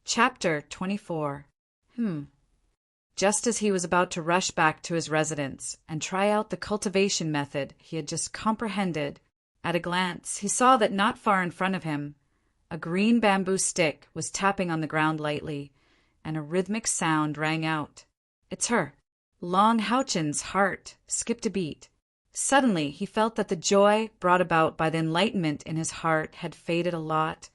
Chapter 24. Just as he was about to rush back to his residence and try out the cultivation method he had just comprehended, at a glance he saw that not far in front of him, a green bamboo stick was tapping on the ground lightly, and a rhythmic sound rang out. It's her. Long Houchen's heart skipped a beat. Suddenly he felt that the joy brought about by the enlightenment in his heart had faded a lot,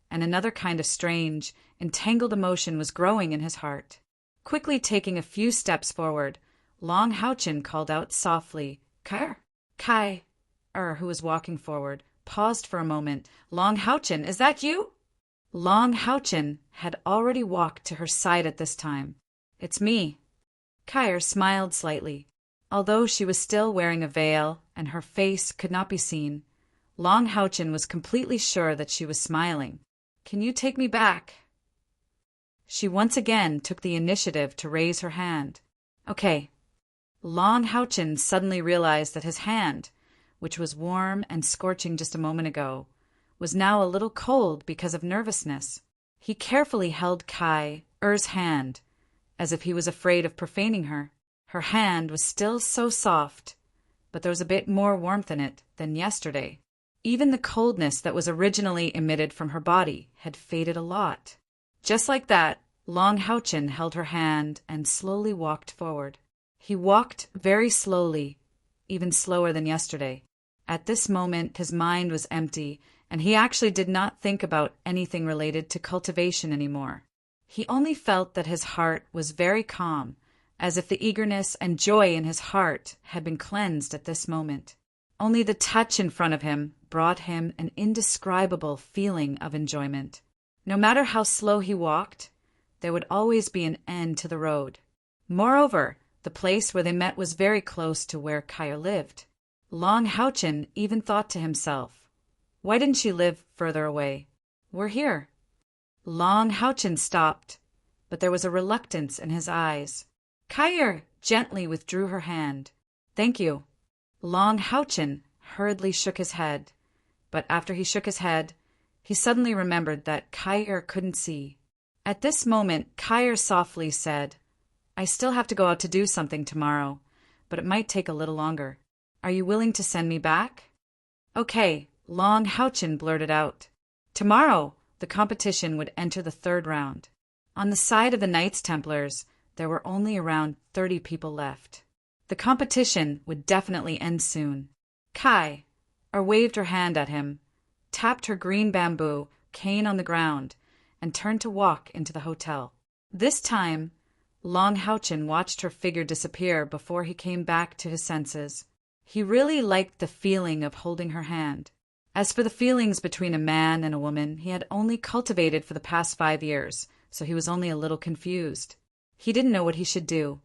and another kind of strange, entangled emotion was growing in his heart. Quickly taking a few steps forward, Long Houchen called out softly, Kai, who was walking forward, paused for a moment. Long Houchen, is that you? Long Houchen had already walked to her side at this time. It's me. Kai smiled slightly. Although she was still wearing a veil and her face could not be seen, Long Houchen was completely sure that she was smiling. Can you take me back? She once again took the initiative to raise her hand. Okay. Long Houchen suddenly realized that his hand, which was warm and scorching just a moment ago, was now a little cold because of nervousness. He carefully held Kai's hand, as if he was afraid of profaning her. Her hand was still so soft, but there was a bit more warmth in it than yesterday. Even the coldness that was originally emitted from her body had faded a lot. Just like that, Long Houchen held her hand and slowly walked forward. He walked very slowly, even slower than yesterday. At this moment his mind was empty, and he actually did not think about anything related to cultivation anymore. He only felt that his heart was very calm, as if the eagerness and joy in his heart had been cleansed at this moment. Only the touch in front of him brought him an indescribable feeling of enjoyment. No matter how slow he walked, there would always be an end to the road. Moreover, the place where they met was very close to where Kai lived. Long Houchen even thought to himself, why didn't she live further away? We're here. Long Houchen stopped, but there was a reluctance in his eyes. Kai gently withdrew her hand. Thank you. Long Houchen hurriedly shook his head, but after he shook his head, he suddenly remembered that Kai couldn't see. At this moment, Kai softly said, I still have to go out to do something tomorrow, but it might take a little longer. Are you willing to send me back? Okay, Long Houchen blurted out. Tomorrow, the competition would enter the third round. On the side of the Knights Templars, there were only around 30 people left. The competition would definitely end soon. Kai waved her hand at him, tapped her green bamboo cane on the ground, and turned to walk into the hotel. This time, Long Houchen watched her figure disappear before he came back to his senses. He really liked the feeling of holding her hand. As for the feelings between a man and a woman, he had only cultivated for the past 5 years, so he was only a little confused. He didn't know what he should do,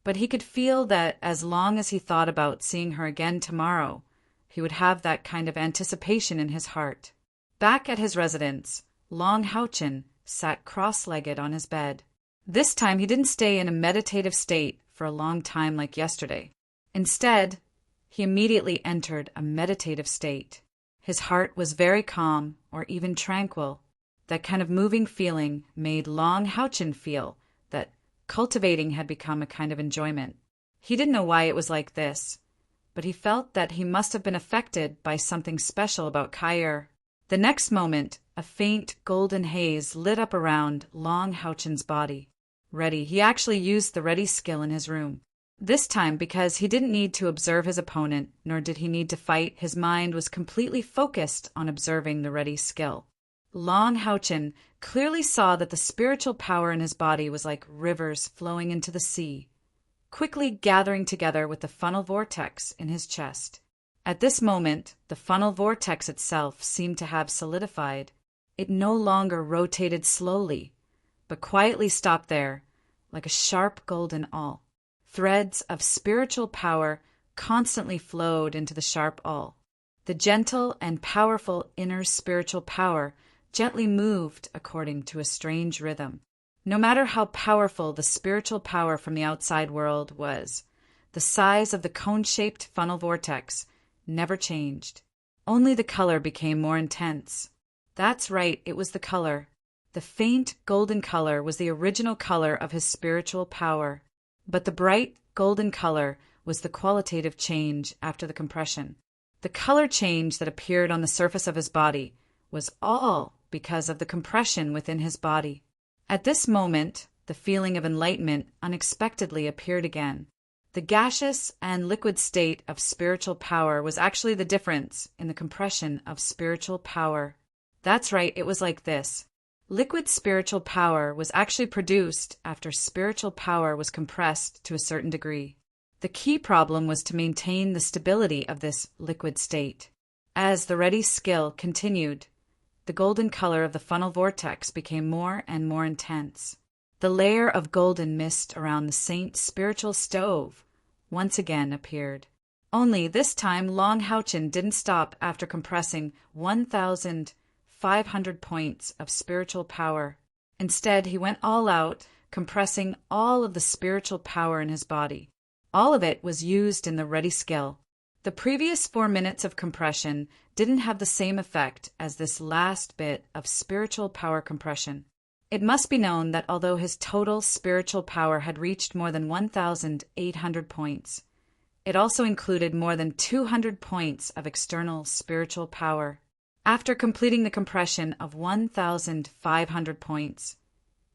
but he could feel that as long as he thought about seeing her again tomorrow, he would have that kind of anticipation in his heart. Back at his residence, Long Houchen sat cross-legged on his bed. This time he didn't stay in a meditative state for a long time like yesterday. Instead, he immediately entered a meditative state. His heart was very calm, or even tranquil. That kind of moving feeling made Long Houchen feel that cultivating had become a kind of enjoyment. He didn't know why it was like this, but he felt that he must have been affected by something special about Kai. The next moment, a faint golden haze lit up around Long Houchen's body. Ready. He actually used the ready skill in his room. This time, because he didn't need to observe his opponent, nor did he need to fight, his mind was completely focused on observing the ready skill. Long Houchen clearly saw that the spiritual power in his body was like rivers flowing into the sea, quickly gathering together with the funnel vortex in his chest. At this moment, the funnel vortex itself seemed to have solidified. It no longer rotated slowly, but quietly stopped there, like a sharp golden awl. Threads of spiritual power constantly flowed into the sharp awl. The gentle and powerful inner spiritual power gently moved according to a strange rhythm. No matter how powerful the spiritual power from the outside world was, the size of the cone-shaped funnel vortex never changed. Only the color became more intense. That's right, it was the color. The faint golden color was the original color of his spiritual power, but the bright golden color was the qualitative change after the compression. The color change that appeared on the surface of his body was all because of the compression within his body. At this moment, the feeling of enlightenment unexpectedly appeared again. The gaseous and liquid state of spiritual power was actually the difference in the compression of spiritual power. That's right, it was like this. Liquid spiritual power was actually produced after spiritual power was compressed to a certain degree. The key problem was to maintain the stability of this liquid state. As the ready skill continued, the golden color of the funnel vortex became more and more intense. The layer of golden mist around the saint's spiritual stove once again appeared. Only this time Long Houchin didn't stop after compressing 1,500 points of spiritual power. Instead, he went all out, compressing all of the spiritual power in his body. All of it was used in the ready skill. The previous 4 minutes of compression didn't have the same effect as this last bit of spiritual power compression. It must be known that although his total spiritual power had reached more than 1,800 points, it also included more than 200 points of external spiritual power. After completing the compression of 1,500 points,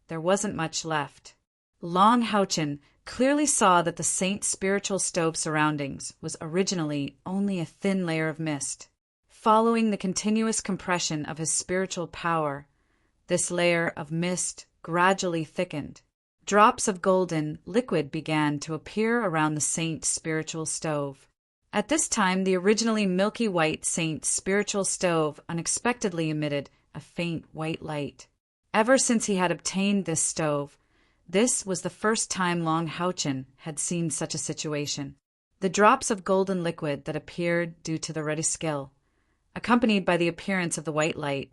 there wasn't much left. Long Houchin clearly saw that the saint's spiritual stove surroundings was originally only a thin layer of mist. Following the continuous compression of his spiritual power, this layer of mist gradually thickened. Drops of golden liquid began to appear around the saint's spiritual stove. At this time, the originally milky white saint's spiritual stove unexpectedly emitted a faint white light. Ever since he had obtained this stove, this was the first time Long Houchin had seen such a situation. The drops of golden liquid that appeared due to the ready skill, accompanied by the appearance of the white light,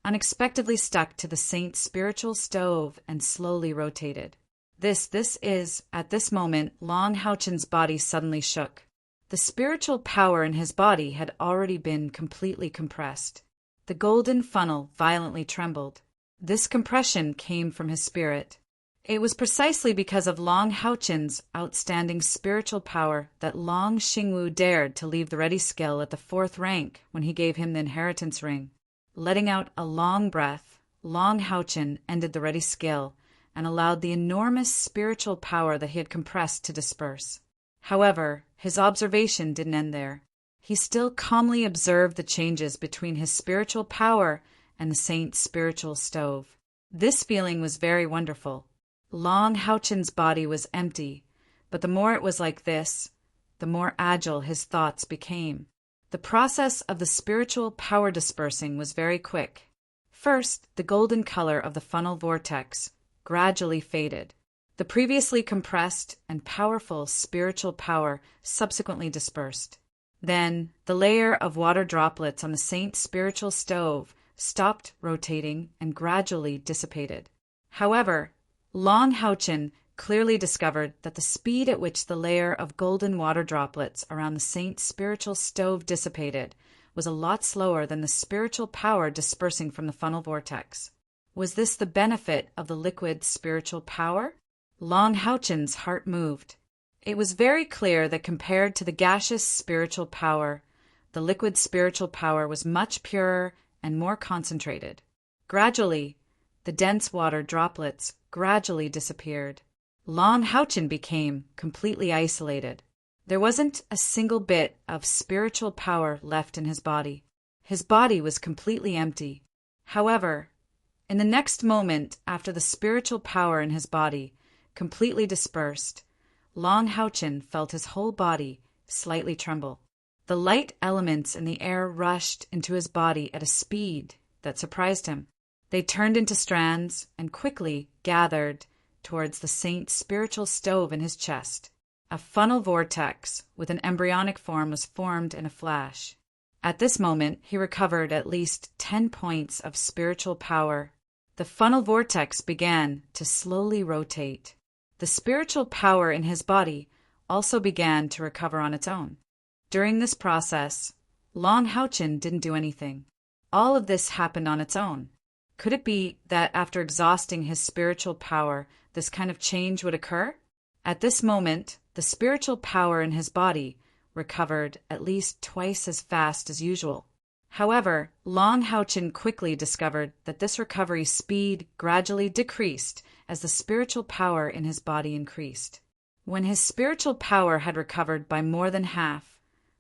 unexpectedly stuck to the saint's spiritual stove and slowly rotated. At this moment, Long Houchin's body suddenly shook. The spiritual power in his body had already been completely compressed. The golden funnel violently trembled. This compression came from his spirit. It was precisely because of Long Houchin's outstanding spiritual power that Long Xingwu dared to leave the ready skill at the 4th rank when he gave him the inheritance ring. Letting out a long breath, Long Houchin ended the ready skill and allowed the enormous spiritual power that he had compressed to disperse. However, his observation didn't end there. He still calmly observed the changes between his spiritual power and the saint's spiritual stove. This feeling was very wonderful. Long Houchin's body was empty, but the more it was like this, the more agile his thoughts became. The process of the spiritual power dispersing was very quick. First, the golden color of the funnel vortex gradually faded. The previously compressed and powerful spiritual power subsequently dispersed. Then, the layer of water droplets on the saint's spiritual stove stopped rotating and gradually dissipated. However, Long Houchin clearly discovered that the speed at which the layer of golden water droplets around the saint's spiritual stove dissipated was a lot slower than the spiritual power dispersing from the funnel vortex. Was this the benefit of the liquid spiritual power? Long Houchin's heart moved. It was very clear that compared to the gaseous spiritual power, the liquid spiritual power was much purer and more concentrated. Gradually, the dense water droplets gradually disappeared. Long Houchin became completely isolated. There wasn't a single bit of spiritual power left in his body. His body was completely empty. However, in the next moment after the spiritual power in his body completely dispersed, Long Houchin felt his whole body slightly tremble. The light elements in the air rushed into his body at a speed that surprised him. They turned into strands and quickly gathered towards the saint's spiritual stove in his chest. A funnel vortex with an embryonic form was formed in a flash. At this moment, he recovered at least 10 points of spiritual power. The funnel vortex began to slowly rotate. The spiritual power in his body also began to recover on its own. During this process, Long Houchin didn't do anything. All of this happened on its own. Could it be that after exhausting his spiritual power, this kind of change would occur? At this moment, the spiritual power in his body recovered at least twice as fast as usual. However, Long Haochen quickly discovered that this recovery speed gradually decreased as the spiritual power in his body increased. When his spiritual power had recovered by more than half,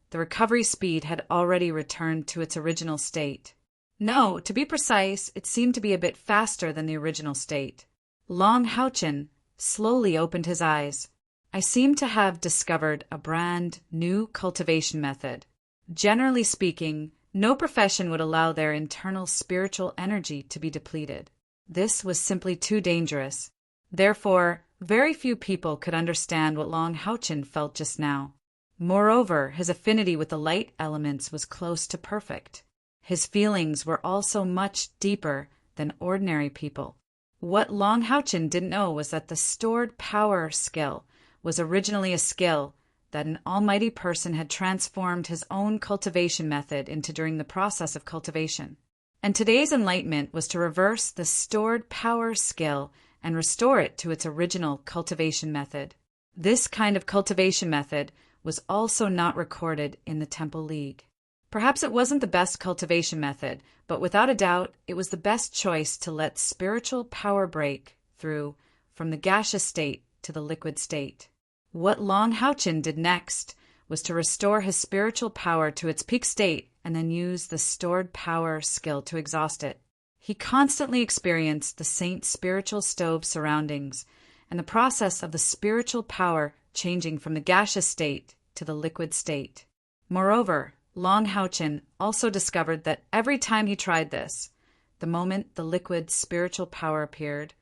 the recovery speed had already returned to its original state. No, to be precise, it seemed to be a bit faster than the original state. Long Haochen slowly opened his eyes. I seem to have discovered a brand new cultivation method. Generally speaking, no profession would allow their internal spiritual energy to be depleted. This was simply too dangerous. Therefore, very few people could understand what Long Haochen felt just now. Moreover, his affinity with the light elements was close to perfect. His feelings were also much deeper than ordinary people. What Long Haochen didn't know was that the stored power skill was originally a skill that an almighty person had transformed his own cultivation method into during the process of cultivation. And today's enlightenment was to reverse the stored power skill and restore it to its original cultivation method. This kind of cultivation method was also not recorded in the Temple League. Perhaps it wasn't the best cultivation method, but without a doubt, it was the best choice to let spiritual power break through from the gaseous state to the liquid state. What Long Haochen did next was to restore his spiritual power to its peak state and then use the stored power skill to exhaust it. He constantly experienced the saint's spiritual stove surroundings and the process of the spiritual power changing from the gaseous state to the liquid state. Moreover, Long Haochen also discovered that every time he tried this, the moment the liquid spiritual power appeared,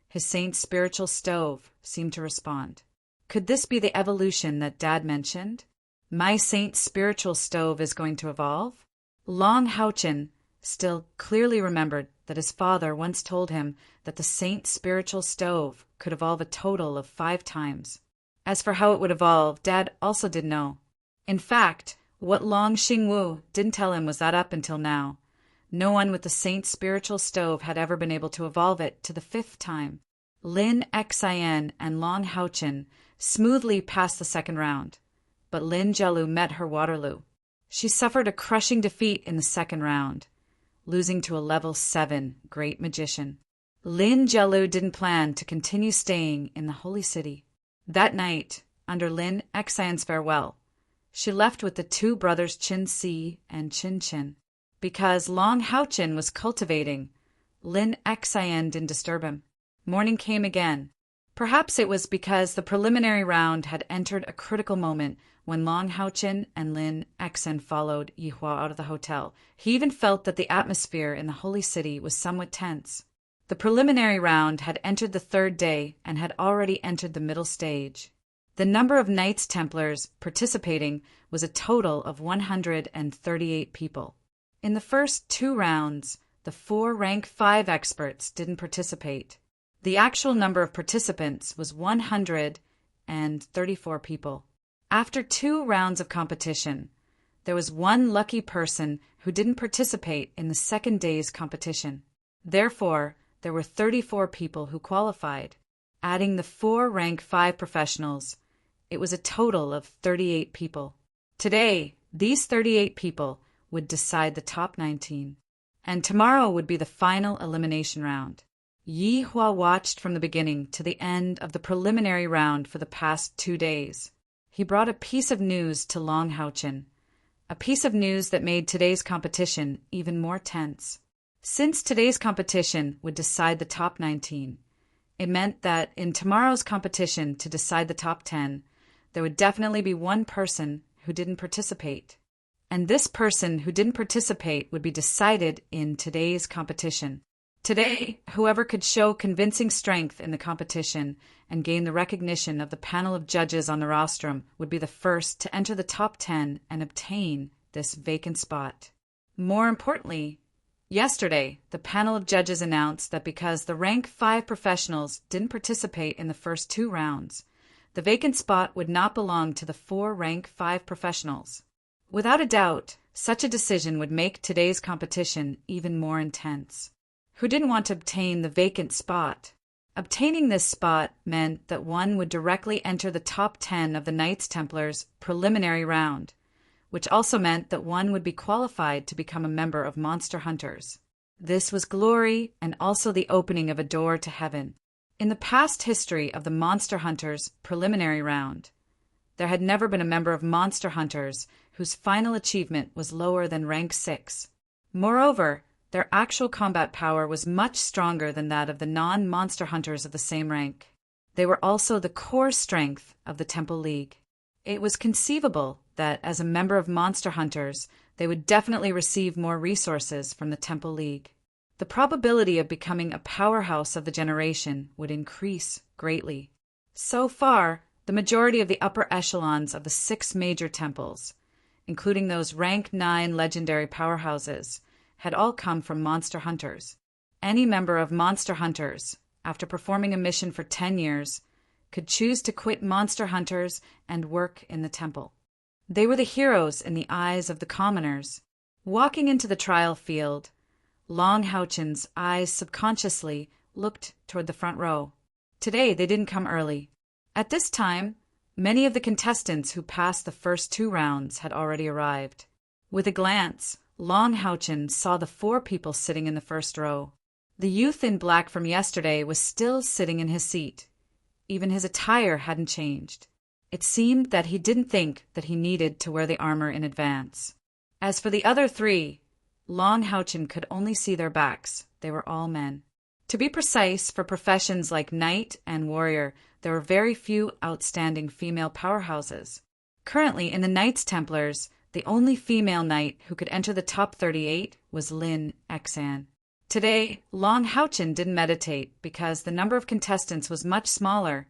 his saint's spiritual stove seemed to respond. Could this be the evolution that Dad mentioned? My saint's spiritual stove is going to evolve? Long Haochen still clearly remembered that his father once told him that the saint's spiritual stove could evolve a total of 5 times. As for how it would evolve, Dad also didn't know. In fact, what Long Xingwu didn't tell him was that up until now, no one with the saint's spiritual stove had ever been able to evolve it to the 5th time. Lin Xian and Long Haochen smoothly passed the second round, but Lin Jielu met her Waterloo. She suffered a crushing defeat in the second round, losing to a level 7 great magician. Lin Jielu didn't plan to continue staying in the holy city. That night, under Lin Xian's farewell, she left with the 2 brothers Qin Si and Qin Qin. Because Long Haochen was cultivating, Lin Xian didn't disturb him. Morning came again. Perhaps it was because the preliminary round had entered a critical moment when Long Haochen and Lin Xian followed Yihua out of the hotel. He even felt that the atmosphere in the holy city was somewhat tense. The preliminary round had entered the 3rd day and had already entered the middle stage. The number of Knights Templars participating was a total of 138 people. In the first 2 rounds, the 4 rank 5 experts didn't participate. The actual number of participants was 134 people. After 2 rounds of competition, there was 1 lucky person who didn't participate in the 2nd day's competition. Therefore, there were 34 people who qualified. Adding the 4 rank 5 professionals, it was a total of 38 people. Today, these 38 people would decide the top 19, and tomorrow would be the final elimination round. Yihua watched from the beginning to the end of the preliminary round for the past 2 days. He brought a piece of news to Long Haochen, a piece of news that made today's competition even more tense. Since today's competition would decide the top 19, it meant that in tomorrow's competition to decide the top 10, there would definitely be 1 person who didn't participate. And this person who didn't participate would be decided in today's competition. Today, whoever could show convincing strength in the competition and gain the recognition of the panel of judges on the rostrum would be the first to enter the top 10 and obtain this vacant spot. More importantly, yesterday, the panel of judges announced that because the rank 5 professionals didn't participate in the first 2 rounds, the vacant spot would not belong to the 4 rank 5 professionals. Without a doubt, such a decision would make today's competition even more intense. who didn't want to obtain the vacant spot. Obtaining this spot meant that one would directly enter the top 10 of the Knights Templars preliminary round, which also meant that one would be qualified to become a member of Monster Hunters. This was glory and also the opening of a door to heaven. In the past history of the Monster Hunters preliminary round, there had never been a member of Monster Hunters whose final achievement was lower than rank 6. Moreover, their actual combat power was much stronger than that of the non-Monster Hunters of the same rank. They were also the core strength of the Temple League. It was conceivable that, as a member of Monster Hunters, they would definitely receive more resources from the Temple League. The probability of becoming a powerhouse of the generation would increase greatly. So far, the majority of the upper echelons of the 6 major temples, including those rank 9 legendary powerhouses, had all come from Monster Hunters. Any member of Monster Hunters, after performing a mission for 10 years, could choose to quit Monster Hunters and work in the temple. They were the heroes in the eyes of the commoners. Walking into the trial field, Long Houchen's eyes subconsciously looked toward the front row. Today they didn't come early. At this time, many of the contestants who passed the first 2 rounds had already arrived. With a glance, Long Houchen saw the 4 people sitting in the first row. The youth in black from yesterday was still sitting in his seat. Even his attire hadn't changed. It seemed that he didn't think that he needed to wear the armor in advance. As for the other 3, Long Houchen could only see their backs. They were all men. To be precise, for professions like knight and warrior, there were very few outstanding female powerhouses. Currently, in the Knights Templars, the only female knight who could enter the top 38 was Lin Exan. Today, Long Houchen didn't meditate because the number of contestants was much smaller.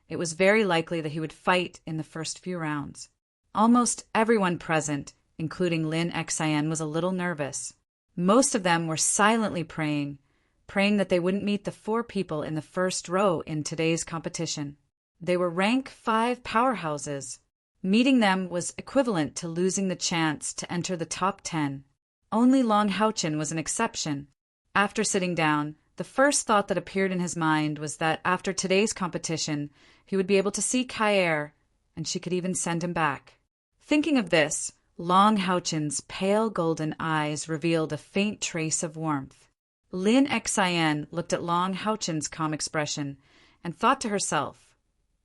It was very likely that he would fight in the first few rounds. Almost everyone present, including Lin Exan, was a little nervous. Most of them were silently praying that they wouldn't meet the 4 people in the first row in today's competition. They were rank 5 powerhouses. Meeting them was equivalent to losing the chance to enter the top 10. Only Long Houchen was an exception. After sitting down, the first thought that appeared in his mind was that after today's competition, he would be able to see Kaer, and she could even send him back. Thinking of this, Long Houchen's pale golden eyes revealed a faint trace of warmth. Lin Exan looked at Long Houchen's calm expression and thought to herself,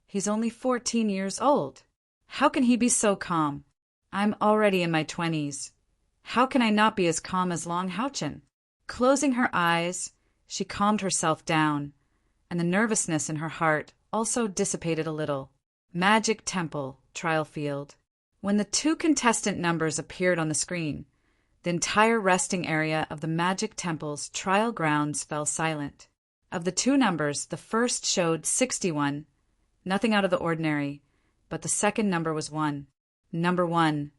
"He's only 14 years old. How can he be so calm? I'm already in my 20s. How can I not be as calm as Long Houchen?" Closing her eyes, she calmed herself down, and the nervousness in her heart also dissipated a little. Magic Temple, Trial Field. When the 2 contestant numbers appeared on the screen, the entire resting area of the Magic Temple's trial grounds fell silent. Of the 2 numbers, the first showed 61, nothing out of the ordinary, but the second number was 1. Number 1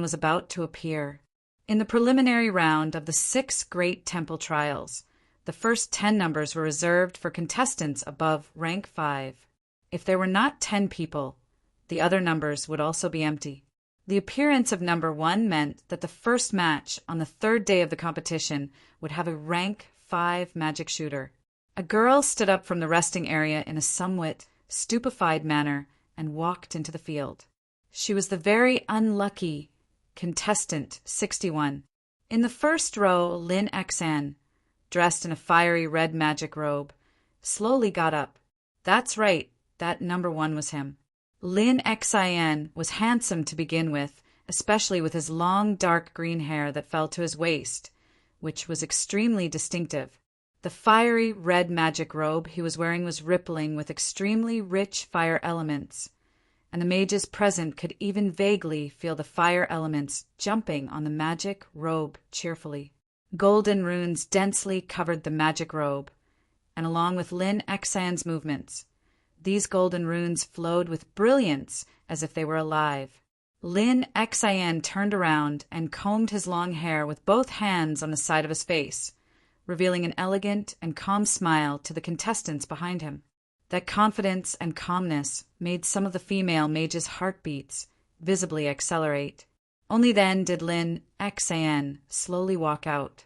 was about to appear. In the preliminary round of the 6 great temple trials, the first 10 numbers were reserved for contestants above rank 5. If there were not 10 people, the other numbers would also be empty. The appearance of number 1 meant that the first match on the 3rd day of the competition would have a rank 5 magic shooter. A girl stood up from the resting area in a somewhat stupefied manner and walked into the field. She was the very unlucky contestant 61. In the first row, Lin Exan, dressed in a fiery red magic robe, slowly got up. That's right, that number 1 was him. Lin Exan was handsome to begin with, especially with his long dark green hair that fell to his waist, which was extremely distinctive. The fiery red magic robe he was wearing was rippling with extremely rich fire elements, and the mages present could even vaguely feel the fire elements jumping on the magic robe cheerfully. Golden runes densely covered the magic robe, and along with Lin Exan's movements, these golden runes flowed with brilliance as if they were alive. Lin Exan turned around and combed his long hair with both hands on the side of his face, revealing an elegant and calm smile to the contestants behind him. That confidence and calmness made some of the female mages' heartbeats visibly accelerate. Only then did Lin Exan slowly walk out.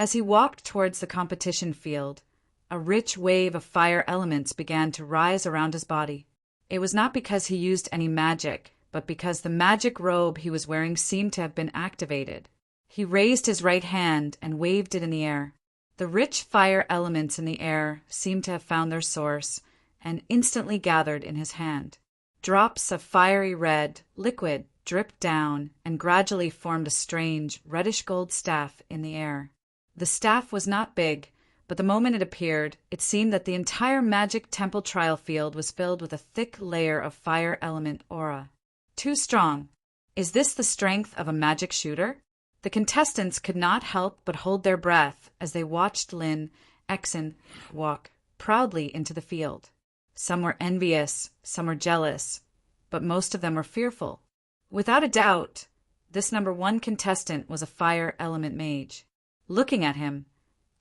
As he walked towards the competition field, a rich wave of fire elements began to rise around his body. It was not because he used any magic, but because the magic robe he was wearing seemed to have been activated. He raised his right hand and waved it in the air. The rich fire elements in the air seemed to have found their source and instantly gathered in his hand. Drops of fiery red liquid dripped down and gradually formed a strange reddish-gold staff in the air. The staff was not big, but the moment it appeared, it seemed that the entire magic temple trial field was filled with a thick layer of fire element aura. Too strong. Is this the strength of a magic shooter? The contestants could not help but hold their breath as they watched Lin Exan walk proudly into the field. Some were envious, some were jealous, but most of them were fearful. Without a doubt, this number 1 contestant was a fire element mage. Looking at him,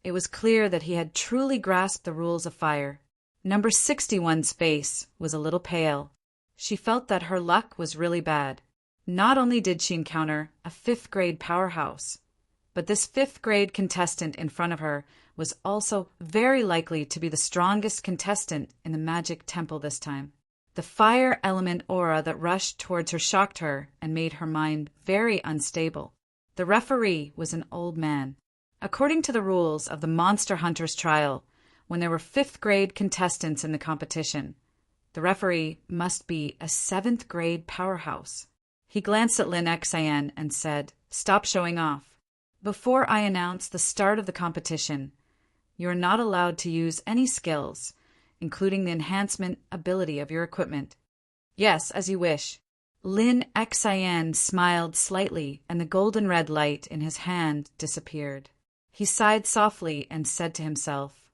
it was clear that he had truly grasped the rules of fire. Number 61's face was a little pale. She felt that her luck was really bad. Not only did she encounter a 5th grade powerhouse, but this 5th grade contestant in front of her was also very likely to be the strongest contestant in the magic temple this time. The fire element aura that rushed towards her shocked her and made her mind very unstable. The referee was an old man. According to the rules of the Monster Hunters trial, when there were 5th grade contestants in the competition, the referee must be a 7th grade powerhouse. He glanced at Lin Exan and said, "Stop showing off. Before I announce the start of the competition, you are not allowed to use any skills, including the enhancement ability of your equipment." "Yes, as you wish." Lin Exan smiled slightly, and the golden red light in his hand disappeared. He sighed softly and said to himself,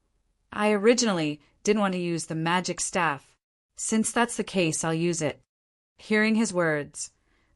"I originally didn't want to use the magic staff. Since that's the case, I'll use it." Hearing his words,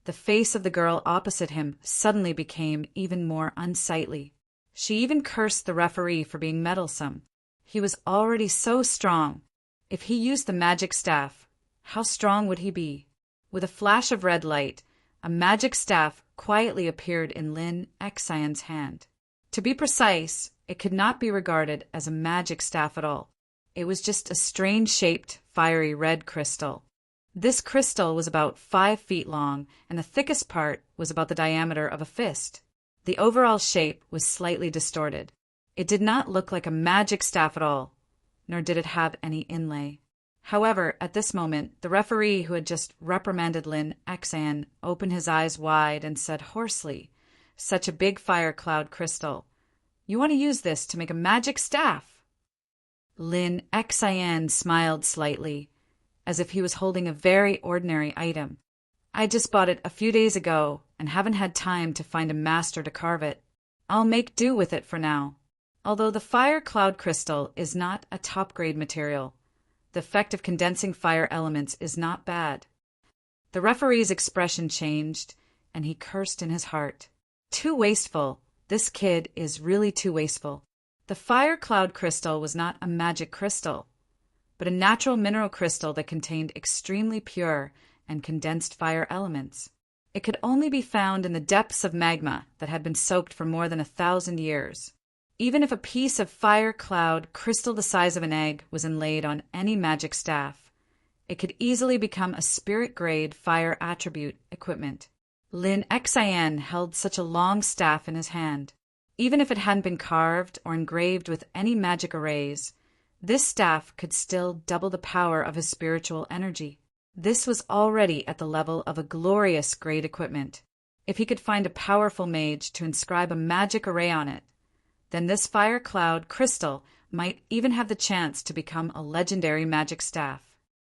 the face of the girl opposite him suddenly became even more unsightly. She even cursed the referee for being meddlesome. He was already so strong. If he used the magic staff, how strong would he be? With a flash of red light, a magic staff quietly appeared in Lin Exan's hand. To be precise, it could not be regarded as a magic staff at all. It was just a strange-shaped, fiery red crystal. This crystal was about 5 feet long, and the thickest part was about the diameter of a fist. The overall shape was slightly distorted. It did not look like a magic staff at all, nor did it have any inlay. However, at this moment, the referee who had just reprimanded Lin Exan opened his eyes wide and said hoarsely, "Such a big fire cloud crystal. You want to use this to make a magic staff?" Lin Exan smiled slightly, as if he was holding a very ordinary item. "I just bought it a few days ago and haven't had time to find a master to carve it. I'll make do with it for now. Although the fire cloud crystal is not a top-grade material, the effect of condensing fire elements is not bad." The referee's expression changed, and he cursed in his heart. Too wasteful. This kid is really too wasteful. The fire cloud crystal was not a magic crystal, but a natural mineral crystal that contained extremely pure and condensed fire elements. It could only be found in the depths of magma that had been soaked for more than 1,000 years. Even if a piece of fire cloud crystal the size of an egg was inlaid on any magic staff, it could easily become a spirit-grade fire attribute equipment. Lin Exan held such a long staff in his hand. Even if it hadn't been carved or engraved with any magic arrays, this staff could still double the power of his spiritual energy. This was already at the level of a glorious grade equipment. If he could find a powerful mage to inscribe a magic array on it, then this fire cloud crystal might even have the chance to become a legendary magic staff.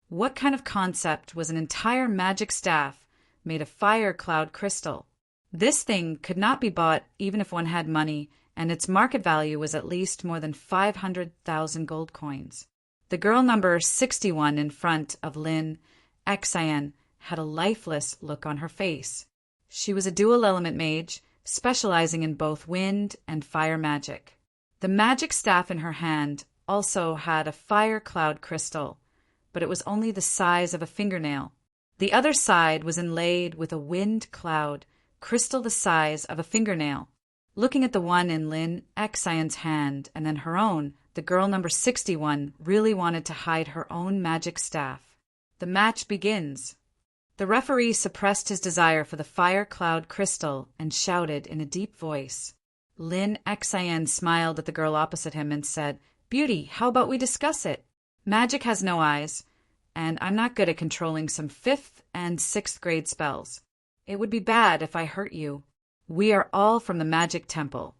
What kind of concept was an entire magic staff made of fire cloud crystal? This thing could not be bought even if one had money, and its market value was at least more than 500,000 gold coins. The girl number 61 in front of Lin Exan had a lifeless look on her face. She was a dual element mage, specializing in both wind and fire magic. The magic staff in her hand also had a fire cloud crystal, but it was only the size of a fingernail. The other side was inlaid with a wind cloud crystal the size of a fingernail. Looking at the one in Lin Xian's hand and then her own, the girl number 61 really wanted to hide her own magic staff. The match begins. The referee suppressed his desire for the fire cloud crystal and shouted in a deep voice. Lin Xian smiled at the girl opposite him and said, "Beauty, how about we discuss it? Magic has no eyes, and I'm not good at controlling some 5th and 6th grade spells. It would be bad if I hurt you. We are all from the Magic Temple,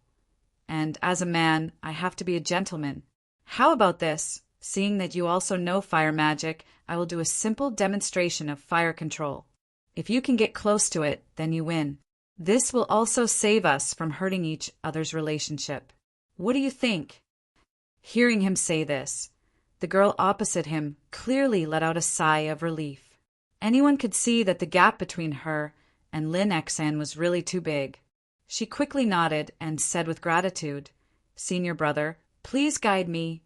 and as a man, I have to be a gentleman. How about this? Seeing that you also know fire magic, I will do a simple demonstration of fire control. If you can get close to it, then you win. This will also save us from hurting each other's relationship. What do you think?" Hearing him say this, the girl opposite him clearly let out a sigh of relief. Anyone could see that the gap between her and Lin Xian was really too big. She quickly nodded and said with gratitude, "Senior brother, please guide me."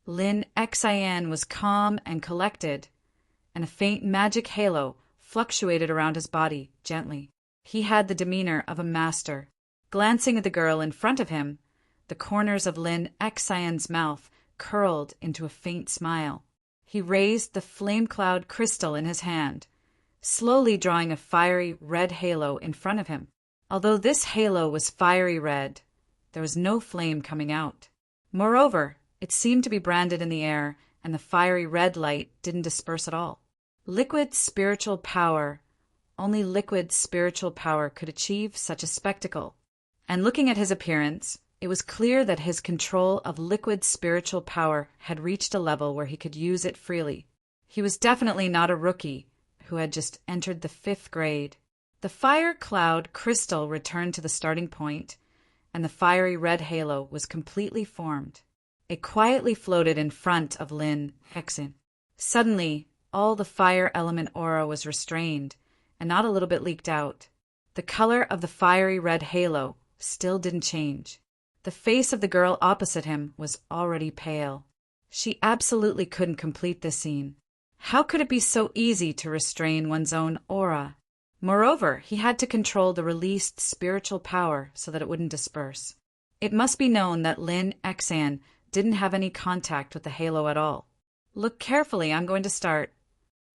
Lin Xian was calm and collected, and a faint magic halo fluctuated around his body gently. He had the demeanor of a master. Glancing at the girl in front of him, the corners of Lin Xian's mouth curled into a faint smile. He raised the flame cloud crystal in his hand, slowly drawing a fiery red halo in front of him. Although this halo was fiery red, there was no flame coming out. Moreover, it seemed to be branded in the air, and the fiery red light didn't disperse at all. Liquid spiritual power. Only liquid spiritual power could achieve such a spectacle. And looking at his appearance, it was clear that his control of liquid spiritual power had reached a level where he could use it freely. He was definitely not a rookie who had just entered the 5th grade. The fire cloud crystal returned to the starting point, and the fiery red halo was completely formed. It quietly floated in front of Lin Xian. Suddenly, all the fire element aura was restrained, and not a little bit leaked out. The color of the fiery red halo still didn't change. The face of the girl opposite him was already pale. She absolutely couldn't complete this scene. How could it be so easy to restrain one's own aura? Moreover, he had to control the released spiritual power so that it wouldn't disperse. It must be known that Lin Xian didn't have any contact with the halo at all. "Look carefully, I'm going to start."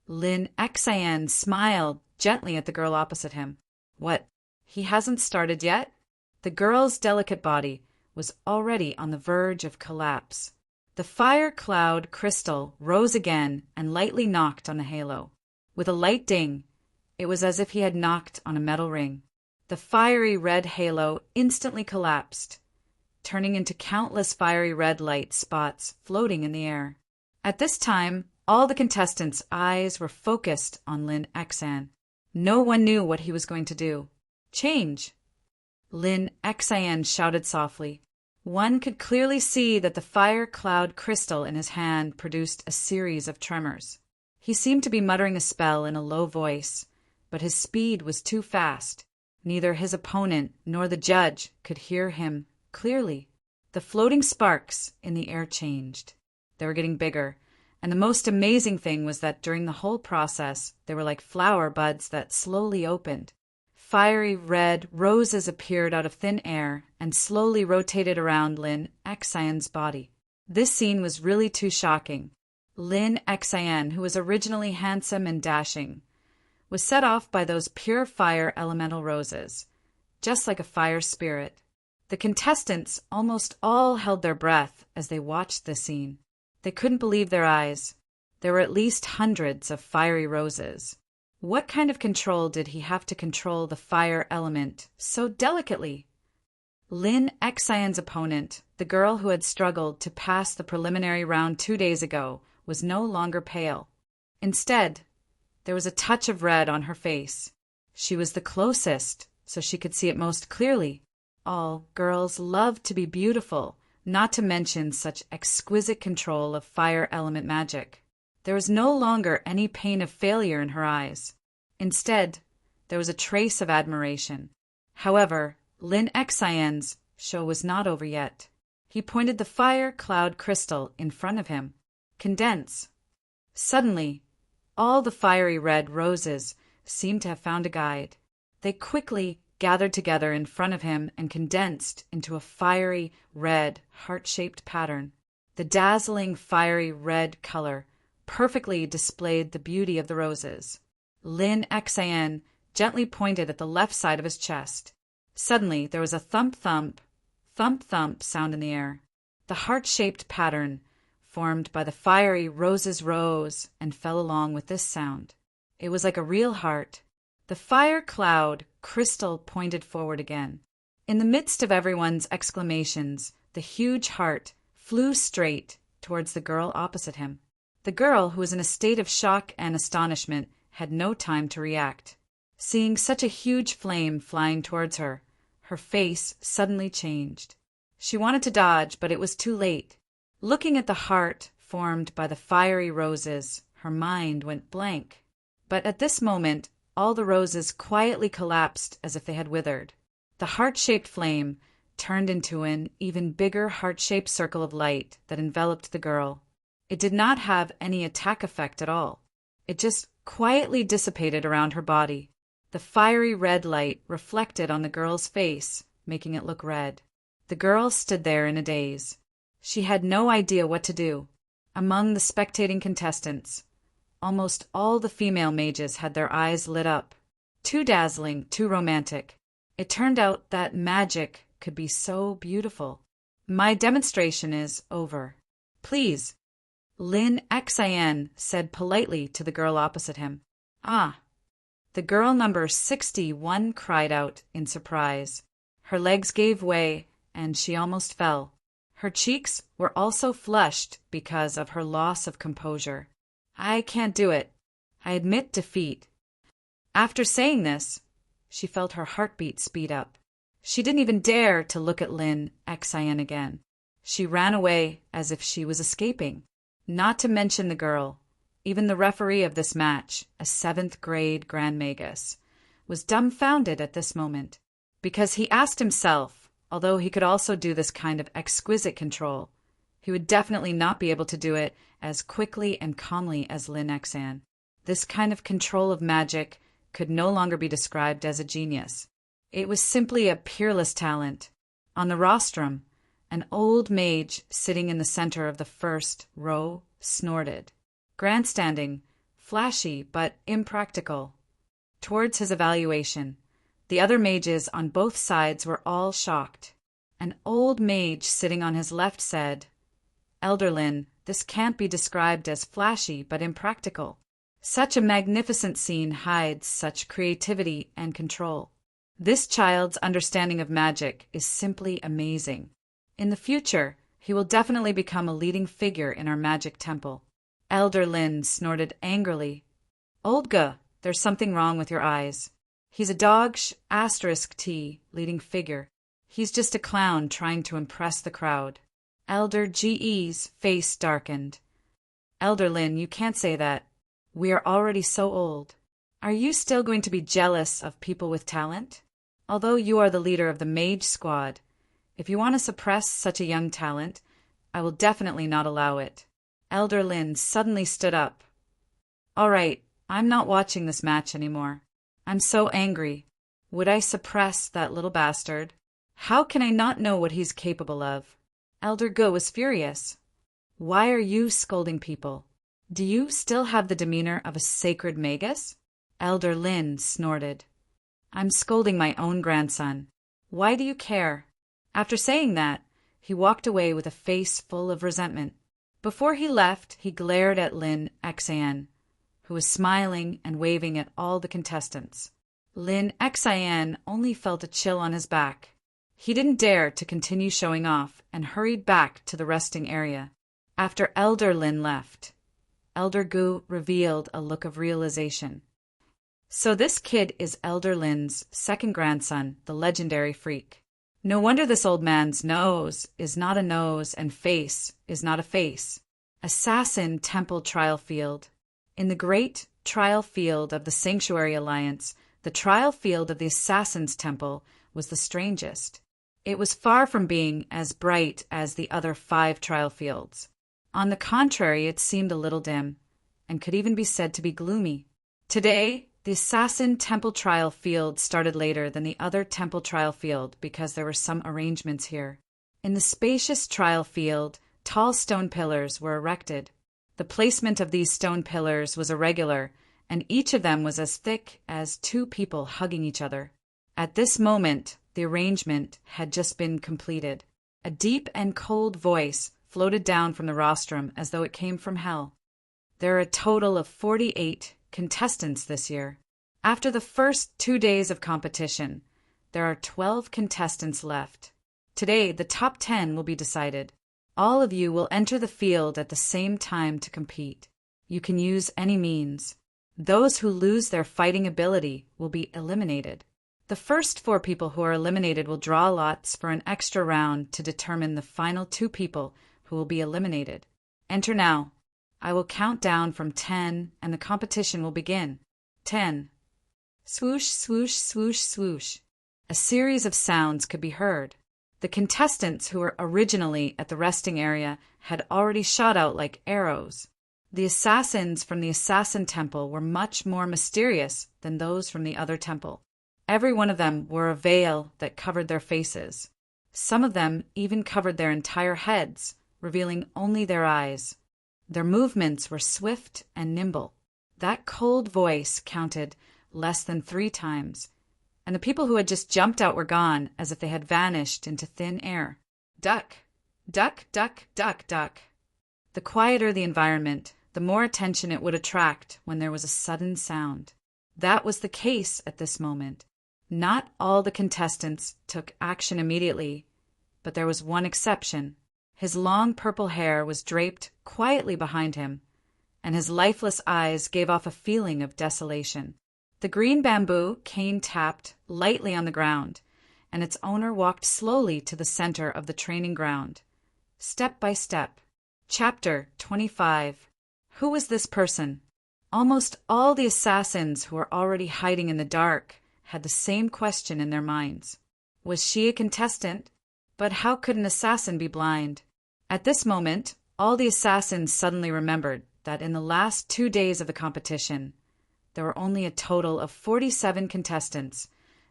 Lin Xian smiled gently at the girl opposite him. What? He hasn't started yet? The girl's delicate body was already on the verge of collapse. The fire cloud crystal rose again and lightly knocked on the halo. With a light ding, it was as if he had knocked on a metal ring. The fiery red halo instantly collapsed, turning into countless fiery red light spots floating in the air. At this time, all the contestants' eyes were focused on Lin Xian. No one knew what he was going to do. "Change!" Lin Xian shouted softly. One could clearly see that the fire cloud crystal in his hand produced a series of tremors. He seemed to be muttering a spell in a low voice, but his speed was too fast. Neither his opponent nor the judge could hear him clearly. The floating sparks in the air changed. They were getting bigger, and the most amazing thing was that during the whole process, they were like flower buds that slowly opened. Fiery red roses appeared out of thin air and slowly rotated around Lin Xian's body. This scene was really too shocking. Lin Xian, who was originally handsome and dashing, was set off by those pure fire elemental roses, just like a fire spirit. The contestants almost all held their breath as they watched this scene. They couldn't believe their eyes. There were at least hundreds of fiery roses. What kind of control did he have to control the fire element so delicately? Lin Xian's opponent, the girl who had struggled to pass the preliminary round 2 days ago, was no longer pale. Instead, there was a touch of red on her face. She was the closest, so she could see it most clearly. All girls loved to be beautiful, not to mention such exquisite control of fire element magic. There was no longer any pain of failure in her eyes. Instead, there was a trace of admiration. However, Lin Xian's show was not over yet. He pointed the fire cloud crystal in front of him. "Condense." Suddenly, all the fiery red roses seemed to have found a guide. They quickly gathered together in front of him and condensed into a fiery red, heart-shaped pattern. The dazzling fiery red color perfectly displayed the beauty of the roses. Lin Xan gently pointed at the left side of his chest. Suddenly, there was a thump-thump, thump-thump sound in the air. The heart-shaped pattern formed by the fiery roses rose and fell along with this sound. It was like a real heart. The fire cloud crystal pointed forward again. In the midst of everyone's exclamations, the huge heart flew straight towards the girl opposite him. The girl, who was in a state of shock and astonishment, had no time to react. Seeing such a huge flame flying towards her, her face suddenly changed. She wanted to dodge, but it was too late. Looking at the heart formed by the fiery roses, her mind went blank. But at this moment, all the roses quietly collapsed as if they had withered. The heart-shaped flame turned into an even bigger heart-shaped circle of light that enveloped the girl. It did not have any attack effect at all. It just quietly dissipated around her body. The fiery red light reflected on the girl's face, making it look red. The girl stood there in a daze. She had no idea what to do. Among the spectating contestants, almost all the female mages had their eyes lit up. Too dazzling, too romantic. It turned out that magic could be so beautiful. My demonstration is over. Please. Lin Xan said politely to the girl opposite him. Ah. The girl number 61 cried out in surprise. Her legs gave way, and she almost fell. Her cheeks were also flushed because of her loss of composure. I can't do it. I admit defeat. After saying this, she felt her heartbeat speed up. She didn't even dare to look at Lin Xan again. She ran away as if she was escaping. Not to mention the girl. Even the referee of this match, a 7th grade Grand Magus, was dumbfounded at this moment, because he asked himself, although he could also do this kind of exquisite control, he would definitely not be able to do it as quickly and calmly as Lin Xan. This kind of control of magic could no longer be described as a genius. It was simply a peerless talent. On the rostrum, an old mage sitting in the center of the first row snorted. Grandstanding, flashy but impractical. Towards his evaluation, the other mages on both sides were all shocked. An old mage sitting on his left said, Elder Lin, this can't be described as flashy but impractical. Such a magnificent scene hides such creativity and control. This child's understanding of magic is simply amazing. In the future, he will definitely become a leading figure in our magic temple. Elder Lin snorted angrily. Oldga, there's something wrong with your eyes. He's a dog*T leading figure. He's just a clown trying to impress the crowd. Elder GE's face darkened. Elder Lin, you can't say that. We are already so old. Are you still going to be jealous of people with talent? Although you are the leader of the mage squad, if you want to suppress such a young talent, I will definitely not allow it. Elder Lin suddenly stood up. All right, I'm not watching this match anymore. I'm so angry. Would I suppress that little bastard? How can I not know what he's capable of? Elder Ge was furious. Why are you scolding people? Do you still have the demeanor of a sacred magus? Elder Lin snorted. I'm scolding my own grandson. Why do you care? After saying that, he walked away with a face full of resentment. Before he left, he glared at Lin Xan, who was smiling and waving at all the contestants. Lin Xan only felt a chill on his back. He didn't dare to continue showing off and hurried back to the resting area. After Elder Lin left, Elder Ge revealed a look of realization. So this kid is Elder Lin's second grandson, the legendary freak. No wonder this old man's nose is not a nose and face is not a face. Assassin Temple Trial Field. In the great trial field of the Sanctuary Alliance, the trial field of the Assassin's Temple was the strangest. It was far from being as bright as the other 5 trial fields. On the contrary, it seemed a little dim, and could even be said to be gloomy. Today, The assassin temple trial field started later than the other temple trial field because there were some arrangements here. In the spacious trial field, tall stone pillars were erected. The placement of these stone pillars was irregular, and each of them was as thick as two people hugging each other. At this moment, the arrangement had just been completed. A deep and cold voice floated down from the rostrum as though it came from hell. There are a total of 48 contestants this year. After the first 2 days of competition, there are 12 contestants left. Today, the top 10 will be decided. All of you will enter the field at the same time to compete. You can use any means. Those who lose their fighting ability will be eliminated. The first 4 people who are eliminated will draw lots for an extra round to determine the final 2 people who will be eliminated. Enter now. I will count down from 10 and the competition will begin. 10. Swoosh, swoosh, swoosh, swoosh. A series of sounds could be heard. The contestants who were originally at the resting area had already shot out like arrows. The assassins from the assassin temple were much more mysterious than those from the other temple. Every one of them wore a veil that covered their faces. Some of them even covered their entire heads, revealing only their eyes. Their movements were swift and nimble. That cold voice counted less than 3 times, and the people who had just jumped out were gone as if they had vanished into thin air. Duck, duck, duck, duck, duck. The quieter the environment, the more attention it would attract when there was a sudden sound. That was the case at this moment. Not all the contestants took action immediately, but there was one exception. His long purple hair was draped quietly behind him, and his lifeless eyes gave off a feeling of desolation. The green bamboo cane tapped lightly on the ground, and its owner walked slowly to the center of the training ground, step by step. Chapter 25. Who was this person? Almost all the assassins who were already hiding in the dark had the same question in their minds. Was she a contestant? But how could an assassin be blind? At this moment, all the assassins suddenly remembered that in the last 2 days of the competition, there were only a total of 47 contestants,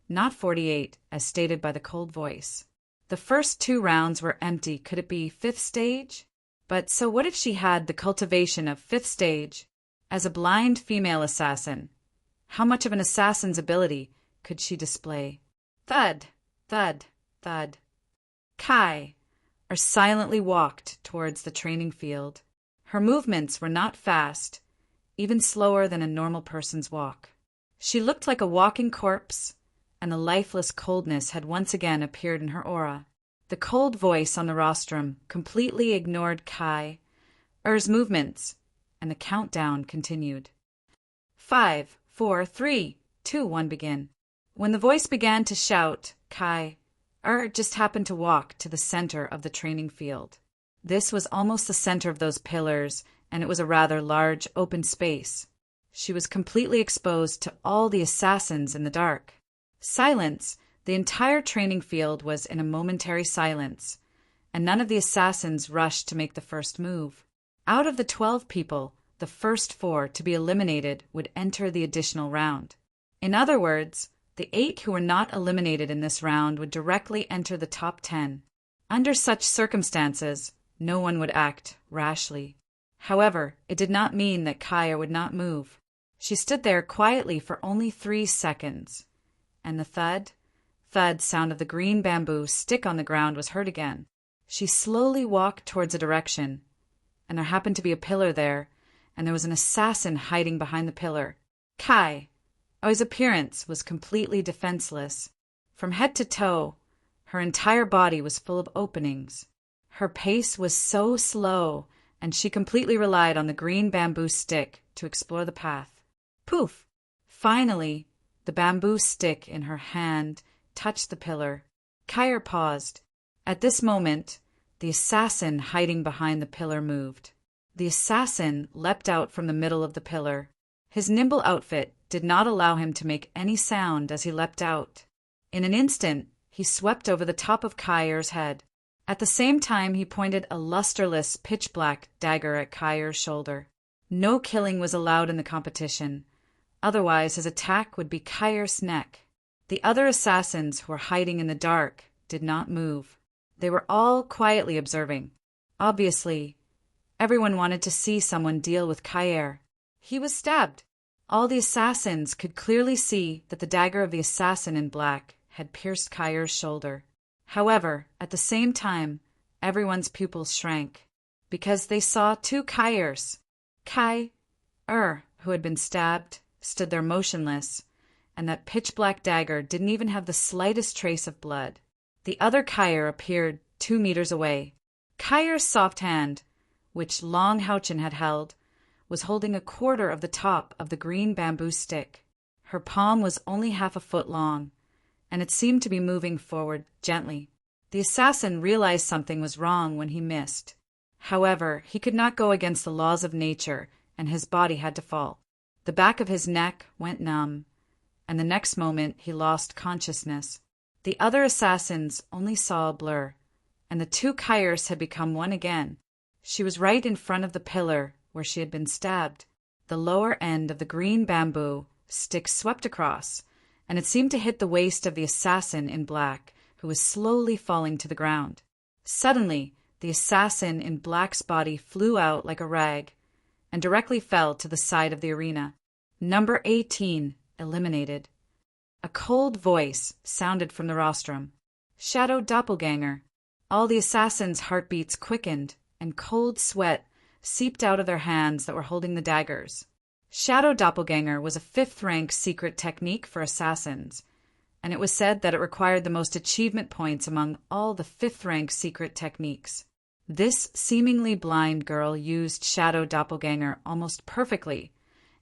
not 48, as stated by the cold voice. The first 2 rounds were empty. Could it be 5th stage? But so what if she had the cultivation of 5th stage as a blind female assassin? How much of an assassin's ability could she display? Thud, thud, thud. Kai silently walked towards the training field. Her movements were not fast, even slower than a normal person's walk. She looked like a walking corpse, and the lifeless coldness had once again appeared in her aura. The cold voice on the rostrum completely ignored Kai's movements, and the countdown continued. 5, 4, 3, 2, 1, begin. When the voice began to shout, Kai just happened to walk to the center of the training field. This was almost the center of those pillars, and it was a rather large open space. She was completely exposed to all the assassins in the dark. Silence. The entire training field was in a momentary silence, and none of the assassins rushed to make the first move. Out of the 12 people, the first 4 to be eliminated would enter the additional round. In other words, the 8 who were not eliminated in this round would directly enter the top 10. Under such circumstances, no one would act rashly. However, it did not mean that Kaya would not move. She stood there quietly for only 3 seconds, and the thud sound of the green bamboo stick on the ground was heard again. She slowly walked towards a direction, and there happened to be a pillar there, and there was an assassin hiding behind the pillar. Kai's appearance was completely defenseless. From head to toe, her entire body was full of openings. Her pace was so slow, and she completely relied on the green bamboo stick to explore the path. Poof! Finally, the bamboo stick in her hand touched the pillar. Kaya paused. At this moment, the assassin hiding behind the pillar moved. The assassin leapt out from the middle of the pillar. His nimble outfit did not allow him to make any sound as he leapt out. In an instant, he swept over the top of Kaya's head. At the same time, he pointed a lusterless, pitch-black dagger at Kaya's shoulder. No killing was allowed in the competition. Otherwise, his attack would be Kyr's neck. The other assassins who were hiding in the dark did not move. They were all quietly observing. Obviously, everyone wanted to see someone deal with Kyr. He was stabbed. All the assassins could clearly see that the dagger of the assassin in black had pierced Kyr's shoulder. However, at the same time, everyone's pupils shrank, because they saw two Kyrs. Kyr, who had been stabbed, stood there motionless, and that pitch-black dagger didn't even have the slightest trace of blood. The other Kyr appeared 2 meters away. Kyr's soft hand, which Long Houchen had held, was holding a quarter of the top of the green bamboo stick. Her palm was only half a foot long, and it seemed to be moving forward gently. The assassin realized something was wrong when he missed. However, he could not go against the laws of nature, and his body had to fall. The back of his neck went numb, and the next moment he lost consciousness. The other assassins only saw a blur, and the two Kyrs had become one again. She was right in front of the pillar where she had been stabbed. The lower end of the green bamboo stick swept across, and it seemed to hit the waist of the assassin in black, who was slowly falling to the ground. Suddenly, the assassin in black's body flew out like a rag, and directly fell to the side of the arena. Number 18, eliminated. A cold voice sounded from the rostrum. Shadow Doppelganger. All the assassins' heartbeats quickened, and cold sweat seeped out of their hands that were holding the daggers. Shadow Doppelganger was a 5th-rank secret technique for assassins, and it was said that it required the most achievement points among all the 5th-rank secret techniques. This seemingly blind girl used Shadow Doppelganger almost perfectly,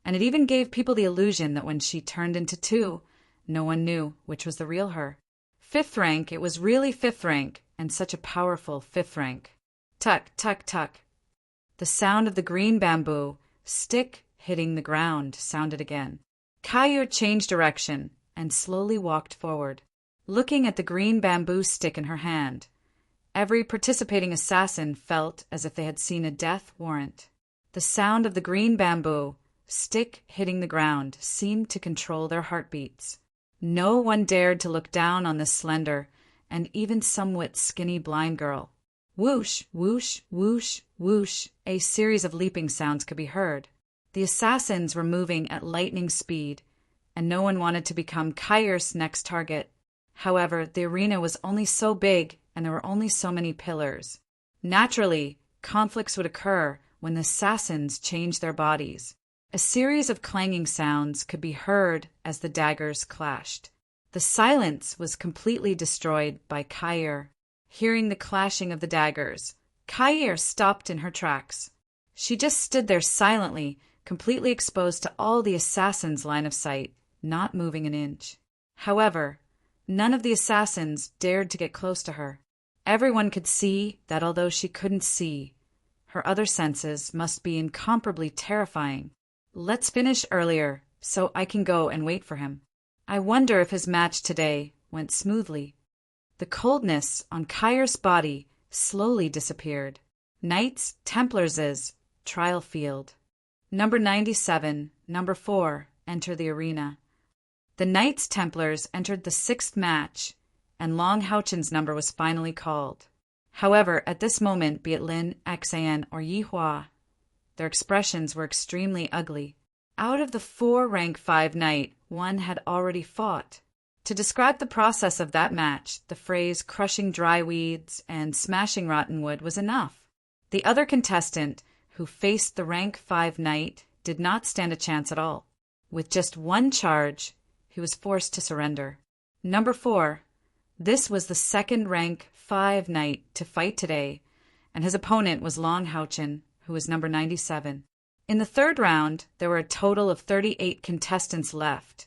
and it even gave people the illusion that when she turned into two, no one knew which was the real her. 5th rank, it was really 5th rank, and such a powerful 5th rank. Tuck, tuck, tuck. The sound of the green bamboo stick hitting the ground sounded again. Kyr changed direction and slowly walked forward, looking at the green bamboo stick in her hand. Every participating assassin felt as if they had seen a death warrant. The sound of the green bamboo stick hitting the ground seemed to control their heartbeats. No one dared to look down on this slender and even somewhat skinny blind girl. Whoosh, whoosh, whoosh, whoosh, a series of leaping sounds could be heard. The assassins were moving at lightning speed, and no one wanted to become Kyr's next target. However, the arena was only so big, and there were only so many pillars. Naturally, conflicts would occur when the assassins changed their bodies. A series of clanging sounds could be heard as the daggers clashed. The silence was completely destroyed by Kyr. Hearing the clashing of the daggers, Kyr stopped in her tracks. She just stood there silently, completely exposed to all the assassins' line of sight, not moving an inch. However, none of the assassins dared to get close to her. Everyone could see that although she couldn't see, her other senses must be incomparably terrifying. Let's finish earlier, so I can go and wait for him. I wonder if his match today went smoothly. The coldness on Kyr's body slowly disappeared. Knights Templars' trial field. Number 97, number 4, enter the arena. The Knights Templars entered the 6th match, and Long Houchen's number was finally called. However, at this moment, be it Lin, Xan, or Yi Hua, their expressions were extremely ugly. Out of the 4 rank 5 knight, one had already fought. To describe the process of that match, the phrase crushing dry weeds and smashing rotten wood was enough. The other contestant, who faced the rank 5 knight, did not stand a chance at all. With just one charge, he was forced to surrender. Number 4. This was the 2nd rank 5 knight to fight today, and his opponent was Long Houchen, who was number 97. In the 3rd round, there were a total of 38 contestants left,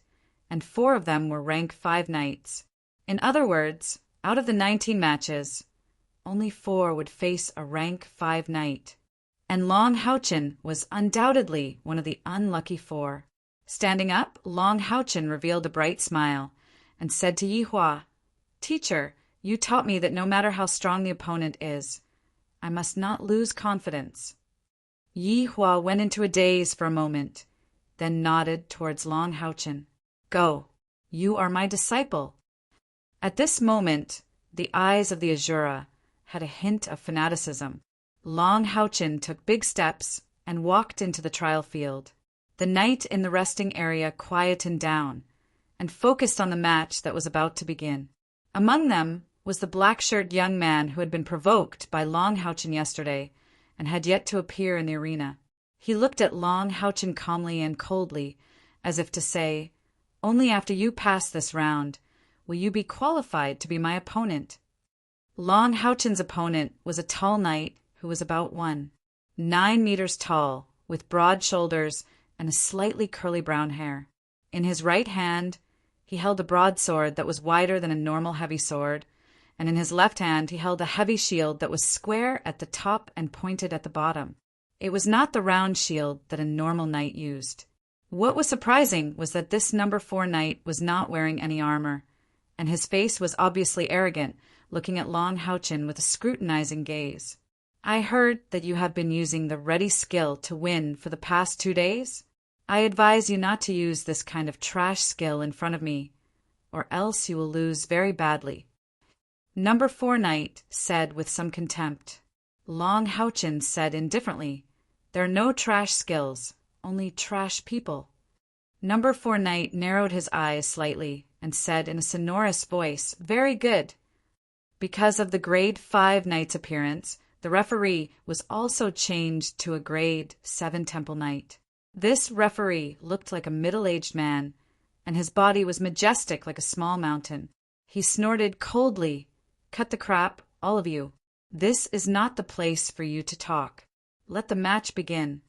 and 4 of them were rank 5 knights. In other words, out of the 19 matches, only 4 would face a rank 5 knight, and Long Houchen was undoubtedly one of the unlucky 4. Standing up, Long Houchen revealed a bright smile and said to Yi Hua, "Teacher, you taught me that no matter how strong the opponent is, I must not lose confidence." Yi Hua went into a daze for a moment, then nodded towards Long Houchin. Go. You are my disciple. At this moment, the eyes of the Azura had a hint of fanaticism. Long Houchin took big steps and walked into the trial field. The knight in the resting area quietened down and focused on the match that was about to begin. Among them was the black-shirted young man who had been provoked by Long Houchin yesterday and had yet to appear in the arena. He looked at Long Houchin calmly and coldly, as if to say, "Only after you pass this round will you be qualified to be my opponent." Long Houchin's opponent was a tall knight who was about 9 meters tall, with broad shoulders and a slightly curly brown hair. In his right hand, he held a broadsword that was wider than a normal heavy sword, and in his left hand he held a heavy shield that was square at the top and pointed at the bottom. It was not the round shield that a normal knight used. What was surprising was that this number 4 knight was not wearing any armor, and his face was obviously arrogant, looking at Long Houchin with a scrutinizing gaze. "I heard that you have been using the ready skill to win for the past 2 days? I advise you not to use this kind of trash skill in front of me, or else you will lose very badly," Number 4 knight said with some contempt. Long Houchin said indifferently, "There are no trash skills, only trash people." Number 4 knight narrowed his eyes slightly and said in a sonorous voice, "Very good." Because of the grade 5 knight's appearance, the referee was also changed to a grade 7 temple knight. This referee looked like a middle-aged man, and his body was majestic like a small mountain. He snorted coldly, "Cut the crap, all of you. This is not the place for you to talk. Let the match begin."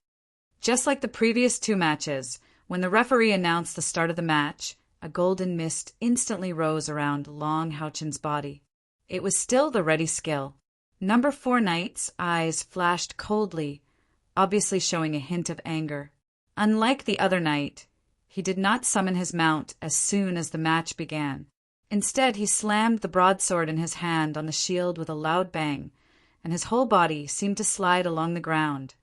Just like the previous 2 matches, when the referee announced the start of the match, a golden mist instantly rose around Long Houchin's body. It was still the ready skill. Number 4 knight's eyes flashed coldly, obviously showing a hint of anger. Unlike the other knight, he did not summon his mount as soon as the match began. Instead, he slammed the broadsword in his hand on the shield with a loud bang, and his whole body seemed to slide along the ground,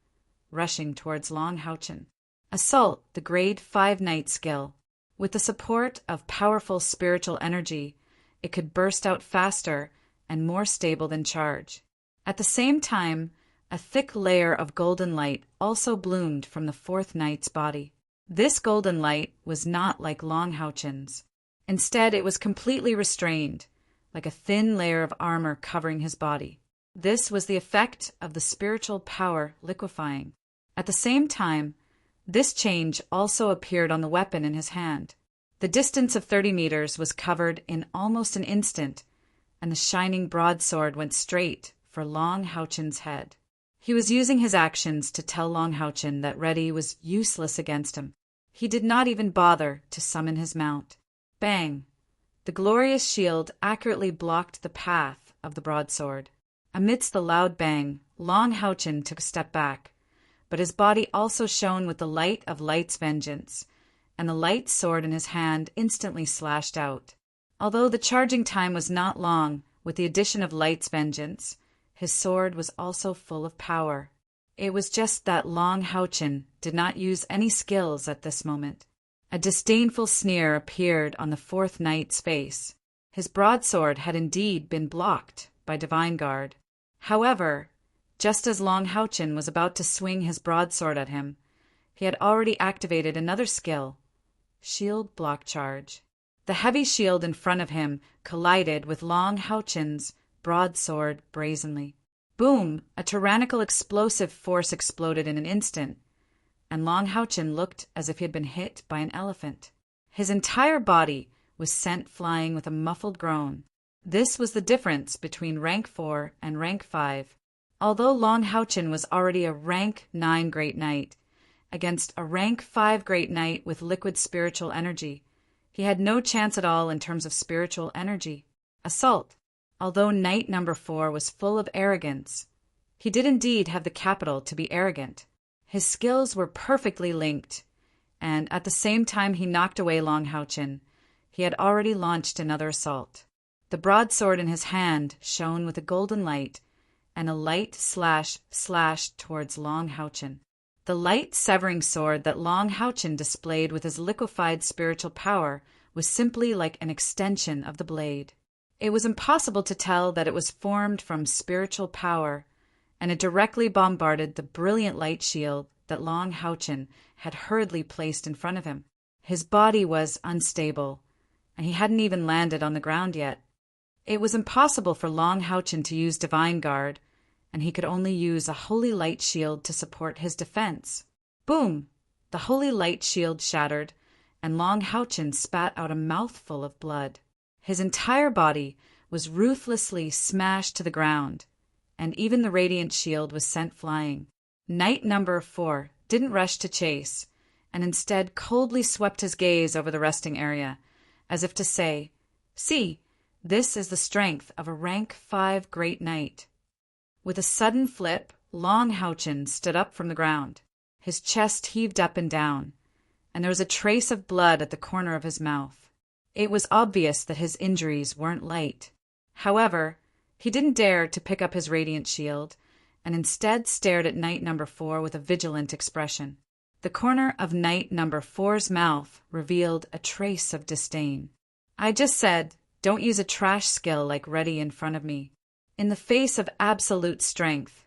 rushing towards Long Houchin. Assault, the grade 5 knight skill. With the support of powerful spiritual energy, it could burst out faster and more stable than charge. At the same time, a thick layer of golden light also bloomed from the 4th knight's body. This golden light was not like Long Houchin's. Instead, it was completely restrained, like a thin layer of armor covering his body. This was the effect of the spiritual power liquefying. At the same time, this change also appeared on the weapon in his hand. The distance of 30 meters was covered in almost an instant, and the shining broadsword went straight for Long Houchin's head. He was using his actions to tell Long Houchin that Reddy was useless against him. He did not even bother to summon his mount. Bang! The glorious shield accurately blocked the path of the broadsword. Amidst the loud bang, Long Houchin took a step back, but his body also shone with the light of Light's vengeance, and the light sword in his hand instantly slashed out. Although the charging time was not long, with the addition of Light's vengeance, his sword was also full of power. It was just that Long Houchin did not use any skills at this moment. A disdainful sneer appeared on the 4th knight's face. His broadsword had indeed been blocked by Divine Guard. However, just as Long Houchin was about to swing his broadsword at him, he had already activated another skill, Shield Block Charge. The heavy shield in front of him collided with Long Houchin's broadsword brazenly. Boom! A tyrannical explosive force exploded in an instant, and Long Houchin looked as if he had been hit by an elephant. His entire body was sent flying with a muffled groan. This was the difference between rank 4 and rank 5. Although Long Houchin was already a rank 9 Great Knight, against a rank 5 Great Knight with liquid spiritual energy, he had no chance at all in terms of spiritual energy. Assault. Although Knight number 4 was full of arrogance, he did indeed have the capital to be arrogant. His skills were perfectly linked, and at the same time he knocked away Long Houchin, he had already launched another assault. The broadsword in his hand shone with a golden light, and a light slash slashed towards Long Houchin. The light severing sword that Long Houchin displayed with his liquefied spiritual power was simply like an extension of the blade. It was impossible to tell that it was formed from spiritual power, and it directly bombarded the brilliant light shield that Long Houchin had hurriedly placed in front of him. His body was unstable, and he hadn't even landed on the ground yet. It was impossible for Long Houchin to use Divine Guard, and he could only use a holy light shield to support his defense. Boom! The holy light shield shattered, and Long Houchin spat out a mouthful of blood. His entire body was ruthlessly smashed to the ground, and even the radiant shield was sent flying. Knight number 4 didn't rush to chase, and instead coldly swept his gaze over the resting area, as if to say, "See, this is the strength of a rank 5 great knight." With a sudden flip, Long Houchin stood up from the ground. His chest heaved up and down, and there was a trace of blood at the corner of his mouth. It was obvious that his injuries weren't light. However, he didn't dare to pick up his radiant shield, and instead stared at Knight number 4 with a vigilant expression. The corner of Knight number 4's mouth revealed a trace of disdain. "I just said, don't use a trash skill like Ready in front of me. In the face of absolute strength,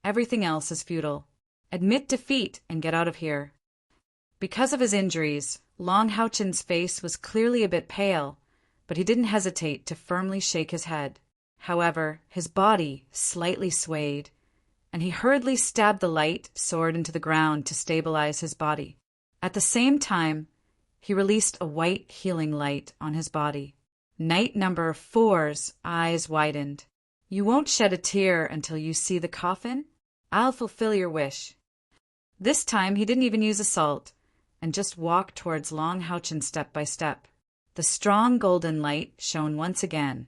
everything else is futile. Admit defeat and get out of here." Because of his injuries, Long Houchin's face was clearly a bit pale, but he didn't hesitate to firmly shake his head. However, his body slightly swayed, and he hurriedly stabbed the light sword into the ground to stabilize his body. At the same time, he released a white healing light on his body. Knight number 4's eyes widened. "You won't shed a tear until you see the coffin? I'll fulfill your wish." This time he didn't even use assault, and just walked towards Long Houchin step by step. The strong golden light shone once again,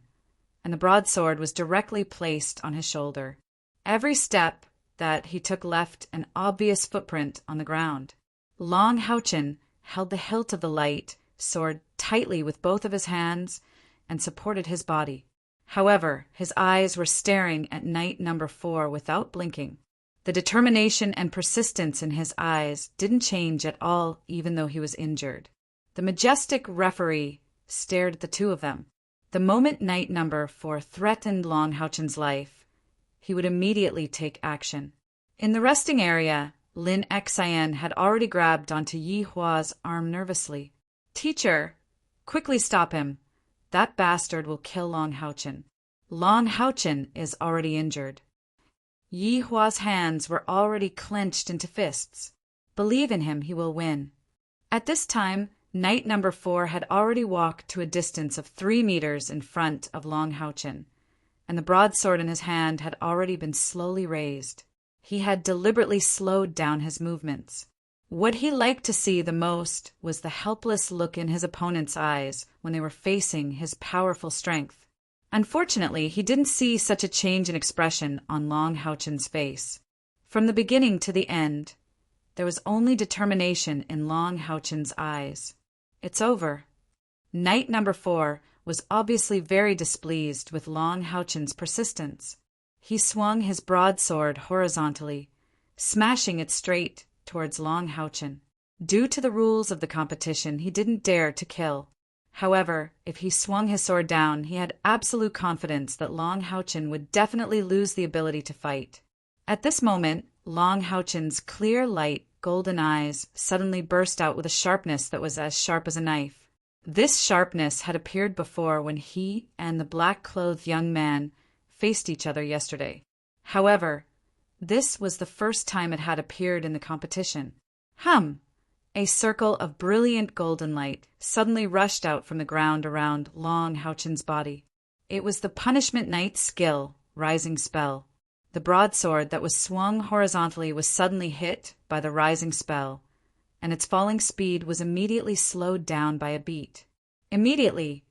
and the broadsword was directly placed on his shoulder. Every step that he took left an obvious footprint on the ground. Long Houchin held the hilt of the light sword tightly with both of his hands and supported his body. However, his eyes were staring at Knight number 4 without blinking. The determination and persistence in his eyes didn't change at all, even though he was injured. The majestic referee stared at the two of them. The moment Knight number 4 threatened Long Houchin's life, he would immediately take action. In the resting area, Lin Xian had already grabbed onto Yi Hua's arm nervously. "Teacher, quickly stop him. That bastard will kill Long Houchin. Long Houchin is already injured." Yi Hua's hands were already clenched into fists. "Believe in him, he will win." At this time, Knight number 4 had already walked to a distance of 3 meters in front of Long Houchin, and the broadsword in his hand had already been slowly raised. He had deliberately slowed down his movements. What he liked to see the most was the helpless look in his opponent's eyes when they were facing his powerful strength. Unfortunately, he didn't see such a change in expression on Long Houchin's face. From the beginning to the end, there was only determination in Long Houchin's eyes. "It's over." Knight number 4 was obviously very displeased with Long Houchin's persistence. He swung his broadsword horizontally, smashing it straight towards Long Houchin. Due to the rules of the competition, he didn't dare to kill. However, if he swung his sword down, he had absolute confidence that Long Houchin would definitely lose the ability to fight. At this moment, Long Houchin's clear, light, golden eyes suddenly burst out with a sharpness that was as sharp as a knife. This sharpness had appeared before when he and the black-clothed young man faced each other yesterday. However, this was the first time it had appeared in the competition. A circle of brilliant golden light suddenly rushed out from the ground around Long Houchin's body. It was the Punishment Knight's skill, Rising Spell. The broadsword that was swung horizontally was suddenly hit by the rising spell, and its falling speed was immediately slowed down by a beat. Immediately,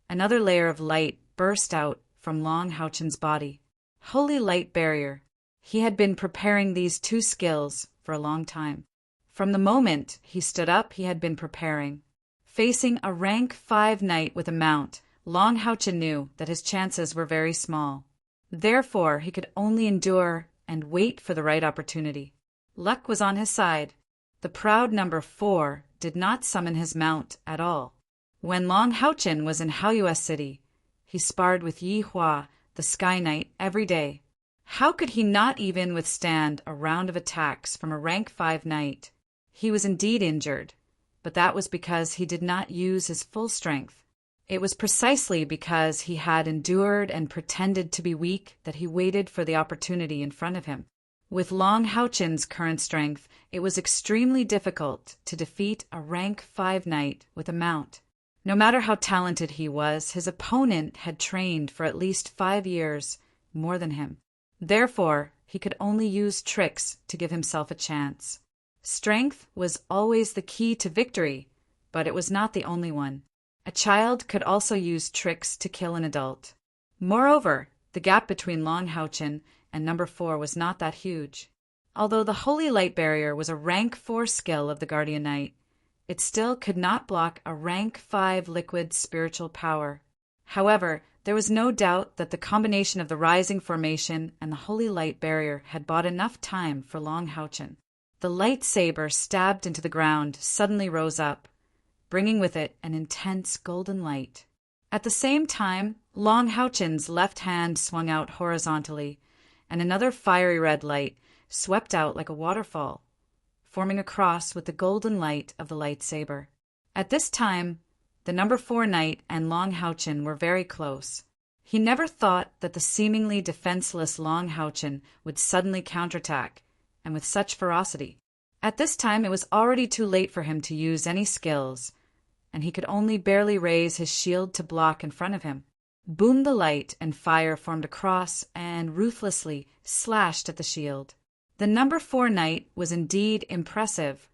another layer of light burst out from Long Houchin's body. Holy Light Barrier. He had been preparing these two skills for a long time. From the moment he stood up, he had been preparing. Facing a rank 5 knight with a mount, Long Houchin knew that his chances were very small. Therefore, he could only endure and wait for the right opportunity. Luck was on his side. The proud number 4 did not summon his mount at all. When Long Houchin was in Haoyuan City, he sparred with Yi Hua, the Sky Knight, every day. How could he not even withstand a round of attacks from a rank 5 knight? He was indeed injured, but that was because he did not use his full strength. It was precisely because he had endured and pretended to be weak that he waited for the opportunity in front of him. With Long Houchin's current strength, it was extremely difficult to defeat a rank 5 knight with a mount. No matter how talented he was, his opponent had trained for at least 5 years more than him. Therefore, he could only use tricks to give himself a chance. Strength was always the key to victory, but it was not the only one. A child could also use tricks to kill an adult. Moreover, the gap between Long Houchin and number 4 was not that huge. Although the Holy Light Barrier was a rank 4 skill of the Guardian Knight, it still could not block a rank 5 liquid spiritual power. However, there was no doubt that the combination of the Rising Formation and the Holy Light Barrier had bought enough time for Long Houchin. The lightsaber stabbed into the ground suddenly rose up, bringing with it an intense golden light. At the same time, Long Houchin's left hand swung out horizontally, and another fiery red light swept out like a waterfall, forming a cross with the golden light of the lightsaber. At this time, the number 4 knight and Long Houchin were very close. He never thought that the seemingly defenseless Long Houchin would suddenly counterattack, and with such ferocity. At this time it was already too late for him to use any skills, and he could only barely raise his shield to block in front of him. Boom, the light and fire formed a cross and ruthlessly slashed at the shield. The number 4 knight was indeed impressive,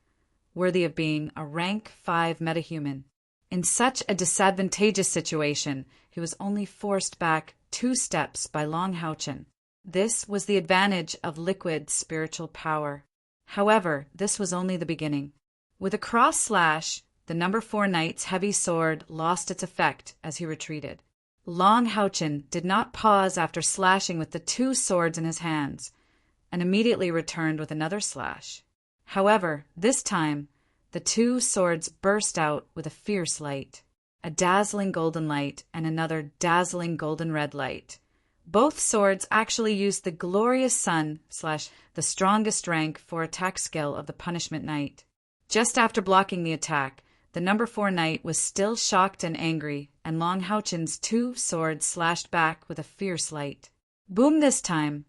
worthy of being a rank 5 metahuman. In such a disadvantageous situation, he was only forced back 2 steps by Long Houchin. This was the advantage of liquid spiritual power. However, this was only the beginning. With a cross slash, the number 4 knight's heavy sword lost its effect as he retreated. Long Houchin did not pause after slashing with the 2 swords in his hands, and immediately returned with another slash. However, this time, the 2 swords burst out with a fierce light, a dazzling golden light and another dazzling golden red light. Both swords actually used the glorious sun / the strongest rank 4 attack skill of the Punishment Knight. Just after blocking the attack, the number 4 knight was still shocked and angry, and Long Houchin's 2 swords slashed back with a fierce light. Boom, this time,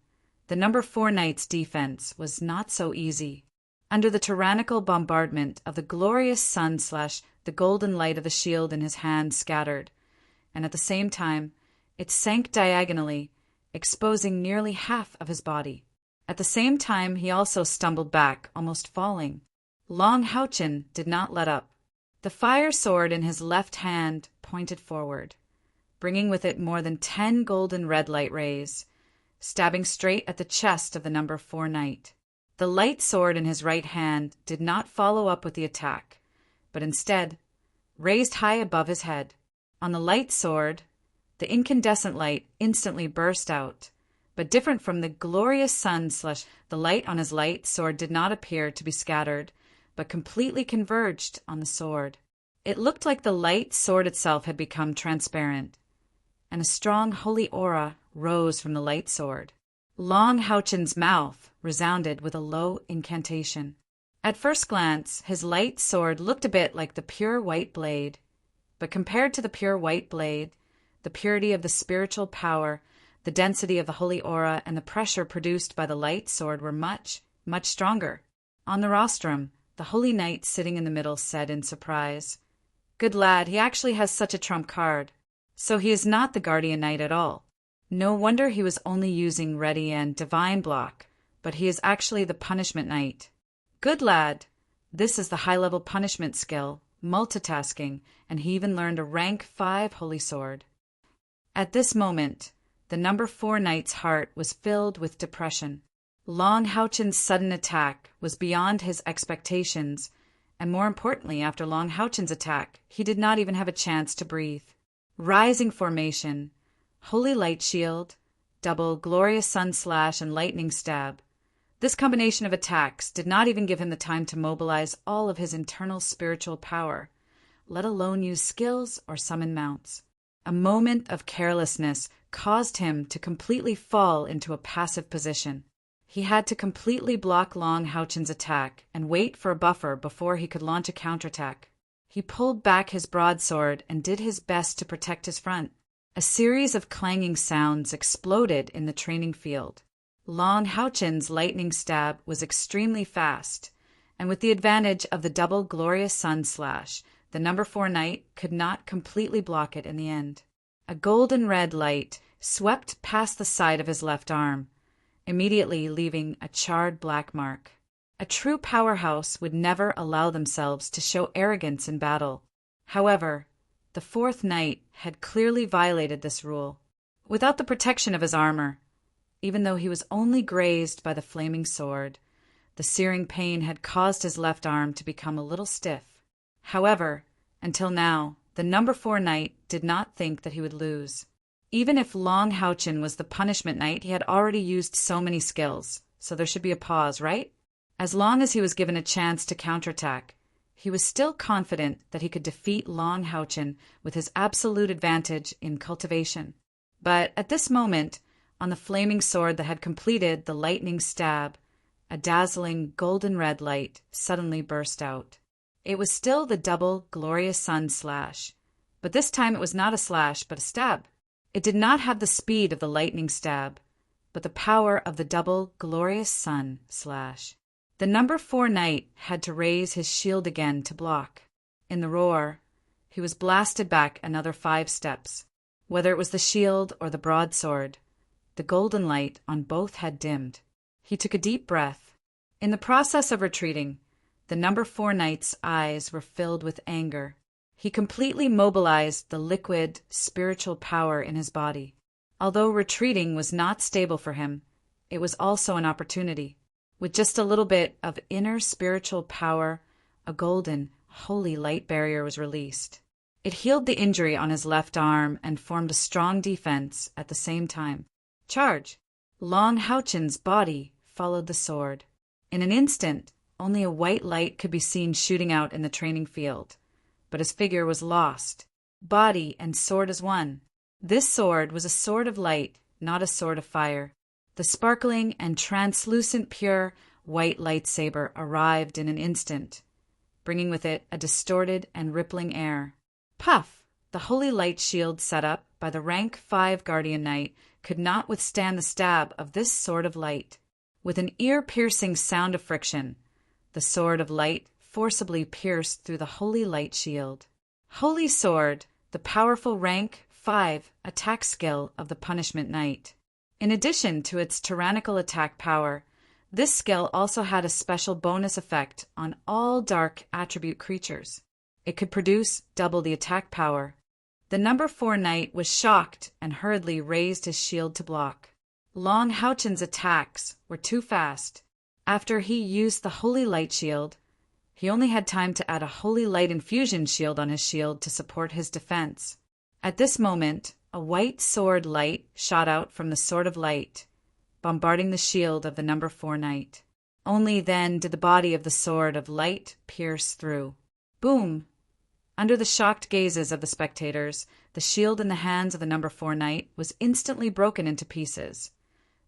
the number 4 knight's defense was not so easy. Under the tyrannical bombardment of the glorious sun / the golden light of the shield in his hand scattered, and at the same time, it sank diagonally, exposing nearly half of his body. At the same time, he also stumbled back, almost falling. Long Houchin did not let up. The fire sword in his left hand pointed forward, bringing with it more than 10 golden red light rays, stabbing straight at the chest of the number 4 knight. The light sword in his right hand did not follow up with the attack, but instead raised high above his head. On the light sword, the incandescent light instantly burst out, but different from the glorious sun / the light on his light sword did not appear to be scattered, but completely converged on the sword. It looked like the light sword itself had become transparent, and a strong holy aura rose from the light sword. Long Houchin's mouth resounded with a low incantation. At first glance, his light sword looked a bit like the pure white blade, but compared to the pure white blade, the purity of the spiritual power, the density of the holy aura, and the pressure produced by the light sword were much, much stronger. On the rostrum, the holy knight sitting in the middle said in surprise, "Good lad, he actually has such a trump card. So he is not the Guardian Knight at all. No wonder he was only using Ready and Divine Block, but he is actually the Punishment Knight. Good lad, this is the high-level punishment skill, multitasking, and he even learned a rank 5 holy sword." At this moment, the number 4 knight's heart was filled with depression. Long Houchin's sudden attack was beyond his expectations, and more importantly, after Long Houchin's attack, he did not even have a chance to breathe. Rising Formation, Holy Light Shield, double Glorious Sun Slash and Lightning Stab, This combination of attacks did not even give him the time to mobilize all of his internal spiritual power, let alone use skills or summon mounts. A moment of carelessness caused him to completely fall into a passive position. He had to completely block Long Houchen's attack and wait for a buffer before he could launch a counterattack. He pulled back his broadsword and did his best to protect his front. A series of clanging sounds exploded in the training field. Long Houchen's lightning stab was extremely fast, and with the advantage of the double glorious sun slash, the number 4 knight could not completely block it in the end. A golden red light swept past the side of his left arm, immediately leaving a charred black mark. A true powerhouse would never allow themselves to show arrogance in battle. However, the 4th knight had clearly violated this rule. Without the protection of his armor, even though he was only grazed by the flaming sword, the searing pain had caused his left arm to become a little stiff. However, until now, the number 4 knight did not think that he would lose. Even if Long Houchen was the punishment knight, he had already used so many skills, so there should be a pause, right? As long as he was given a chance to counterattack, he was still confident that he could defeat Long Houchen with his absolute advantage in cultivation. But at this moment, on the flaming sword that had completed the lightning stab, a dazzling golden red light suddenly burst out. It was still the double glorious sun slash, but this time it was not a slash but a stab. It did not have the speed of the lightning stab, but the power of the double glorious sun slash. The number 4 knight had to raise his shield again to block. In the roar, he was blasted back another 5 steps. Whether it was the shield or the broadsword, the golden light on both had dimmed. He took a deep breath. In the process of retreating, the number 4 knight's eyes were filled with anger. He completely mobilized the liquid, spiritual power in his body. Although retreating was not stable for him, it was also an opportunity. With just a little bit of inner spiritual power, a golden, holy light barrier was released. It healed the injury on his left arm and formed a strong defense at the same time. Charge! Long Houchen's body followed the sword. In an instant, only a white light could be seen shooting out in the training field, but his figure was lost. Body and sword as one. This sword was a sword of light, not a sword of fire. The sparkling and translucent pure white lightsaber arrived in an instant, bringing with it a distorted and rippling air. Puff! The holy light shield set up by the rank 5 Guardian Knight could not withstand the stab of this sword of light. With an ear-piercing sound of friction, the sword of light forcibly pierced through the holy light shield. Holy sword, the powerful rank 5 attack skill of the punishment knight. In addition to its tyrannical attack power, this skill also had a special bonus effect on all dark attribute creatures. It could produce double the attack power. The number 4 knight was shocked and hurriedly raised his shield to block. Long Houchen's attacks were too fast. After he used the holy light shield, he only had time to add a holy light infusion shield on his shield to support his defense. At this moment, a white sword light shot out from the sword of light, bombarding the shield of the number 4 knight. Only then did the body of the sword of light pierce through. Boom! Under the shocked gazes of the spectators, the shield in the hands of the number 4 knight was instantly broken into pieces,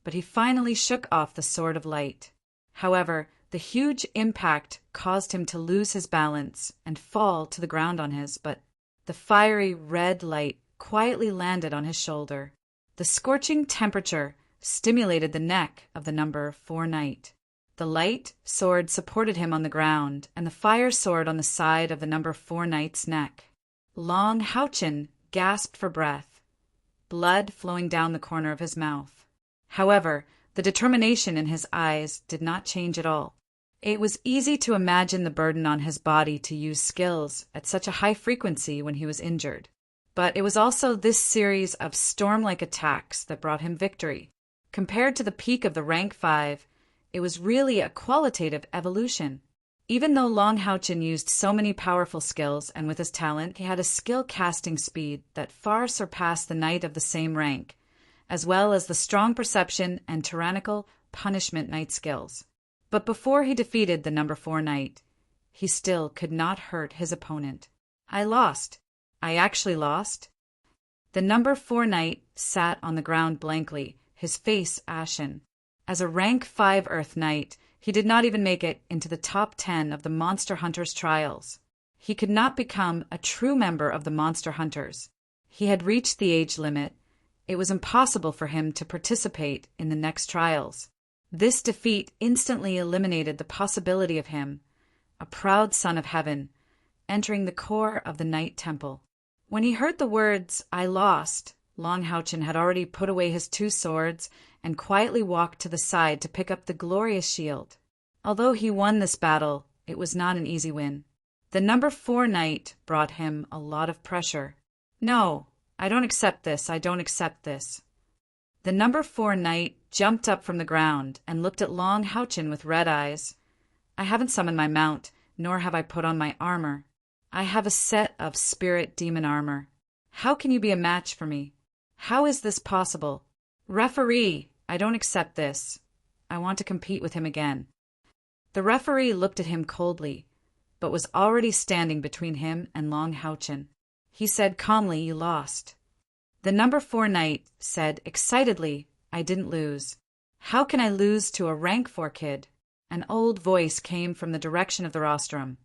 but he finally shook off the sword of light. However, the huge impact caused him to lose his balance and fall to the ground on but the fiery red light quietly landed on his shoulder. The scorching temperature stimulated the neck of the number 4 knight. The light sword supported him on the ground, and the fire sword on the side of the number 4 knight's neck. Long Houchen gasped for breath, blood flowing down the corner of his mouth. However, the determination in his eyes did not change at all. It was easy to imagine the burden on his body to use skills at such a high frequency when he was injured. But it was also this series of storm-like attacks that brought him victory. Compared to the peak of the rank 5, it was really a qualitative evolution. Even though Long Houchen used so many powerful skills, and with his talent, he had a skill casting speed that far surpassed the knight of the same rank, as well as the strong perception and tyrannical punishment knight skills. But before he defeated the number 4 knight, he still could not hurt his opponent. I lost. I actually lost. The number 4 knight sat on the ground blankly, his face ashen. As a rank 5 Earth Knight, he did not even make it into the top 10 of the Monster Hunters trials. He could not become a true member of the Monster Hunters. He had reached the age limit. It was impossible for him to participate in the next trials. This defeat instantly eliminated the possibility of him, a proud son of heaven, entering the core of the Knight Temple. When he heard the words, "I lost," Long Houchen had already put away his 2 swords and quietly walked to the side to pick up the glorious shield. Although he won this battle, it was not an easy win. The number 4 knight brought him a lot of pressure. "No, I don't accept this, I don't accept this." The number 4 knight jumped up from the ground and looked at Long Houchen with red eyes. "I haven't summoned my mount, nor have I put on my armor. I have a set of spirit demon armor. How can you be a match for me? How is this possible? Referee, I don't accept this. I want to compete with him again." The referee looked at him coldly, but was already standing between him and Long Houchen. He said calmly, "You lost." The number 4 knight said excitedly, "I didn't lose. How can I lose to a rank 4 kid?" An old voice came from the direction of the rostrum.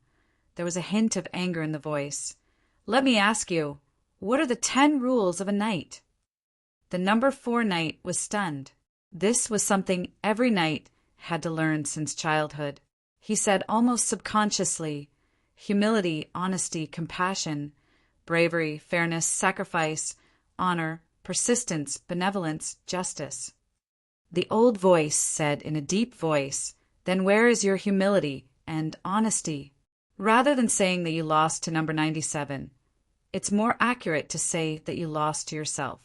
There was a hint of anger in the voice. "Let me ask you, what are the 10 rules of a knight?" The number 4 knight was stunned. This was something every knight had to learn since childhood. He said almost subconsciously, humility, honesty, compassion, bravery, fairness, sacrifice, honor, persistence, benevolence, justice. The old voice said in a deep voice, "Then where is your humility and honesty?" Rather than saying that you lost to number 97, it's more accurate to say that you lost to yourself.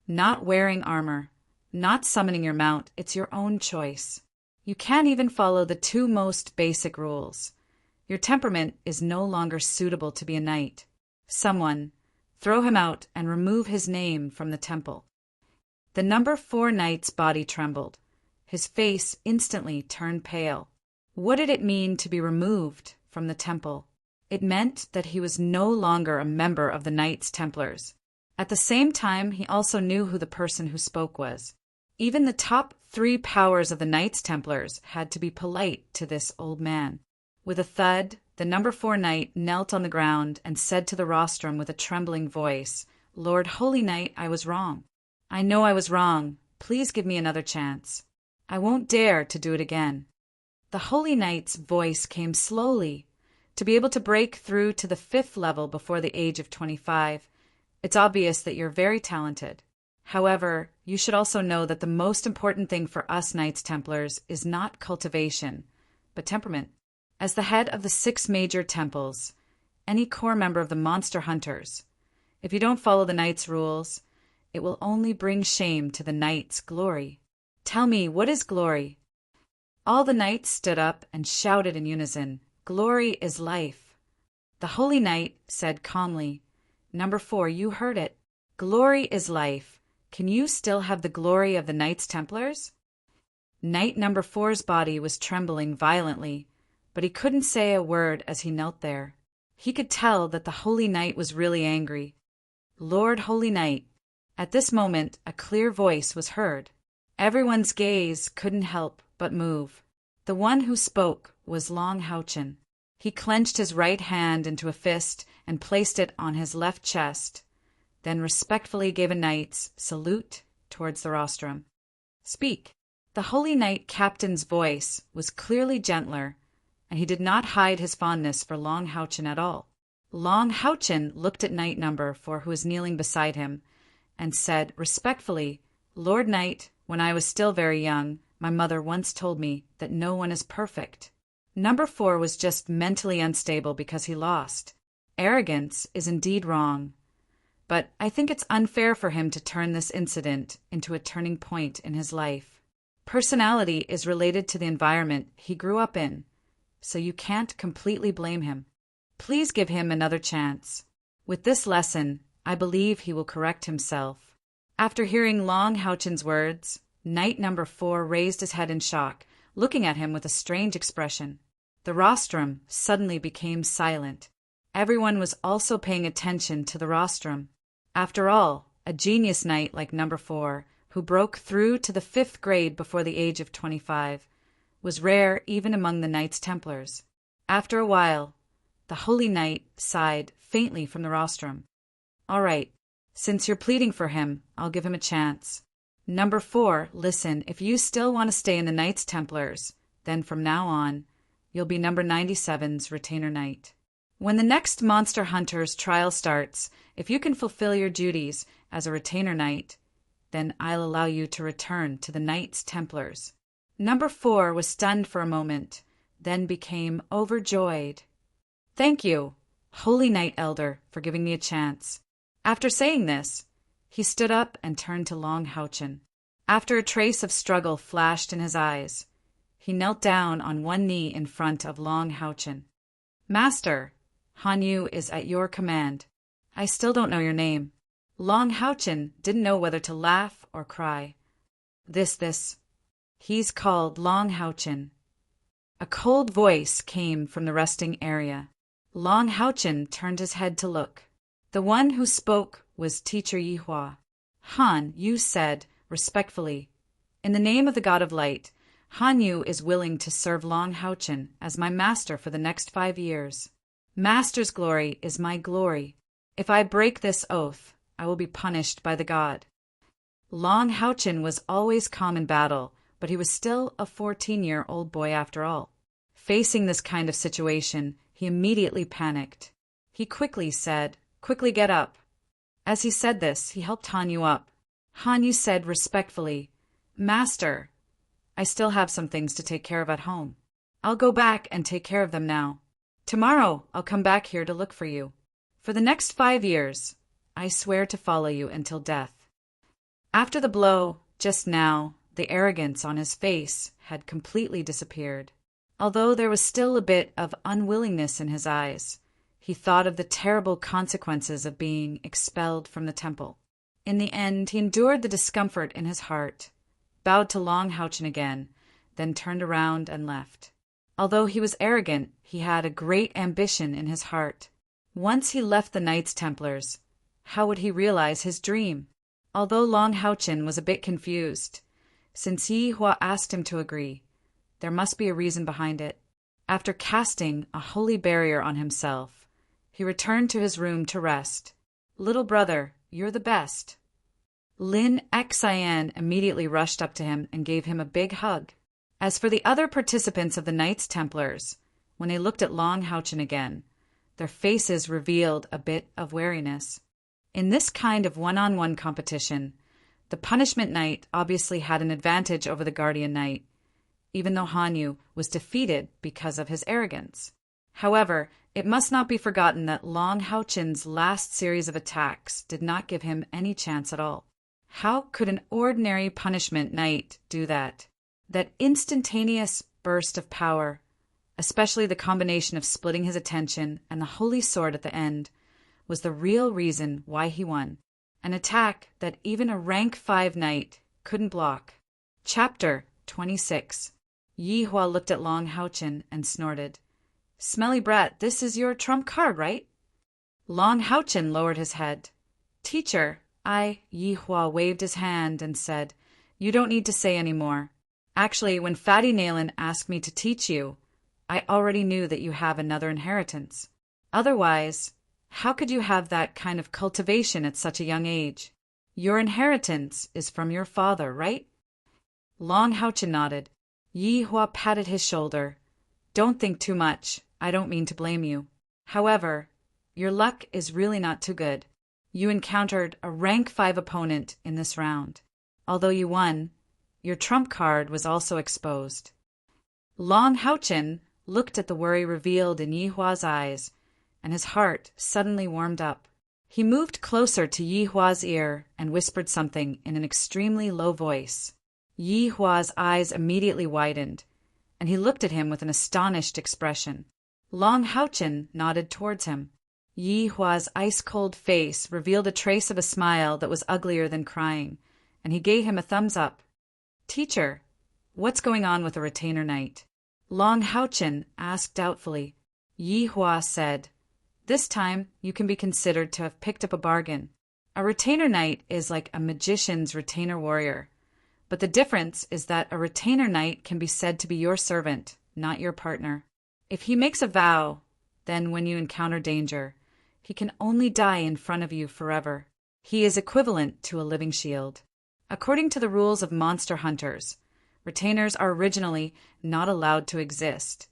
Not wearing armor, not summoning your mount, it's your own choice. You can't even follow the 2 most basic rules. Your temperament is no longer suitable to be a knight. Someone, throw him out and remove his name from the temple. The number 4 knight's body trembled. His face instantly turned pale. What did it mean to be removed from the temple? It meant that he was no longer a member of the Knights Templars. At the same time, he also knew who the person who spoke was. Even the top 3 powers of the Knights Templars had to be polite to this old man. With a thud, the number 4 knight knelt on the ground and said to the rostrum with a trembling voice, "Lord Holy Knight, I was wrong. I know I was wrong. Please give me another chance. I won't dare to do it again." The Holy Knight's voice came slowly. To be able to break through to the 5th level before the age of 25, it's obvious that you're very talented. However, you should also know that the most important thing for us Knights Templars is not cultivation, but temperament. As the head of the 6 major temples, any core member of the Monster Hunters, if you don't follow the Knights' rules, it will only bring shame to the Knight's glory. Tell me, what is glory? All the Knights stood up and shouted in unison, "Glory is life." The Holy Knight said calmly, "Number 4, you heard it. Glory is life. Can you still have the glory of the Knights Templars?" Knight number 4's body was trembling violently, but he couldn't say a word as he knelt there. He could tell that the Holy Knight was really angry. "Lord Holy Knight." At this moment, a clear voice was heard. Everyone's gaze couldn't help but move. The one who spoke was Long Houchen. He clenched his right hand into a fist and placed it on his left chest, then respectfully gave a knight's salute towards the rostrum. "Speak." The Holy Knight Captain's voice was clearly gentler, and he did not hide his fondness for Long Houchen at all. Long Houchen looked at Knight number 4, who was kneeling beside him, and said respectfully, "Lord Knight, when I was still very young, my mother once told me that no one is perfect. Number 4 was just mentally unstable because he lost. Arrogance is indeed wrong, but I think it's unfair for him to turn this incident into a turning point in his life. Personality is related to the environment he grew up in, so you can't completely blame him. Please give him another chance. With this lesson, I believe he will correct himself." After hearing Long Houchen's words, Knight number 4 raised his head in shock, looking at him with a strange expression. The rostrum suddenly became silent. Everyone was also paying attention to the rostrum. After all, a genius knight like number 4, who broke through to the 5th grade before the age of 25, was rare even among the Knights Templars. After a while, the Holy Knight sighed faintly from the rostrum. "All right, since you're pleading for him, I'll give him a chance. Number 4, listen, if you still want to stay in the Knights Templars, then from now on, you'll be number 97's retainer knight. When the next Monster Hunter's trial starts, if you can fulfill your duties as a retainer knight, then I'll allow you to return to the Knights Templars." Number 4 was stunned for a moment, then became overjoyed. "Thank you, Holy Knight Elder, for giving me a chance." After saying this, he stood up and turned to Long Houchen. After a trace of struggle flashed in his eyes, he knelt down on one knee in front of Long Houchen. "Master, Han Yu is at your command. I still don't know your name." Long Houchen didn't know whether to laugh or cry. He's called Long Houchen." A cold voice came from the resting area. Long Houchen turned his head to look. The one who spoke was Teacher Yihua. "Han Yu said, respectfully, in the name of the God of Light, Han Yu is willing to serve Long Houchen as my master for the next 5 years. Master's glory is my glory. If I break this oath, I will be punished by the God." Long Houchen was always calm in battle, but he was still a 14-year-old boy after all. Facing this kind of situation, he immediately panicked. He quickly said, "Quickly get up." As he said this, he helped Han Yu up. Han Yu said respectfully, "Master, I still have some things to take care of at home. I'll go back and take care of them now. Tomorrow I'll come back here to look for you. For the next 5 years, I swear to follow you until death." After the blow, just now, the arrogance on his face had completely disappeared. Although there was still a bit of unwillingness in his eyes, he thought of the terrible consequences of being expelled from the temple. In the end, he endured the discomfort in his heart, bowed to Long Houchen again, then turned around and left. Although he was arrogant, he had a great ambition in his heart. Once he left the Knights Templars, how would he realize his dream? Although Long Houchen was a bit confused, since Yihua asked him to agree, there must be a reason behind it. After casting a holy barrier on himself, he returned to his room to rest. "Little brother, you're the best." Lin Xian immediately rushed up to him and gave him a big hug. As for the other participants of the Knights Templars, when they looked at Long Houchen again, their faces revealed a bit of wariness. In this kind of one-on-one competition, the Punishment Knight obviously had an advantage over the Guardian Knight, even though Han Yu was defeated because of his arrogance. However, it must not be forgotten that Long Houchen's last series of attacks did not give him any chance at all. How could an ordinary Punishment Knight do that? That instantaneous burst of power, especially the combination of splitting his attention and the holy sword at the end, was the real reason why he won. An attack that even a rank 5 knight couldn't block. Chapter 26. Yihua looked at Long Houchen and snorted. "Smelly brat, this is your trump card, right?" Long Houchen lowered his head. "Teacher, Yihua waved his hand and said, "You don't need to say any more. Actually, when Fatty Nalen asked me to teach you, I already knew that you have another inheritance. Otherwise, how could you have that kind of cultivation at such a young age? Your inheritance is from your father, right?" Long Houchen nodded. Yihua patted his shoulder. "Don't think too much. I don't mean to blame you. However, your luck is really not too good. You encountered a rank 5 opponent in this round. Although you won, your trump card was also exposed." Long Houchen looked at the worry revealed in Yihua's eyes, and his heart suddenly warmed up. He moved closer to Yihua's ear and whispered something in an extremely low voice. Yihua's eyes immediately widened, and he looked at him with an astonished expression. Long Houchen nodded towards him. Yihua's ice-cold face revealed a trace of a smile that was uglier than crying, and he gave him a thumbs up. Teacher, what's going on with a retainer knight? Long Haochen asked doubtfully. Yi Hua said, this time you can be considered to have picked up a bargain. A retainer knight is like a magician's retainer warrior, but the difference is that a retainer knight can be said to be your servant, not your partner. If he makes a vow, then when you encounter danger, he can only die in front of you forever. He is equivalent to a living shield. According to the rules of monster hunters, retainers are originally not allowed to exist,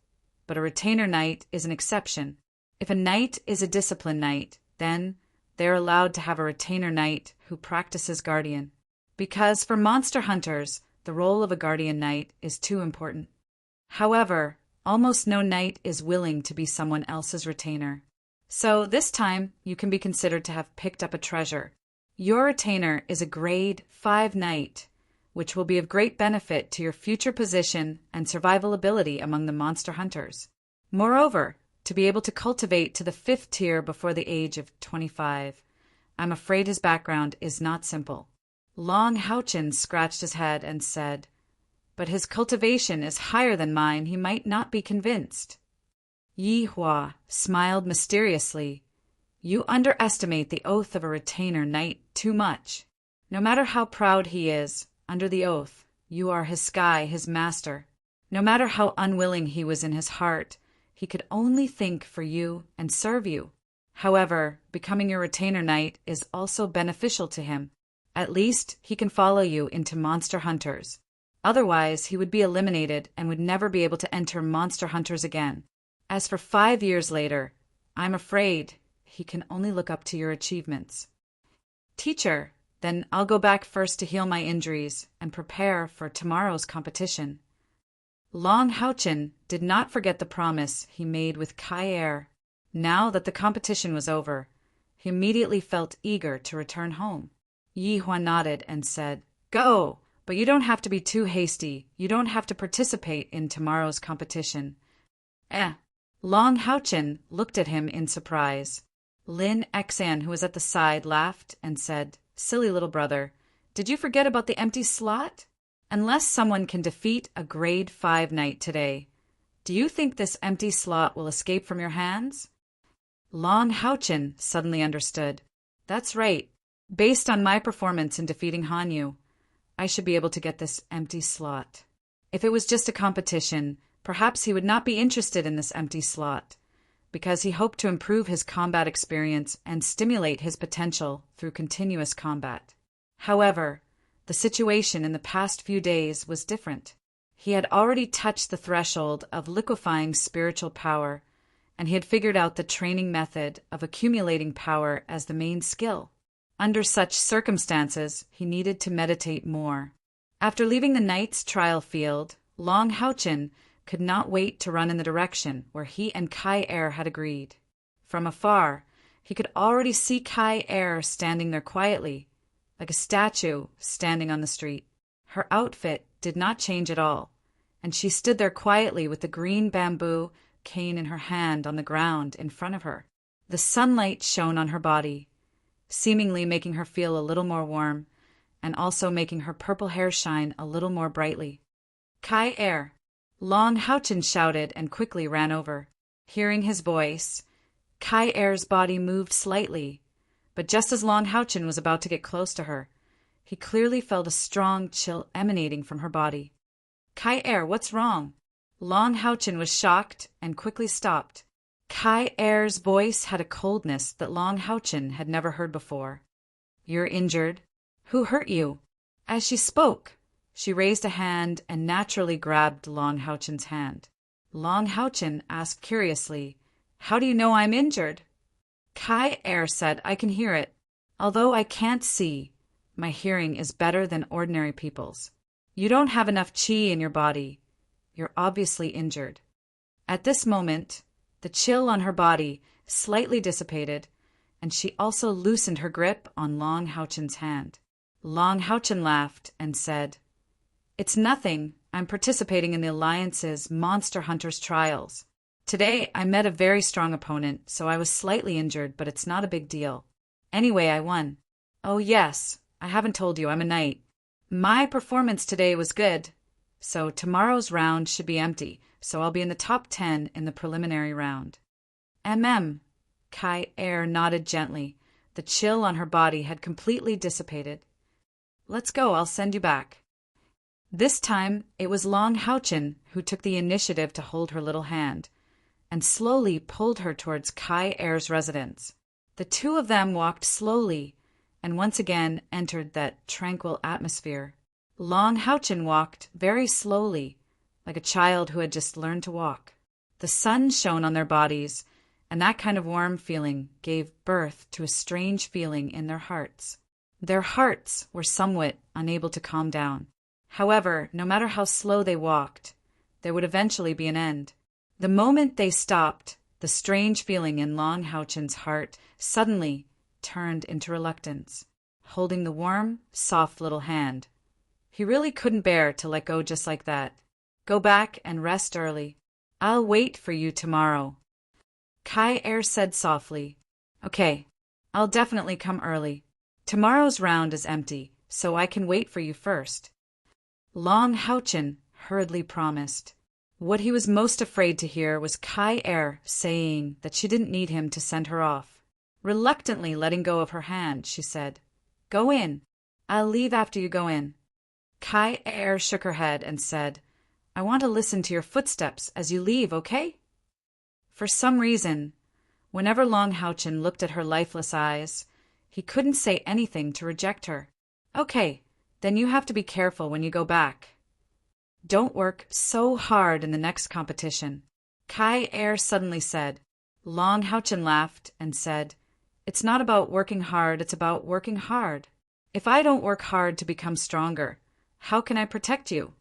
but a retainer knight is an exception. If a knight is a disciplined knight, then they are allowed to have a retainer knight who practices guardian. Because for monster hunters, the role of a guardian knight is too important. However, almost no knight is willing to be someone else's retainer. So this time, you can be considered to have picked up a treasure. Your retainer is a grade 5 knight, which will be of great benefit to your future position and survival ability among the monster hunters. Moreover, to be able to cultivate to the 5th tier before the age of 25. I'm afraid his background is not simple. Long Haochen scratched his head and said, but his cultivation is higher than mine, he might not be convinced. Yi Hua smiled mysteriously. You underestimate the oath of a retainer knight too much. No matter how proud he is, under the oath, you are his sky, his master. No matter how unwilling he was in his heart, he could only think for you and serve you. However, becoming your retainer knight is also beneficial to him. At least he can follow you into monster hunters. Otherwise, he would be eliminated and would never be able to enter monster hunters again. As for 5 years later, I'm afraid he can only look up to your achievements. Teacher, then I'll go back first to heal my injuries and prepare for tomorrow's competition. Long Haochen did not forget the promise he made with Kai. Now that the competition was over, he immediately felt eager to return home. Yi Hua nodded and said, Go, but you don't have to be too hasty. You don't have to participate in tomorrow's competition. Long Haochen looked at him in surprise. Lin Xan, who was at the side, laughed and said, Silly little brother, did you forget about the empty slot? Unless someone can defeat a grade 5 knight today, do you think this empty slot will escape from your hands? Long Haochen suddenly understood. That's right. Based on my performance in defeating Hanyu, I should be able to get this empty slot. If it was just a competition, perhaps he would not be interested in this empty slot, because he hoped to improve his combat experience and stimulate his potential through continuous combat. However, the situation in the past few days was different. He had already touched the threshold of liquefying spiritual power, and he had figured out the training method of accumulating power as the main skill. Under such circumstances, he needed to meditate more. After leaving the knight's trial field, Long Haochen could not wait to run in the direction where he and Kai had agreed. From afar, he could already see Kai standing there quietly, like a statue standing on the street. Her outfit did not change at all, and she stood there quietly with the green bamboo cane in her hand on the ground in front of her. The sunlight shone on her body, seemingly making her feel a little more warm, and also making her purple hair shine a little more brightly. Kai. Long Haochen shouted and quickly ran over. Hearing his voice, Kai-er's body moved slightly, but just as Long Haochen was about to get close to her, he clearly felt a strong chill emanating from her body. Kai-er, what's wrong? Long Haochen was shocked and quickly stopped. Kai-er's voice had a coldness that Long Haochen had never heard before. You're injured. Who hurt you? As she spoke, she raised a hand and naturally grabbed Long Haochen's hand. Long Haochen asked curiously, How do you know I'm injured? Kai said, I can hear it. Although I can't see, my hearing is better than ordinary people's. You don't have enough qi in your body. You're obviously injured. At this moment, the chill on her body slightly dissipated, and she also loosened her grip on Long Haochen's hand. Long Haochen laughed and said, It's nothing. I'm participating in the Alliance's Monster Hunters trials. Today, I met a very strong opponent, so I was slightly injured, but it's not a big deal. Anyway, I won. Oh yes, I haven't told you, I'm a knight. My performance today was good, so tomorrow's round should be empty, so I'll be in the top 10 in the preliminary round. Kai Air nodded gently. The chill on her body had completely dissipated. Let's go, I'll send you back. This time, it was Long Houchin who took the initiative to hold her little hand, and slowly pulled her towards Kai Air's residence. The two of them walked slowly, and once again entered that tranquil atmosphere. Long Houchin walked very slowly, like a child who had just learned to walk. The sun shone on their bodies, and that kind of warm feeling gave birth to a strange feeling in their hearts. Their hearts were somewhat unable to calm down. However, no matter how slow they walked, there would eventually be an end. The moment they stopped, the strange feeling in Long Houchin's heart suddenly turned into reluctance, holding the warm, soft little hand. He really couldn't bear to let go just like that. Go back and rest early. I'll wait for you tomorrow. Kai Air said softly. Okay, I'll definitely come early. Tomorrow's round is empty, so I can wait for you first. Long Houchin hurriedly promised. What he was most afraid to hear was Kai Air saying that she didn't need him to send her off. Reluctantly letting go of her hand, she said, Go in. I'll leave after you go in. Kai Air shook her head and said, I want to listen to your footsteps as you leave, okay? For some reason, whenever Long Houchin looked at her lifeless eyes, he couldn't say anything to reject her. Okay, then you have to be careful when you go back. Don't work so hard in the next competition. Kai Air suddenly said. Long Houchin laughed and said, It's not about working hard, it's about working hard. If I don't work hard to become stronger, how can I protect you?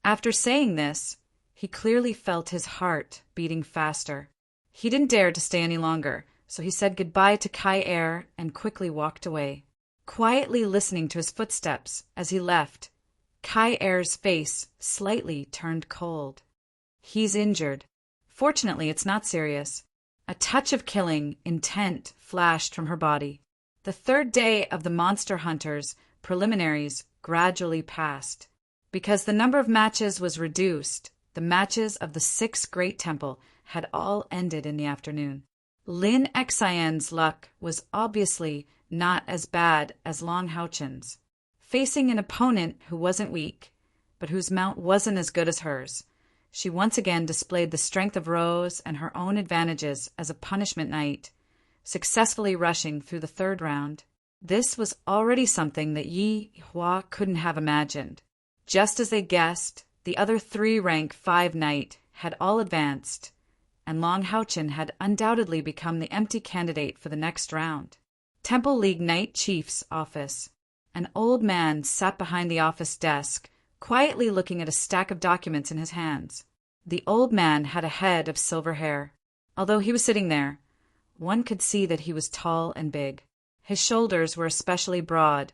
After saying this, he clearly felt his heart beating faster. He didn't dare to stay any longer, so he said goodbye to Kai Air and quickly walked away. Quietly listening to his footsteps as he left, Kai Air's face slightly turned cold. He's injured. Fortunately, it's not serious. A touch of killing intent flashed from her body. The third day of the Monster Hunters preliminaries gradually passed. Because the number of matches was reduced, the matches of the 6 Great Temple had all ended in the afternoon. Lin Xian's luck was obviously not as bad as Long Houchin's. Facing an opponent who wasn't weak, but whose mount wasn't as good as hers, she once again displayed the strength of Rose and her own advantages as a punishment knight, successfully rushing through the 3rd round. This was already something that Yi Hua couldn't have imagined. Just as they guessed, the other 3 rank 5 knight had all advanced, and Long Houchin had undoubtedly become the empty candidate for the next round. Temple League Knight Chief's office. An old man sat behind the office desk, quietly looking at a stack of documents in his hands. The old man had a head of silver hair. Although he was sitting there, one could see that he was tall and big. His shoulders were especially broad,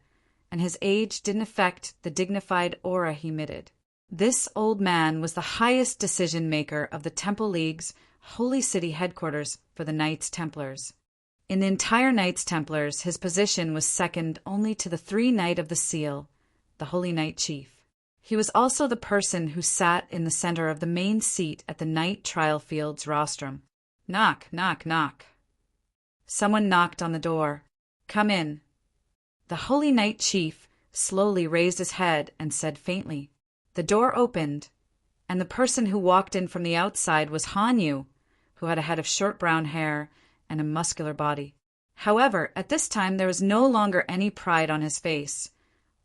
and his age didn't affect the dignified aura he emitted. This old man was the highest decision-maker of the Temple League's Holy City headquarters for the Knights Templars. In the entire Knights Templars, his position was second only to the 3 Knight of the Seal, the Holy Knight Chief. He was also the person who sat in the center of the main seat at the Knight Trial Field's rostrum. Knock, knock, knock. Someone knocked on the door. Come in. The Holy Knight Chief slowly raised his head and said faintly. The door opened, and the person who walked in from the outside was Han Yu, who had a head of short brown hair and a muscular body. However, at this time there was no longer any pride on his face,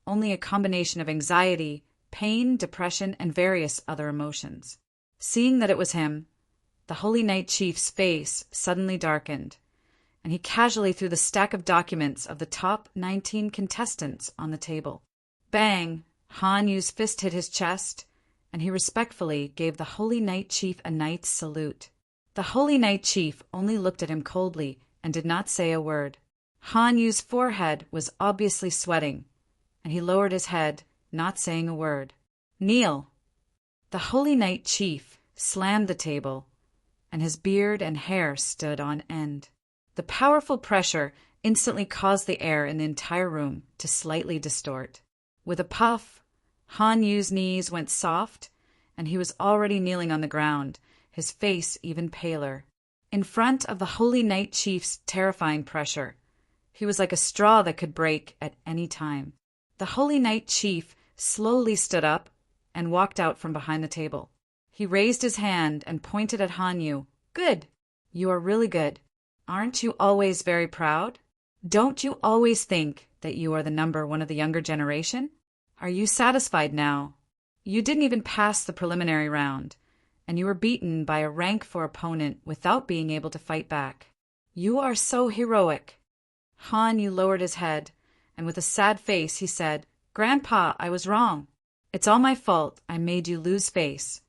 only a combination of anxiety, pain, depression, and various other emotions. Seeing that it was him, the Holy Knight Chief's face suddenly darkened, and he casually threw the stack of documents of the top 19 contestants on the table. Bang! Han Yu's fist hit his chest, and he respectfully gave the Holy Knight Chief a knight's salute. The Holy Knight Chief only looked at him coldly and did not say a word. Han Yu's forehead was obviously sweating, and he lowered his head, not saying a word. Kneel! The Holy Knight Chief slammed the table, and his beard and hair stood on end. The powerful pressure instantly caused the air in the entire room to slightly distort. With a puff, Han Yu's knees went soft, and he was already kneeling on the ground, his face even paler. In front of the Holy Knight Chief's terrifying pressure, he was like a straw that could break at any time. The Holy Knight Chief slowly stood up and walked out from behind the table. He raised his hand and pointed at Han Yu. "Good. You are really good. Aren't you always very proud? Don't you always think that you are the number one of the younger generation? Are you satisfied now? You didn't even pass the preliminary round, and you were beaten by a rank 4 opponent without being able to fight back. You are so heroic." Han Yu lowered his head, and with a sad face he said, "Grandpa, I was wrong. It's all my fault. I made you lose face."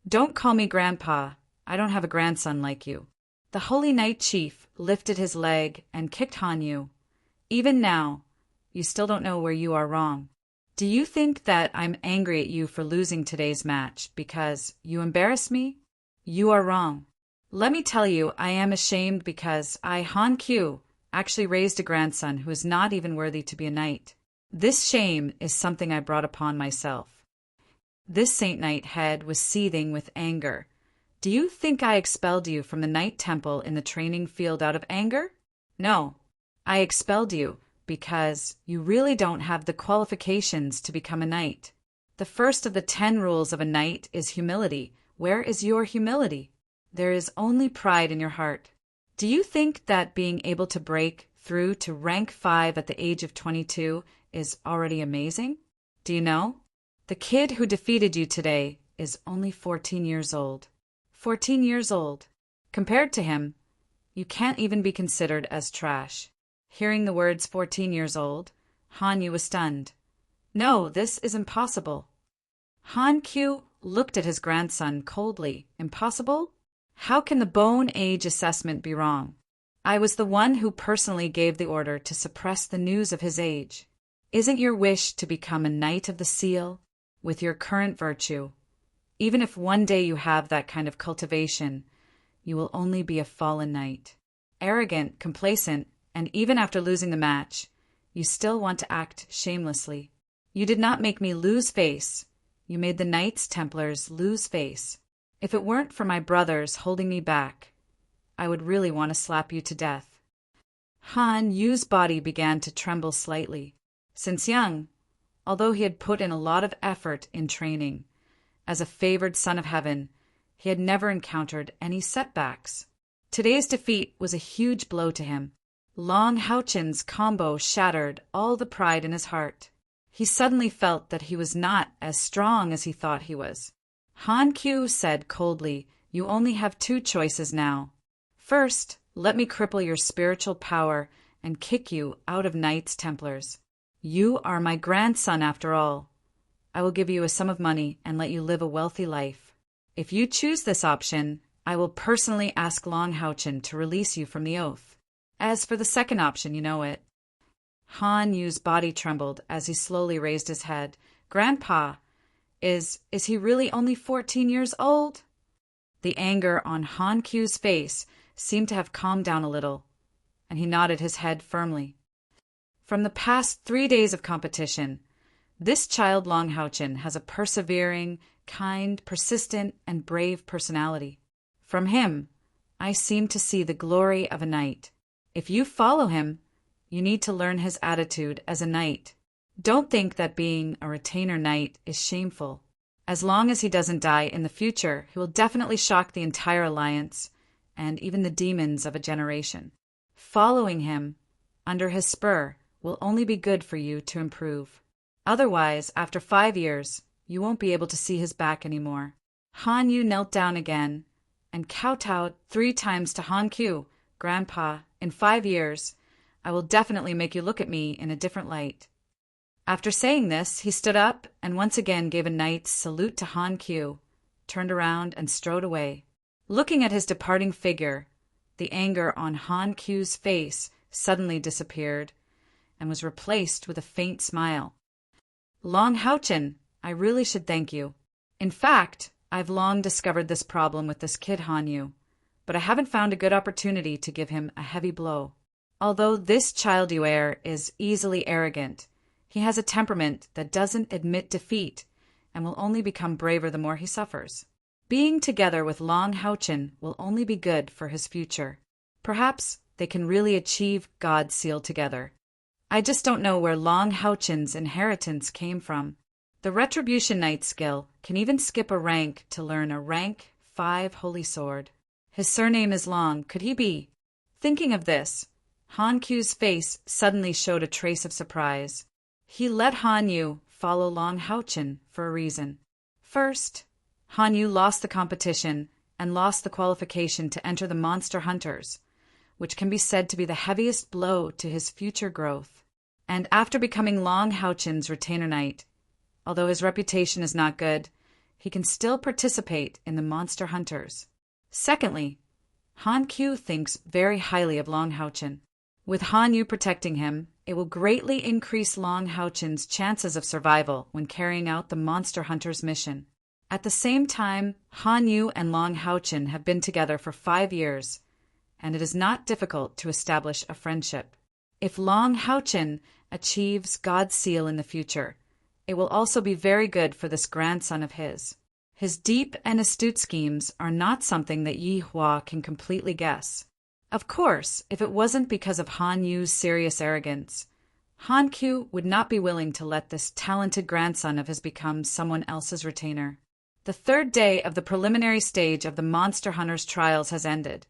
"Don't call me Grandpa. I don't have a grandson like you." The Holy Knight Chief lifted his leg and kicked Han Yu. "Even now, you still don't know where you are wrong. Do you think that I'm angry at you for losing today's match because you embarrassed me? You are wrong. Let me tell you, I am ashamed because I, Han Q, actually raised a grandson who is not even worthy to be a knight. This shame is something I brought upon myself." This Saint Knight head was seething with anger. "Do you think I expelled you from the Knight Temple in the training field out of anger? No, I expelled you because you really don't have the qualifications to become a knight. The first of the 10 rules of a knight is humility. Where is your humility? There is only pride in your heart. Do you think that being able to break through to rank 5 at the age of 22 is already amazing? Do you know? The kid who defeated you today is only 14 years old. 14 years old. Compared to him, you can't even be considered as trash." Hearing the words 14 years old, Han Yu was stunned. "No, this is impossible." Han Q looked at his grandson coldly. "Impossible? How can the bone age assessment be wrong? I was the one who personally gave the order to suppress the news of his age. Isn't your wish to become a Knight of the Seal with your current virtue? Even if one day you have that kind of cultivation, you will only be a fallen knight. Arrogant, complacent, and even after losing the match, you still want to act shamelessly. You did not make me lose face. You made the Knights Templars lose face. If it weren't for my brothers holding me back, I would really want to slap you to death." Han Yu's body began to tremble slightly. Since young, although he had put in a lot of effort in training, as a favored son of heaven, he had never encountered any setbacks. Today's defeat was a huge blow to him. Long Houchin's combo shattered all the pride in his heart. He suddenly felt that he was not as strong as he thought he was. Han Q said coldly, "You only have 2 choices now. First, let me cripple your spiritual power and kick you out of Knights Templars. You are my grandson after all. I will give you a sum of money and let you live a wealthy life. If you choose this option, I will personally ask Long Houchin to release you from the oath. As for the second option, you know it." Han Yu's body trembled as he slowly raised his head. "Grandpa, is he really only 14 years old?" The anger on Han Q's face seemed to have calmed down a little, and he nodded his head firmly. From the past 3 days of competition, this child Long Houchin has a persevering, kind, persistent, and brave personality. From him, I seem to see the glory of a knight. If you follow him, you need to learn his attitude as a knight. Don't think that being a retainer knight is shameful. As long as he doesn't die in the future, he will definitely shock the entire alliance and even the demons of a generation. Following him, under his spur, will only be good for you to improve. Otherwise, after 5 years, you won't be able to see his back anymore." Han Yu knelt down again and kowtowed 3 times to Han Q. "Grandpa, in 5 years, I will definitely make you look at me in a different light." After saying this, he stood up and once again gave a knight's salute to Han Q, turned around and strode away. Looking at his departing figure, the anger on Han Q's face suddenly disappeared and was replaced with a faint smile. "Long Houchin, I really should thank you. In fact, I've long discovered this problem with this kid Han Yu, but I haven't found a good opportunity to give him a heavy blow. Although this child you heir is easily arrogant, He has a temperament that doesn't admit defeat and will only become braver the more he suffers. Being together with Long Houchin will only be good for his future. Perhaps they can really achieve Godseal together. I just don't know where Long Houchin's inheritance came from. The Retribution Knight skill can even skip a rank to learn a rank 5 holy sword. His surname is Long. Could he be? Thinking of this, Han Q's face suddenly showed a trace of surprise. He let Han Yu follow Long Houchin for a reason. First, Han Yu lost the competition and lost the qualification to enter the Monster Hunters, which can be said to be the heaviest blow to his future growth. And after becoming Long Houchin's retainer knight, although his reputation is not good, he can still participate in the Monster Hunters. Secondly, Han Q thinks very highly of Long Houchin. With Han Yu protecting him, it will greatly increase Long Houchin's chances of survival when carrying out the Monster Hunters mission. At the same time, Han Yu and Long Houchin have been together for 5 years, and it is not difficult to establish a friendship. If Long Houchin achieves Godseal in the future, it will also be very good for this grandson of his. His deep and astute schemes are not something that Yi Hua can completely guess. Of course, if it wasn't because of Han Yu's serious arrogance, Han Q would not be willing to let this talented grandson of his become someone else's retainer. The 3rd day of the preliminary stage of the Monster Hunters trials has ended,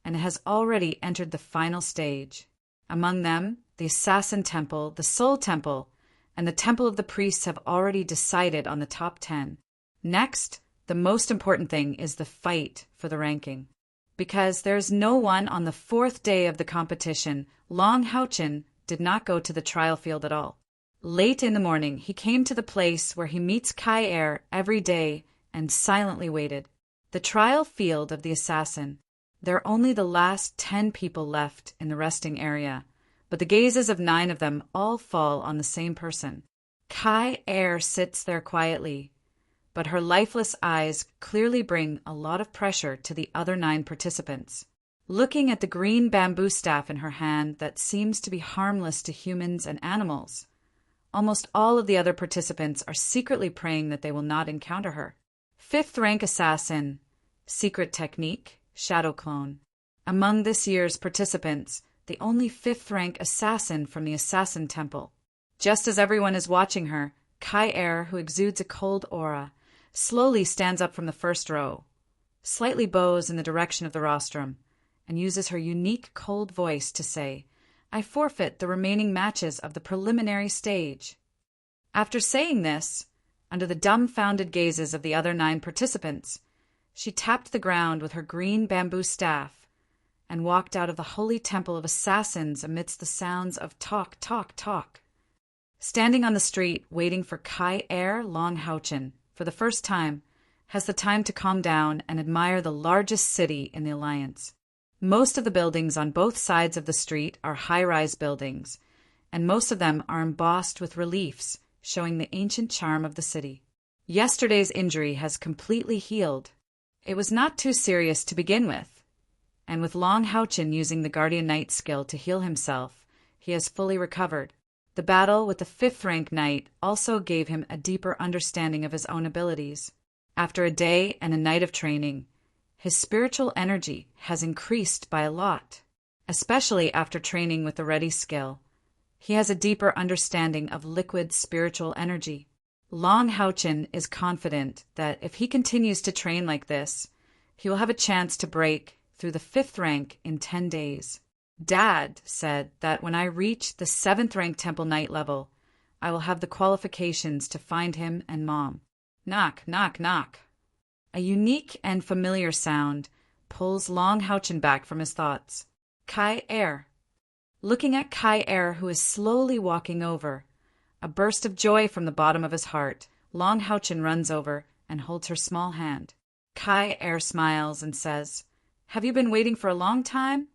and it has already entered the final stage. Among them, the Assassin Temple, the Soul Temple, and the Temple of the Priests have already decided on the top 10. Next, the most important thing is the fight for the ranking. Because there is no one on the 4th day of the competition, Long Houchin did not go to the trial field at all. Late in the morning, he came to the place where he meets Kai Er every day and silently waited. The trial field of the assassin. There are only the last 10 people left in the resting area, but the gazes of 9 of them all fall on the same person. Kai Er sits there quietly, but her lifeless eyes clearly bring a lot of pressure to the other 9 participants. Looking at the green bamboo staff in her hand that seems to be harmless to humans and animals, almost all of the other participants are secretly praying that they will not encounter her. 5th rank assassin, secret technique, shadow clone. Among this year's participants, the only 5th rank assassin from the Assassin Temple. Just as everyone is watching her, Kai Er, who exudes a cold aura, slowly stands up from the first row, slightly bows in the direction of the rostrum, and uses her unique cold voice to say, "I forfeit the remaining matches of the preliminary stage." After saying this, under the dumbfounded gazes of the other 9 participants, she tapped the ground with her green bamboo staff and walked out of the holy temple of assassins amidst the sounds of talk, talk, talk. Standing on the street waiting for Kai Er, Long Houchin, for the first time, has the time to calm down and admire the largest city in the Alliance. Most of the buildings on both sides of the street are high-rise buildings, and most of them are embossed with reliefs showing the ancient charm of the city. Yesterday's injury has completely healed. It was not too serious to begin with, and with Long Houchin using the Guardian Knight skill to heal himself, he has fully recovered. The battle with the 5th rank knight also gave him a deeper understanding of his own abilities. After a day and a night of training, his spiritual energy has increased by a lot, especially after training with the Ready skill. He has a deeper understanding of liquid spiritual energy. Long Houchin is confident that if he continues to train like this, he will have a chance to break through the 5th rank in 10 days. Dad said that when I reach the 7th rank Temple Knight level, I will have the qualifications to find him and Mom. Knock, knock, knock. A unique and familiar sound pulls Long Houchin back from his thoughts. Kai Er. Looking at Kai Er, who is slowly walking over, a burst of joy from the bottom of his heart, Long Houchin runs over and holds her small hand. Kai Er smiles and says, "Have you been waiting for a long time?"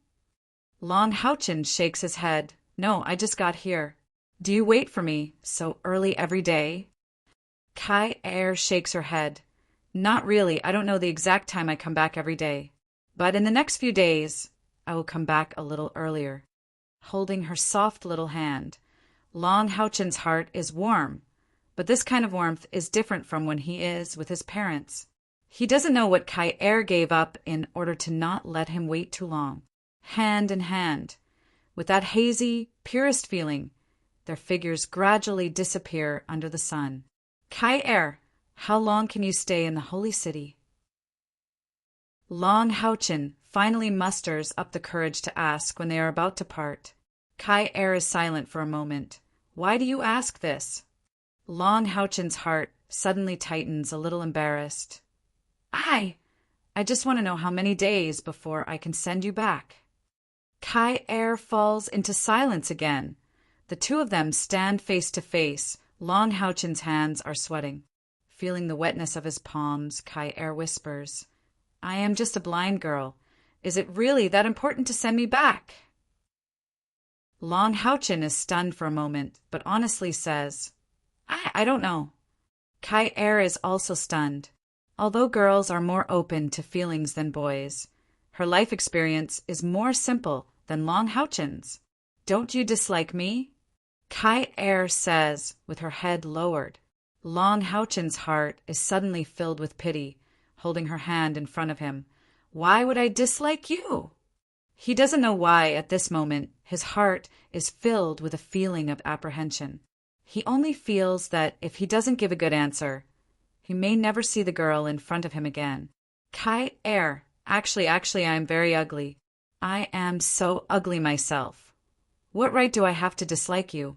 Long Houchin shakes his head. "No, I just got here." "Do you wait for me so early every day?" Kai Er shakes her head. "Not really. I don't know the exact time I come back every day. But in the next few days, I will come back a little earlier." Holding her soft little hand, Long Houchin's heart is warm, but this kind of warmth is different from when he is with his parents. He doesn't know what Kai gave up in order to not let him wait too long. Hand in hand, with that hazy, purest feeling, their figures gradually disappear under the sun. Kai, how long can you stay in the holy city? Long Houchin finally musters up the courage to ask when they are about to part. Kai is silent for a moment. Why do you ask this? Long Houchin's heart suddenly tightens, a little embarrassed. I just want to know how many days before I can send you back. Kai falls into silence again. The two of them stand face to face. Long Houchin's hands are sweating. Feeling the wetness of his palms, Kai whispers, I am just a blind girl. Is it really that important to send me back? Long Houchin is stunned for a moment, but honestly says, I don't know. Kai is also stunned. Although girls are more open to feelings than boys, her life experience is more simple than Long Houchin's. Don't you dislike me? Kai says, with her head lowered. Long Houchin's heart is suddenly filled with pity, holding her hand in front of him. Why would I dislike you? He doesn't know why at this moment his heart is filled with a feeling of apprehension. He only feels that if he doesn't give a good answer, he may never see the girl in front of him again. Kai actually, I am very ugly. I am so ugly myself. What right do I have to dislike you?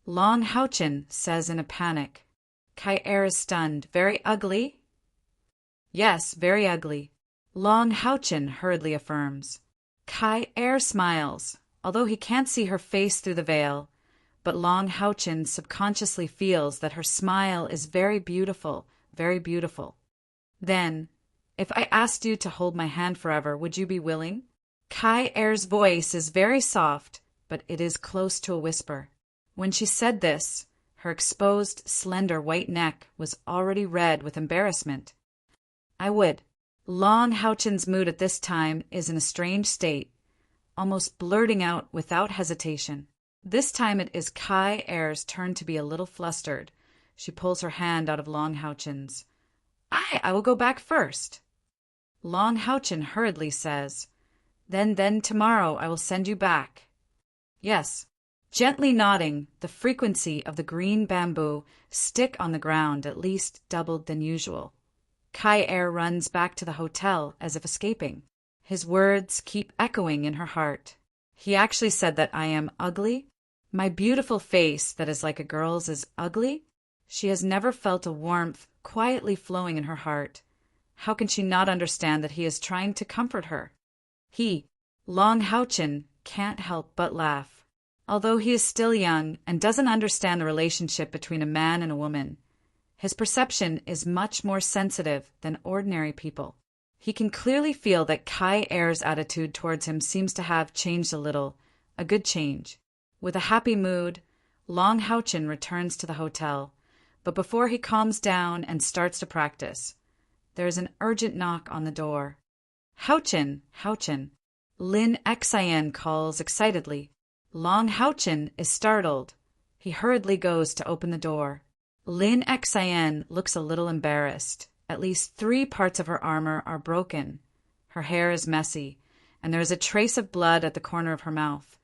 Long Houchin says in a panic. Kai is stunned. Very ugly? Yes, very ugly. Long Houchin hurriedly affirms. Kai smiles, although he can't see her face through the veil, but Long Houchin subconsciously feels that her smile is very beautiful, very beautiful. Then, if I asked you to hold my hand forever, would you be willing? Kai voice is very soft, but it is close to a whisper. When she said this, her exposed, slender white neck was already red with embarrassment. I would. Long Houchin's mood at this time is in a strange state, almost blurting out without hesitation. This time it is Kai turn to be a little flustered. She pulls her hand out of Long Houchin's. I will go back first. Long Houchin hurriedly says, Then tomorrow I will send you back. Yes. Gently nodding, the frequency of the green bamboo stick on the ground at least doubled than usual. Kai runs back to the hotel as if escaping. His words keep echoing in her heart. He actually said that I am ugly? My beautiful face that is like a girl's is ugly? She has never felt a warmth quietly flowing in her heart. How can she not understand that he is trying to comfort her? He, Long Houchin, can't help but laugh. Although he is still young and doesn't understand the relationship between a man and a woman, his perception is much more sensitive than ordinary people. He can clearly feel that Kai-er's attitude towards him seems to have changed a little, a good change. With a happy mood, Long Houchin returns to the hotel, but before he calms down and starts to practice, there is an urgent knock on the door. Houchin, Houchin. Lin Xian calls excitedly. Long Houchin is startled. He hurriedly goes to open the door. Lin Xian looks a little embarrassed. At least 3 parts of her armor are broken. Her hair is messy, and there is a trace of blood at the corner of her mouth.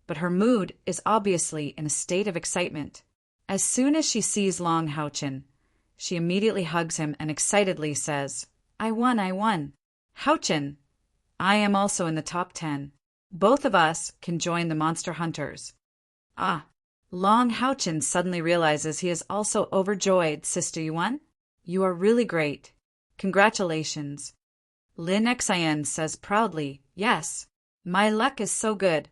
But her mood is obviously in a state of excitement. As soon as she sees Long Houchin, she immediately hugs him and excitedly says, I won. Houchin, I am also in the top 10. Both of us can join the monster hunters. Long Houchin suddenly realizes he is also overjoyed. Sister Yuan, you are really great. Congratulations. Lin Xian says proudly, yes, my luck is so good.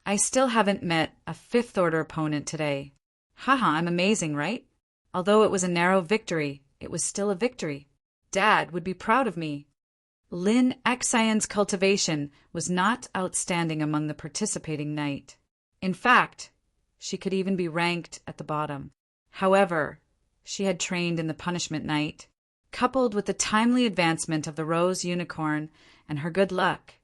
I still haven't met a 5th-order opponent today. Haha, I'm amazing, right? Although it was a narrow victory, it was still a victory. Dad would be proud of me. Lin Xian's cultivation was not outstanding among the participating knight. In fact, she could even be ranked at the bottom. However, she had trained in the punishment knight. Coupled with the timely advancement of the rose unicorn and her good luck,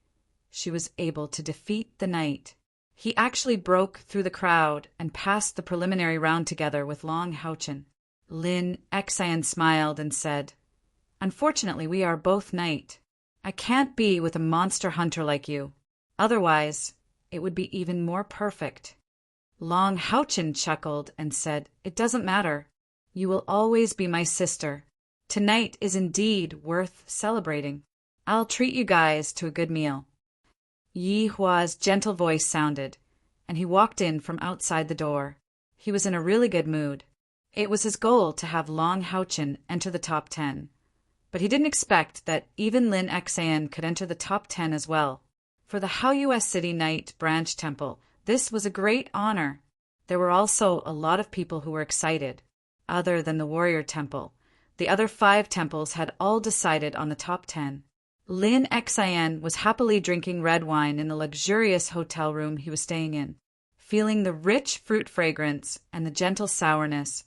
she was able to defeat the knight. He actually broke through the crowd and passed the preliminary round together with Long Houchin. Lin Xian smiled and said, "Unfortunately, we are both knight. I can't be with a monster hunter like you. Otherwise, it would be even more perfect." Long Houchin chuckled and said, "It doesn't matter. You will always be my sister. Tonight is indeed worth celebrating. I'll treat you guys to a good meal." Yi Hua's gentle voice sounded, and he walked in from outside the door. He was in a really good mood. It was his goal to have Long Houchin enter the top 10. But he didn't expect that even Lin Xian could enter the top 10 as well. For the Haoyue City Knight Branch Temple, this was a great honor. There were also a lot of people who were excited. Other than the Warrior Temple, the other 5 temples had all decided on the top 10. Lin Xian was happily drinking red wine in the luxurious hotel room he was staying in. Feeling the rich fruit fragrance and the gentle sourness,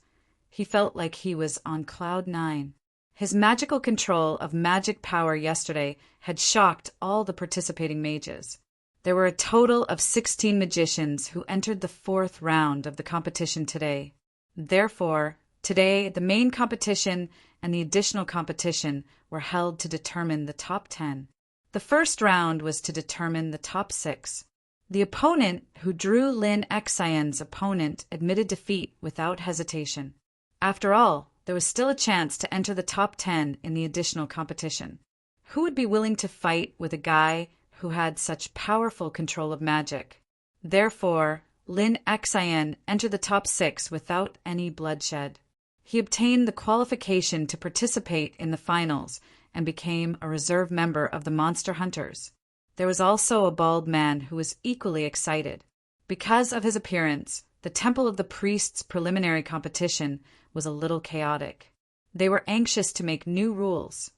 he felt like he was on cloud 9. His magical control of magic power yesterday had shocked all the participating mages. There were a total of 16 magicians who entered the 4th round of the competition today. Therefore, today the main competition and the additional competition were held to determine the top 10. The first round was to determine the top 6. The opponent who drew Lin Xian's opponent admitted defeat without hesitation. After all, there was still a chance to enter the top 10 in the additional competition. Who would be willing to fight with a guy who had such powerful control of magic? Therefore, Lin Xian entered the top 6 without any bloodshed. He obtained the qualification to participate in the finals and became a reserve member of the Monster Hunters. There was also a bald man who was equally excited. Because of his appearance, the Temple of the Priests preliminary competition was a little chaotic. They were anxious to make new rules.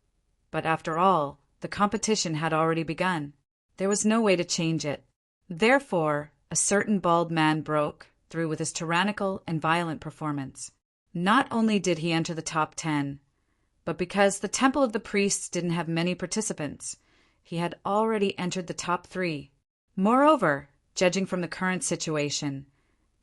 But after all, the competition had already begun. There was no way to change it. Therefore, a certain bald man broke through with his tyrannical and violent performance. Not only did he enter the top 10, but because the Temple of the Priests didn't have many participants, he had already entered the top 3. Moreover, judging from the current situation,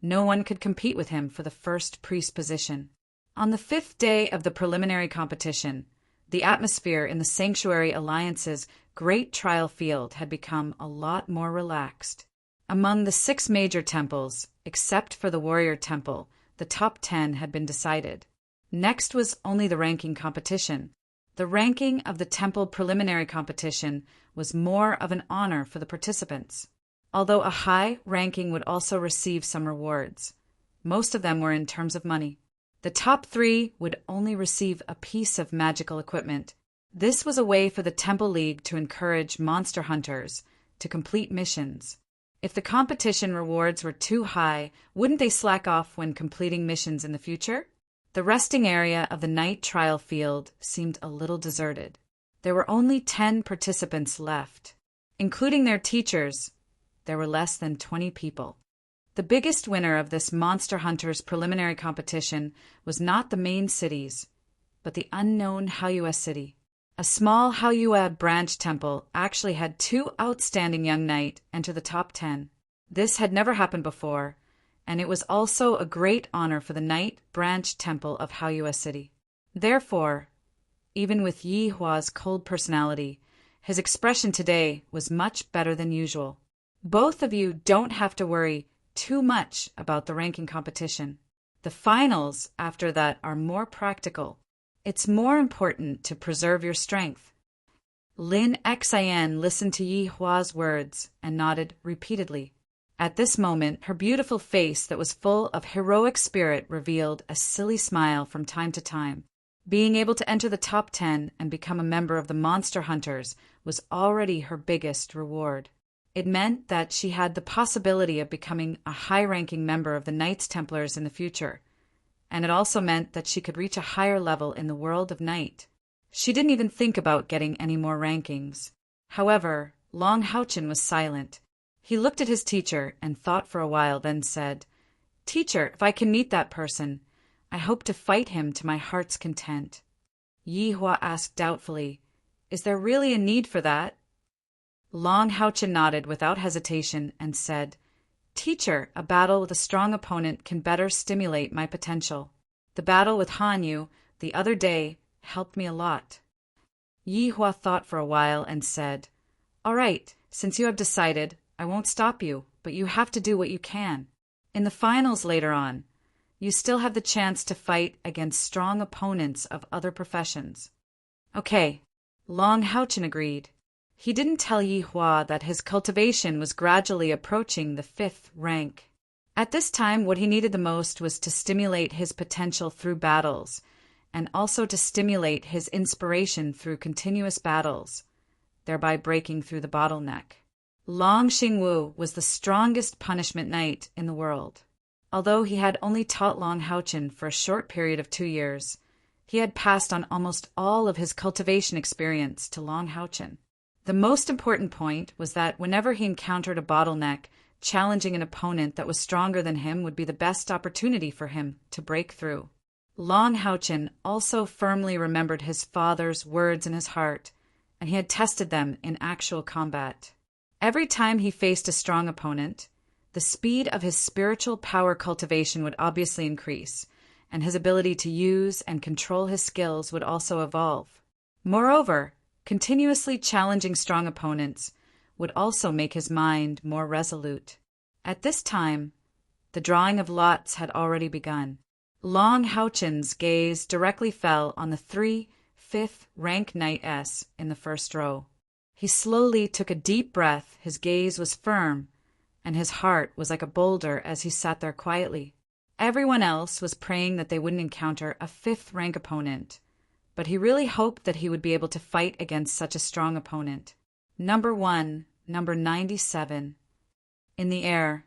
no one could compete with him for the first priest position. On the 5th day of the preliminary competition, the atmosphere in the Sanctuary Alliance's great trial field had become a lot more relaxed. Among the 6 major temples, except for the Warrior Temple, the top 10 had been decided. Next was only the ranking competition. The ranking of the temple preliminary competition was more of an honor for the participants. Although a high ranking would also receive some rewards. Most of them were in terms of money. The top 3 would only receive a piece of magical equipment. This was a way for the Temple League to encourage monster hunters to complete missions. If the competition rewards were too high, wouldn't they slack off when completing missions in the future? The resting area of the night trial field seemed a little deserted. There were only 10 participants left. Including their teachers, there were less than 20 people. The biggest winner of this Monster Hunters preliminary competition was not the main cities, but the unknown Haoyue City. A small Haoyue branch temple actually had 2 outstanding young knight enter the top 10. This had never happened before, and it was also a great honor for the Knight Branch Temple of Haoyue City. Therefore, even with Yi Hua's cold personality, his expression today was much better than usual. Both of you don't have to worry too much about the ranking competition. The finals after that are more practical. It's more important to preserve your strength. Lin Xian listened to Yi Hua's words and nodded repeatedly. At this moment, her beautiful face that was full of heroic spirit revealed a silly smile from time to time. Being able to enter the top 10 and become a member of the Monster Hunters was already her biggest reward. It meant that she had the possibility of becoming a high-ranking member of the Knights Templars in the future, and it also meant that she could reach a higher level in the world of Knight. She didn't even think about getting any more rankings. However, Long Houchin was silent. He looked at his teacher and thought for a while, then said, "Teacher, if I can meet that person, I hope to fight him to my heart's content." Yi Hua asked doubtfully, "Is there really a need for that?" Long Houchin nodded without hesitation and said, Teacher, a battle with a strong opponent can better stimulate my potential. The battle with Hanyu the other day helped me a lot. Yi Hua thought for a while and said, All right, since you have decided, I won't stop you, but you have to do what you can. In the finals later on, you still have the chance to fight against strong opponents of other professions. Okay, Long Haochen agreed. He didn't tell Yi Hua that his cultivation was gradually approaching the 5th rank. At this time, what he needed the most was to stimulate his potential through battles, and also to stimulate his inspiration through continuous battles, thereby breaking through the bottleneck. Long Xingwu was the strongest punishment knight in the world. Although he had only taught Long Haochen for a short period of 2 years, he had passed on almost all of his cultivation experience to Long Haochen. The most important point was that whenever he encountered a bottleneck, challenging an opponent that was stronger than him would be the best opportunity for him to break through. Long Haochen also firmly remembered his father's words in his heart, and he had tested them in actual combat. Every time he faced a strong opponent, the speed of his spiritual power cultivation would obviously increase, and his ability to use and control his skills would also evolve. Moreover, continuously challenging strong opponents would also make his mind more resolute. At this time, the drawing of lots had already begun. Long Haochen's gaze directly fell on the 5th rank knight S in the first row. He slowly took a deep breath, his gaze was firm, and his heart was like a boulder as he sat there quietly. Everyone else was praying that they wouldn't encounter a 5th rank opponent, but he really hoped that he would be able to fight against such a strong opponent. Number 1, number 97. In the air,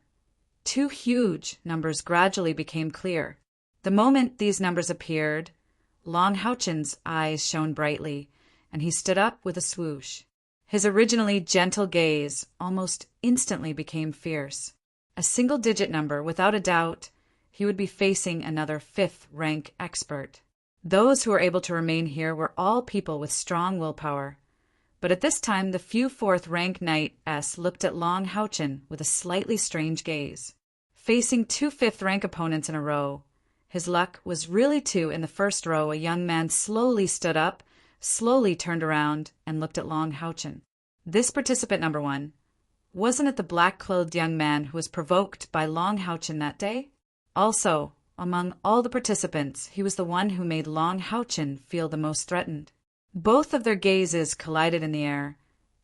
2 huge numbers gradually became clear. The moment these numbers appeared, Long Haochen's eyes shone brightly, and he stood up with a swoosh. His originally gentle gaze almost instantly became fierce. A single-digit number, without a doubt, he would be facing another 5th rank expert. Those who were able to remain here were all people with strong willpower. But at this time, the few 4th rank knight S looked at Long Haochen with a slightly strange gaze. Facing 2 5th rank opponents in a row, his luck was really 2. In the first row, a young man slowly stood up, slowly turned around, and looked at Long Haochen. This participant number 1, wasn't it the black-clothed young man who was provoked by Long Haochen that day? Also, among all the participants, he was the one who made Long Haochen feel the most threatened. Both of their gazes collided in the air,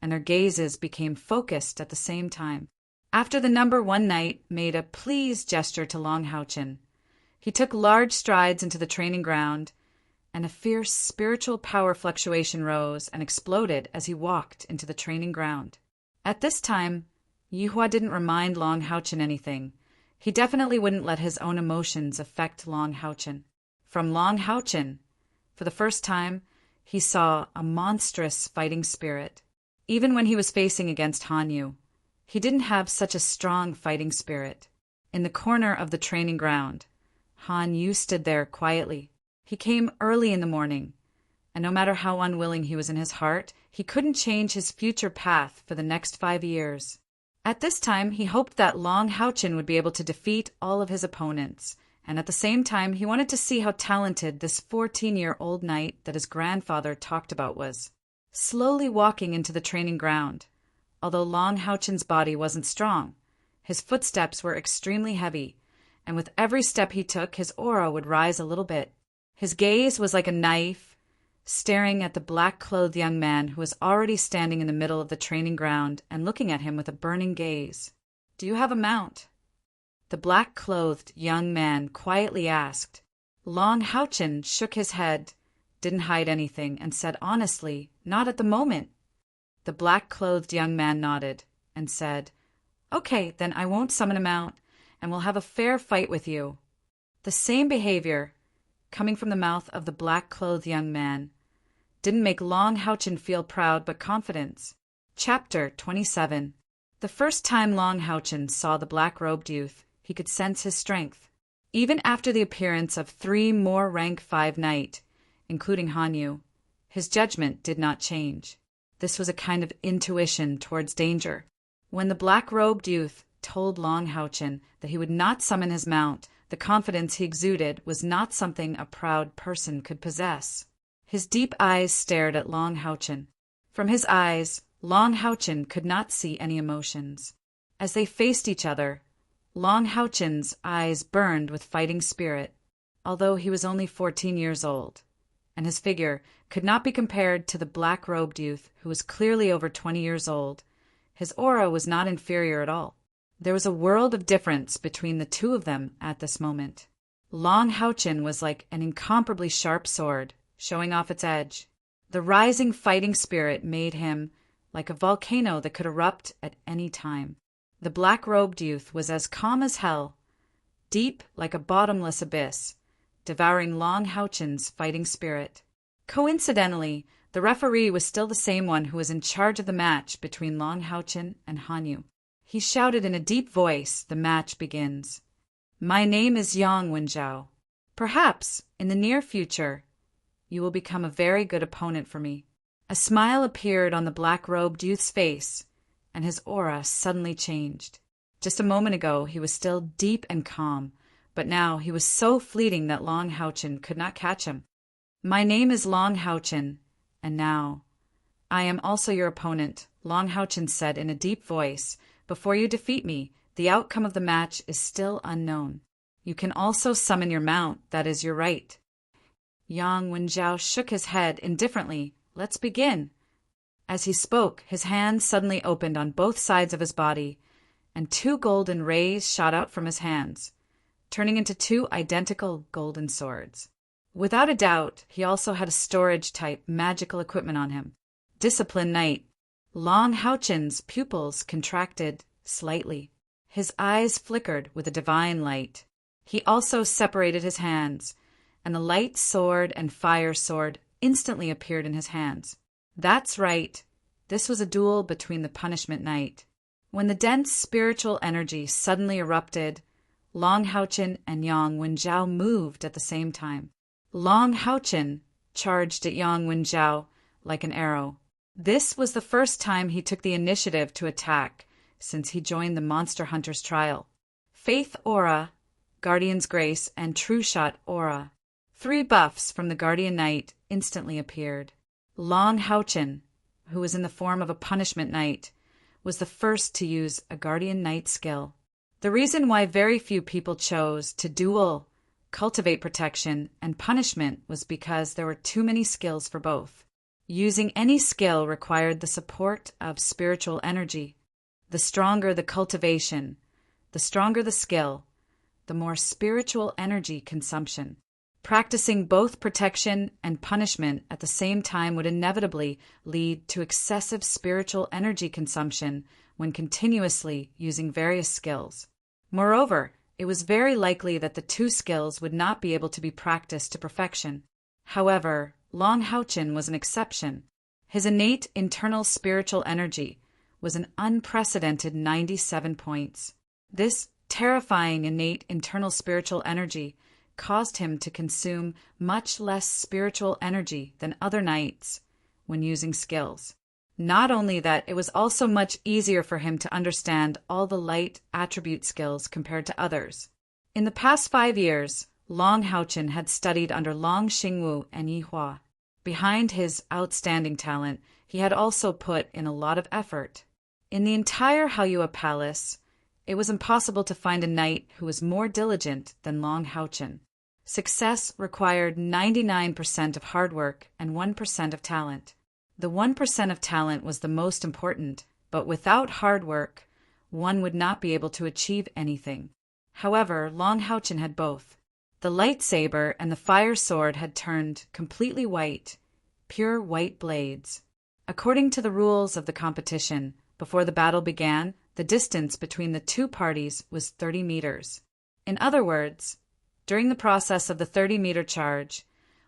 and their gazes became focused at the same time. After the number 1 knight made a please gesture to Long Haochen, he took large strides into the training ground, and a fierce spiritual power fluctuation rose and exploded as he walked into the training ground. At this time, Yi Hua didn't remind Long Haochen anything. He definitely wouldn't let his own emotions affect Long Haochen. From Long Haochen, for the first time, he saw a monstrous fighting spirit. Even when he was facing against Hanyu, he didn't have such a strong fighting spirit. In the corner of the training ground, Hanyu stood there quietly. He came early in the morning, and no matter how unwilling he was in his heart, he couldn't change his future path for the next 5 years. At this time, he hoped that Long Haochen would be able to defeat all of his opponents, and at the same time, he wanted to see how talented this 14-year-old knight that his grandfather talked about was. Slowly walking into the training ground, although Long Haochen's body wasn't strong, his footsteps were extremely heavy, and with every step he took, his aura would rise a little bit. His gaze was like a knife, staring at the black-clothed young man who was already standing in the middle of the training ground and looking at him with a burning gaze. "Do you have a mount?" The black-clothed young man quietly asked. Long Haochen shook his head, didn't hide anything, and said honestly, "Not at the moment." The black-clothed young man nodded and said, "Okay, then I won't summon a mount, and we'll have a fair fight with you." The same behavior, coming from the mouth of the black-clothed young man, didn't make Long Haochen feel proud but confidence. Chapter 27. The first time Long Haochen saw the black-robed youth, he could sense his strength. Even after the appearance of 3 more rank 5 knight, including Hanyu, his judgment did not change. This was a kind of intuition towards danger. When the black-robed youth told Long Houchin that he would not summon his mount. The confidence he exuded was not something a proud person could possess. His deep eyes stared at Long Houchin. From his eyes, Long Houchin could not see any emotions. As they faced each other, Long Houchin's eyes burned with fighting spirit, although he was only 14 years old, and his figure could not be compared to the black-robed youth who was clearly over 20 years old. His aura was not inferior at all. There was a world of difference between the two of them at this moment. Long Houchin was like an incomparably sharp sword, showing off its edge. The rising fighting spirit made him like a volcano that could erupt at any time. The black-robed youth was as calm as hell, deep like a bottomless abyss, devouring Long Houchin's fighting spirit. Coincidentally, the referee was still the same one who was in charge of the match between Long Houchin and Hanyu. He shouted in a deep voice, "The match begins. My name is Yang Wenjiao. Perhaps, in the near future, you will become a very good opponent for me." A smile appeared on the black-robed youth's face, and his aura suddenly changed. Just a moment ago he was still deep and calm, but now he was so fleeting that Long Houchin could not catch him. "My name is Long Houchin, and now I am also your opponent," Long Houchin said in a deep voice. "Before you defeat me, the outcome of the match is still unknown. You can also summon your mount, that is your right." Yang Wenjiao shook his head indifferently. "Let's begin." As he spoke, his hands suddenly opened on both sides of his body, and 2 golden rays shot out from his hands, turning into 2 identical golden swords. Without a doubt, he also had a storage-type magical equipment on him. Disciplined Knight. Long Houchin's pupils contracted slightly. His eyes flickered with a divine light. He also separated his hands, and the light sword and fire sword instantly appeared in his hands. That's right. This was a duel between the Punishment Knight. When the dense spiritual energy suddenly erupted, Long Houchin and Yang Wenjiao moved at the same time. Long Houchin charged at Yang Wenjiao like an arrow. This was the first time he took the initiative to attack since he joined the Monster Hunter's trial. Faith Aura, Guardian's Grace, and True Shot Aura. 3 buffs from the Guardian Knight instantly appeared. Long Houchin, who was in the form of a Punishment Knight, was the first to use a Guardian Knight skill. The reason why very few people chose to duel, cultivate protection, and punishment was because there were too many skills for both. Using any skill required the support of spiritual energy. The stronger the cultivation, the stronger the skill, the more spiritual energy consumption. Practicing both protection and punishment at the same time would inevitably lead to excessive spiritual energy consumption when continuously using various skills. Moreover, it was very likely that the 2 skills would not be able to be practiced to perfection. However, Long Houchin was an exception. His innate internal spiritual energy was an unprecedented 97 points. This terrifying innate internal spiritual energy caused him to consume much less spiritual energy than other knights when using skills. Not only that, it was also much easier for him to understand all the light attribute skills compared to others. In the past 5 years, Long Houchin had studied under Long Xingwu and Yi Hua. Behind his outstanding talent, he had also put in a lot of effort. In the entire Haoyue Palace, it was impossible to find a knight who was more diligent than Long Houchin. Success required 99% of hard work and 1% of talent. The 1% of talent was the most important, but without hard work, one would not be able to achieve anything. However, Long Houchin had both. The lightsaber and the fire sword had turned completely white, pure white blades. According to the rules of the competition, before the battle began, the distance between the 2 parties was 30 meters. In other words, during the process of the 30-meter charge,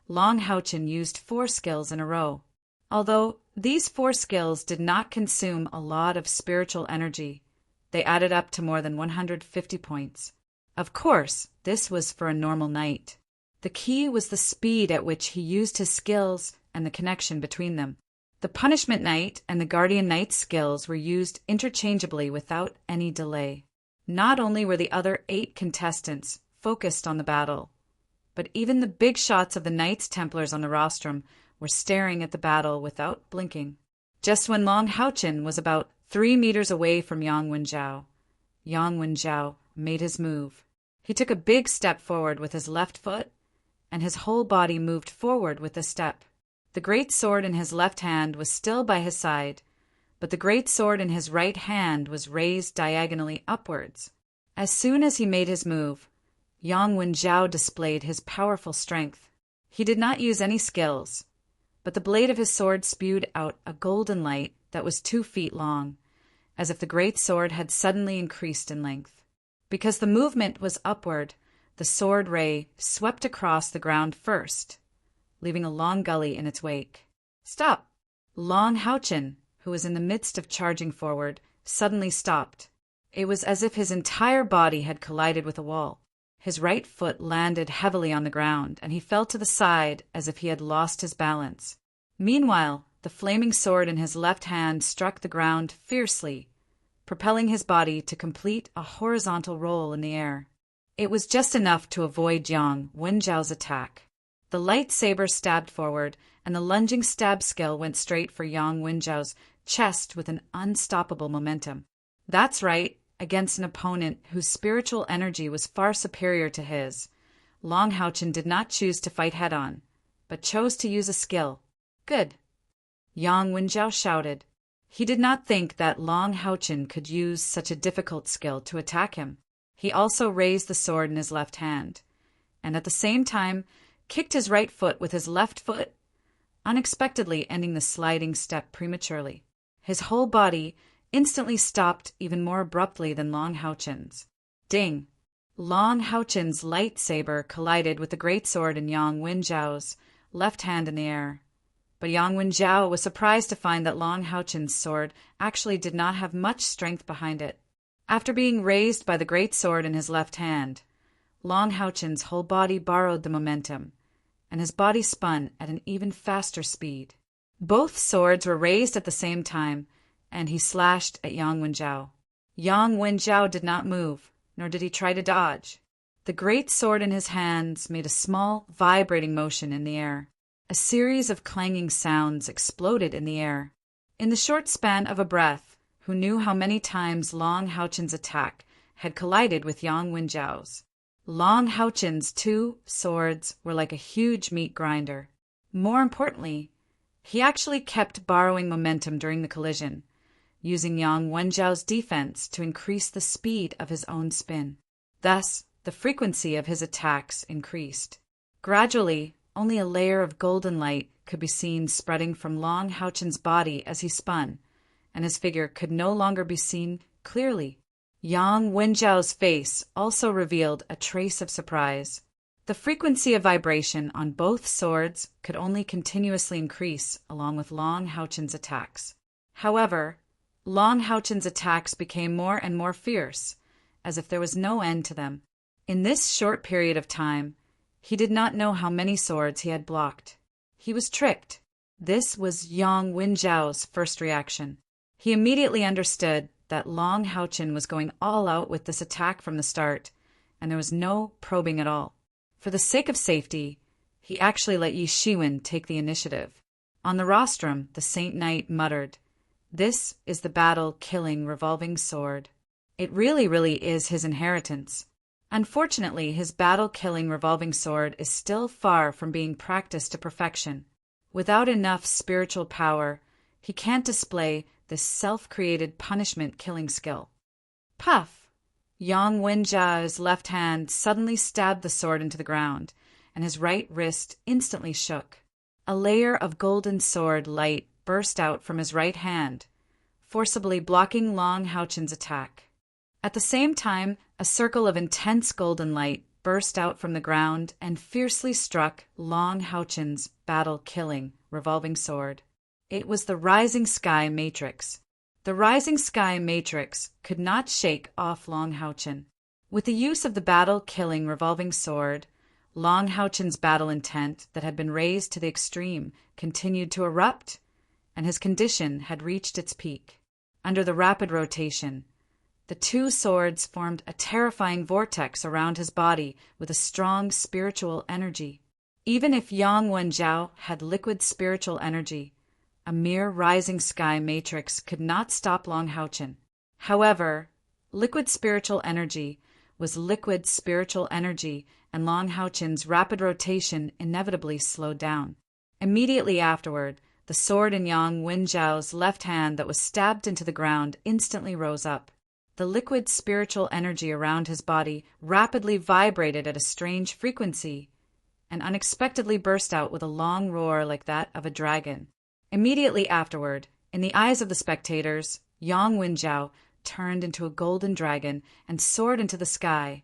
Long Houchin used 4 skills in a row. Although these 4 skills did not consume a lot of spiritual energy, they added up to more than 150 points. Of course, this was for a normal knight. The key was the speed at which he used his skills and the connection between them. The Punishment Knight and the Guardian Knight's skills were used interchangeably without any delay. Not only were the other 8 contestants focused on the battle, but even the big shots of the Knights Templars on the rostrum were staring at the battle without blinking. Just when Long Houchin was about 3 meters away from Yang Wenjiao made his move. He took a big step forward with his left foot, and his whole body moved forward with the step. The great sword in his left hand was still by his side, but the great sword in his right hand was raised diagonally upwards. As soon as he made his move, Yang Wenjiao displayed his powerful strength. He did not use any skills, but the blade of his sword spewed out a golden light that was 2 feet long, as if the great sword had suddenly increased in length. Because the movement was upward, the sword ray swept across the ground first, leaving a long gully in its wake. "Stop!" Long Houchin, who was in the midst of charging forward, suddenly stopped. It was as if his entire body had collided with a wall. His right foot landed heavily on the ground, and he fell to the side as if he had lost his balance. Meanwhile, the flaming sword in his left hand struck the ground fiercely, propelling his body to complete a horizontal roll in the air. It was just enough to avoid Yang Wenjiao's attack. The lightsaber stabbed forward, and the lunging stab skill went straight for Yang Wenjiao's chest with an unstoppable momentum. That's right, against an opponent whose spiritual energy was far superior to his, Long Houchin did not choose to fight head-on, but chose to use a skill. "Good!" Yang Wenjiao shouted. He did not think that Long Houchin could use such a difficult skill to attack him. He also raised the sword in his left hand, and at the same time kicked his right foot with his left foot, unexpectedly ending the sliding step prematurely. His whole body instantly stopped even more abruptly than Long Houchin's. Ding! Long Houchin's lightsaber collided with the great sword in Yang Wenjiao's left hand in the air. But Yang Wenjiao was surprised to find that Long Houchin's sword actually did not have much strength behind it. After being raised by the great sword in his left hand, Long Houchin's whole body borrowed the momentum, and his body spun at an even faster speed. Both swords were raised at the same time, and he slashed at Yang Wenjiao. Yang Wenjiao did not move, nor did he try to dodge. The great sword in his hands made a small, vibrating motion in the air. A series of clanging sounds exploded in the air. In the short span of a breath, who knew how many times Long Houchin's attack had collided with Yang Wenjiao's? Long Houchin's 2 swords were like a huge meat grinder. More importantly, he actually kept borrowing momentum during the collision, using Yang Wenjiao's defense to increase the speed of his own spin. Thus, the frequency of his attacks increased. Gradually, only a layer of golden light could be seen spreading from Long Houchin's body as he spun, and his figure could no longer be seen clearly. Yang Wenjiao's face also revealed a trace of surprise. The frequency of vibration on both swords could only continuously increase along with Long Houchin's attacks. However, Long Houchin's attacks became more and more fierce, as if there was no end to them. In this short period of time, he did not know how many swords he had blocked. He was tricked. This was Yang Wenjiao's first reaction. He immediately understood that Long Houchin was going all out with this attack from the start, and there was no probing at all. For the sake of safety, he actually let Yi Shiwen take the initiative. On the rostrum, the Saint Knight muttered, "This is the battle-killing revolving sword. It really is his inheritance." Unfortunately, his battle-killing revolving sword is still far from being practiced to perfection. Without enough spiritual power, he can't display this self-created punishment-killing skill. Puff! Yang Wenjiao's left hand suddenly stabbed the sword into the ground, and his right wrist instantly shook. A layer of golden sword light burst out from his right hand, forcibly blocking Long Houchin's attack. At the same time, a circle of intense golden light burst out from the ground and fiercely struck Long Houchin's battle-killing revolving sword. It was the Rising Sky Matrix. The Rising Sky Matrix could not shake off Long Houchin. With the use of the battle-killing revolving sword, Long Houchin's battle intent that had been raised to the extreme continued to erupt, and his condition had reached its peak. Under the rapid rotation, The two swords formed a terrifying vortex around his body with a strong spiritual energy. Even if Yang Wenjiao had liquid spiritual energy, a mere rising sky matrix could not stop Long Haochen. However, liquid spiritual energy was liquid spiritual energy, and Long Haochen's rapid rotation inevitably slowed down. Immediately afterward, the sword in Yang Wenjiao's left hand that was stabbed into the ground instantly rose up. The liquid spiritual energy around his body rapidly vibrated at a strange frequency and unexpectedly burst out with a long roar like that of a dragon. Immediately afterward, in the eyes of the spectators, Yang Wenjiao turned into a golden dragon and soared into the sky,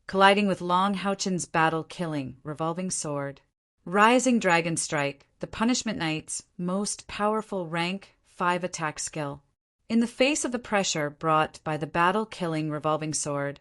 colliding with Long Haochen's battle-killing revolving sword. Rising Dragon Strike, the Punishment Knight's most powerful rank 5 attack skill. In the face of the pressure brought by the battle-killing revolving sword,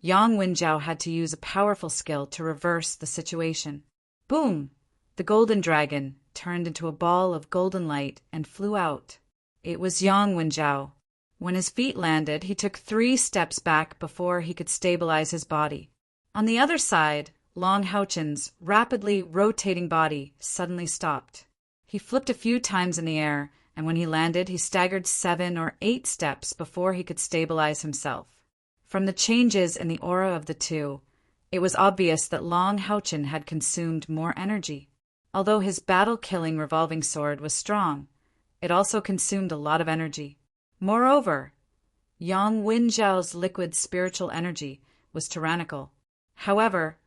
Yang Wenjiao had to use a powerful skill to reverse the situation. Boom! The golden dragon turned into a ball of golden light and flew out. It was Yang Wenjiao. When his feet landed, he took 3 steps back before he could stabilize his body. On the other side, Long Haochen's rapidly rotating body suddenly stopped. He flipped a few times in the air, and when he landed, he staggered 7 or 8 steps before he could stabilize himself. From the changes in the aura of the two, it was obvious that Long Haochen had consumed more energy. Although his battle-killing revolving sword was strong, it also consumed a lot of energy. Moreover, Yang Wenjiao's liquid spiritual energy was tyrannical. However,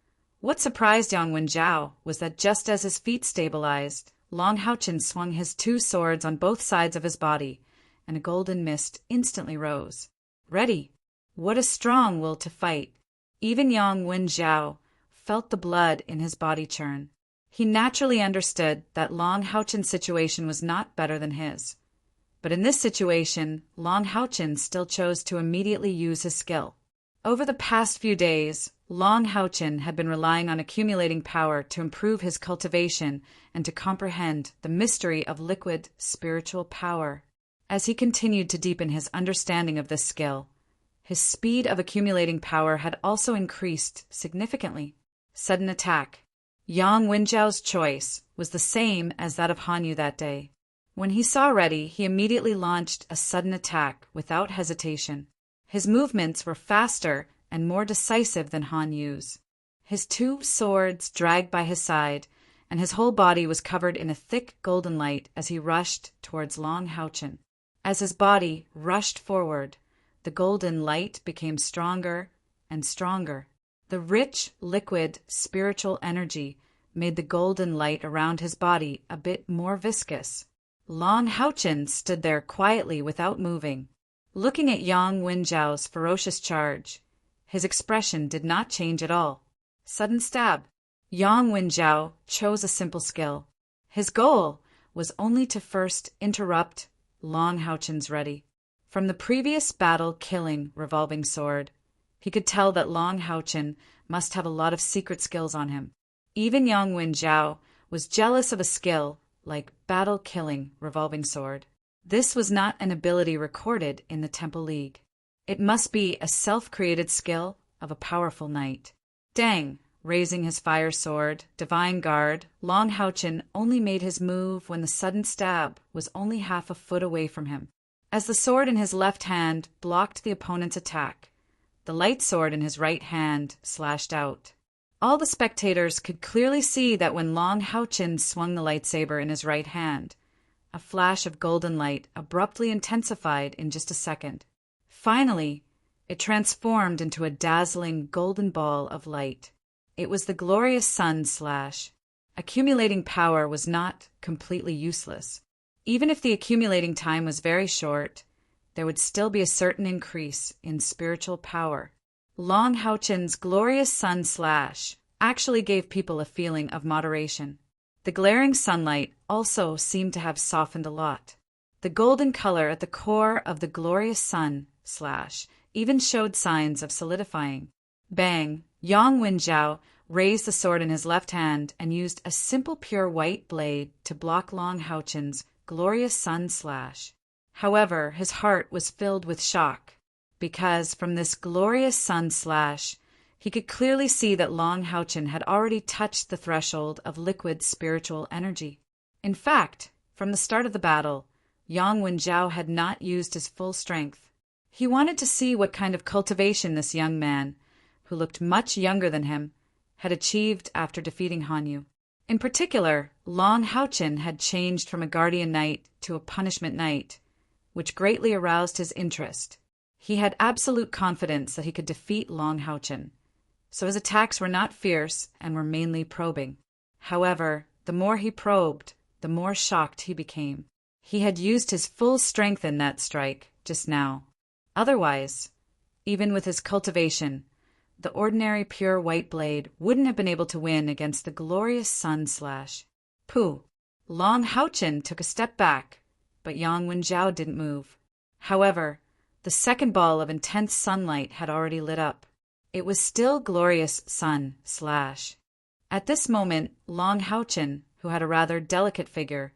what surprised Yang Wenjiao was that just as his feet stabilized, Long Haochen swung his 2 swords on both sides of his body, and a golden mist instantly rose. Ready! What a strong will to fight! Even Yang Wenjiao felt the blood in his body churn. He naturally understood that Long Haochen's situation was not better than his. But in this situation, Long Haochen still chose to immediately use his skill. Over the past few days, Long Haochen had been relying on accumulating power to improve his cultivation and to comprehend the mystery of liquid spiritual power. As he continued to deepen his understanding of this skill, his speed of accumulating power had also increased significantly. Sudden attack. Yang Wenjiao's choice was the same as that of Han Yu that day. When he saw ready, he immediately launched a sudden attack without hesitation. His movements were faster and more decisive than Han Yu's. His 2 swords dragged by his side, and his whole body was covered in a thick golden light as he rushed towards Long Haochen. As his body rushed forward, the golden light became stronger and stronger. The rich, liquid, spiritual energy made the golden light around his body a bit more viscous. Long Haochen stood there quietly without moving, looking at Yang Wenjiao's ferocious charge. His expression did not change at all. Sudden stab. Yang Wenjiao chose a simple skill. His goal was only to first interrupt Long Haochen's ready. From the previous battle-killing revolving sword, he could tell that Long Haochen must have a lot of secret skills on him. Even Yang Wenjiao was jealous of a skill like battle-killing revolving sword. This was not an ability recorded in the Temple League. It must be a self-created skill of a powerful knight. Dang! Raising his fire sword, Divine Guard, Long Haochen only made his move when the sudden stab was only half a foot away from him. As the sword in his left hand blocked the opponent's attack, the light sword in his right hand slashed out. All the spectators could clearly see that when Long Haochen swung the lightsaber in his right hand, a flash of golden light abruptly intensified in just a second. Finally, it transformed into a dazzling golden ball of light. It was the glorious sun slash. Accumulating power was not completely useless. Even if the accumulating time was very short, there would still be a certain increase in spiritual power. Long Haochen's glorious sun slash actually gave people a feeling of moderation. The glaring sunlight also seemed to have softened a lot. The golden color at the core of the glorious sun slash even showed signs of solidifying. Bang! Yang Wenjiao raised the sword in his left hand and used a simple pure white blade to block Long Haochen's glorious sun slash. However, his heart was filled with shock. because from this glorious sun slash, he could clearly see that Long Houchen had already touched the threshold of liquid spiritual energy. In fact, from the start of the battle, Yang Wenjiao had not used his full strength. He wanted to see what kind of cultivation this young man, who looked much younger than him, had achieved after defeating Hanyu. In particular, Long Houchen had changed from a guardian knight to a punishment knight, which greatly aroused his interest. He had absolute confidence that he could defeat Long Houchen, so his attacks were not fierce and were mainly probing. However, the more he probed, the more shocked he became. He had used his full strength in that strike just now. Otherwise, even with his cultivation, the ordinary pure white blade wouldn't have been able to win against the glorious sun slash. Pooh! Long Houchen took a step back, but Yang Wenjiao didn't move. However, the second ball of intense sunlight had already lit up. It was still glorious sun slash. At this moment, Long Houchen, who had a rather delicate figure,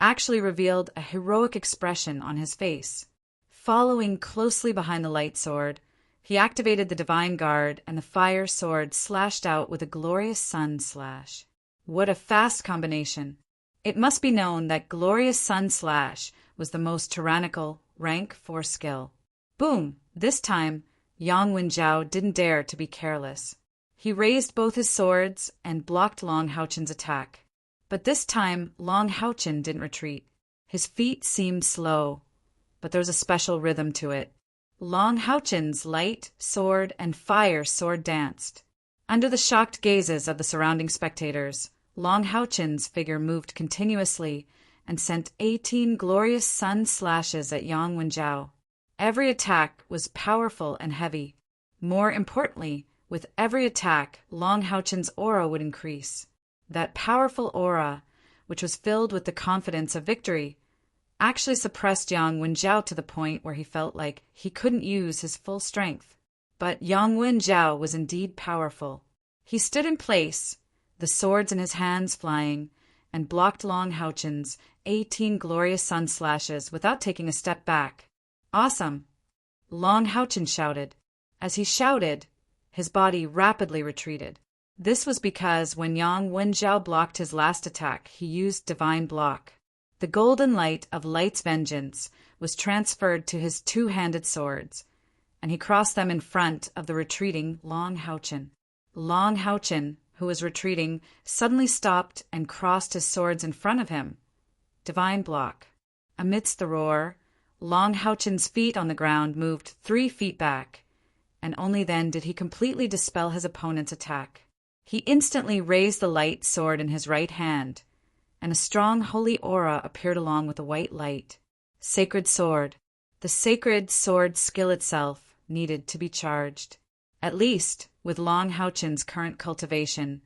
actually revealed a heroic expression on his face. Following closely behind the light sword, he activated the divine guard, and the fire sword slashed out with a glorious sun slash. What a fast combination! It must be known that glorious sun slash was the most tyrannical rank 4 skill. Boom! This time, Yang Wenjiao didn't dare to be careless. He raised both his swords and blocked Long Houchen's attack. But this time, Long Houchen didn't retreat. His feet seemed slow, but there was a special rhythm to it. Long Houchen's light, sword, and fire sword danced. Under the shocked gazes of the surrounding spectators, Long Houchen's figure moved continuously and sent 18 glorious sun slashes at Yang Wenjiao. Every attack was powerful and heavy. More importantly, with every attack, Long Houchen's aura would increase. That powerful aura, which was filled with the confidence of victory, actually suppressed Yang Wenjiao to the point where he felt like he couldn't use his full strength. But Yang Wenjiao was indeed powerful. He stood in place, the swords in his hands flying, and blocked Long Houchen's 18 glorious sun slashes without taking a step back. Awesome! Long Houchen shouted. As he shouted, his body rapidly retreated. This was because when Yang Wenjiao blocked his last attack, he used Divine Block. The golden light of Light's Vengeance was transferred to his two-handed swords, and he crossed them in front of the retreating Long Houchen. Long Houchen, who was retreating, suddenly stopped and crossed his swords in front of him. Divine Block. Amidst the roar, Long Houchen's feet on the ground moved 3 feet back, and only then did he completely dispel his opponent's attack. He instantly raised the light sword in his right hand, and a strong holy aura appeared along with the white light. Sacred sword. The sacred sword skill itself needed to be charged. At least, with Long Houchen's current cultivation,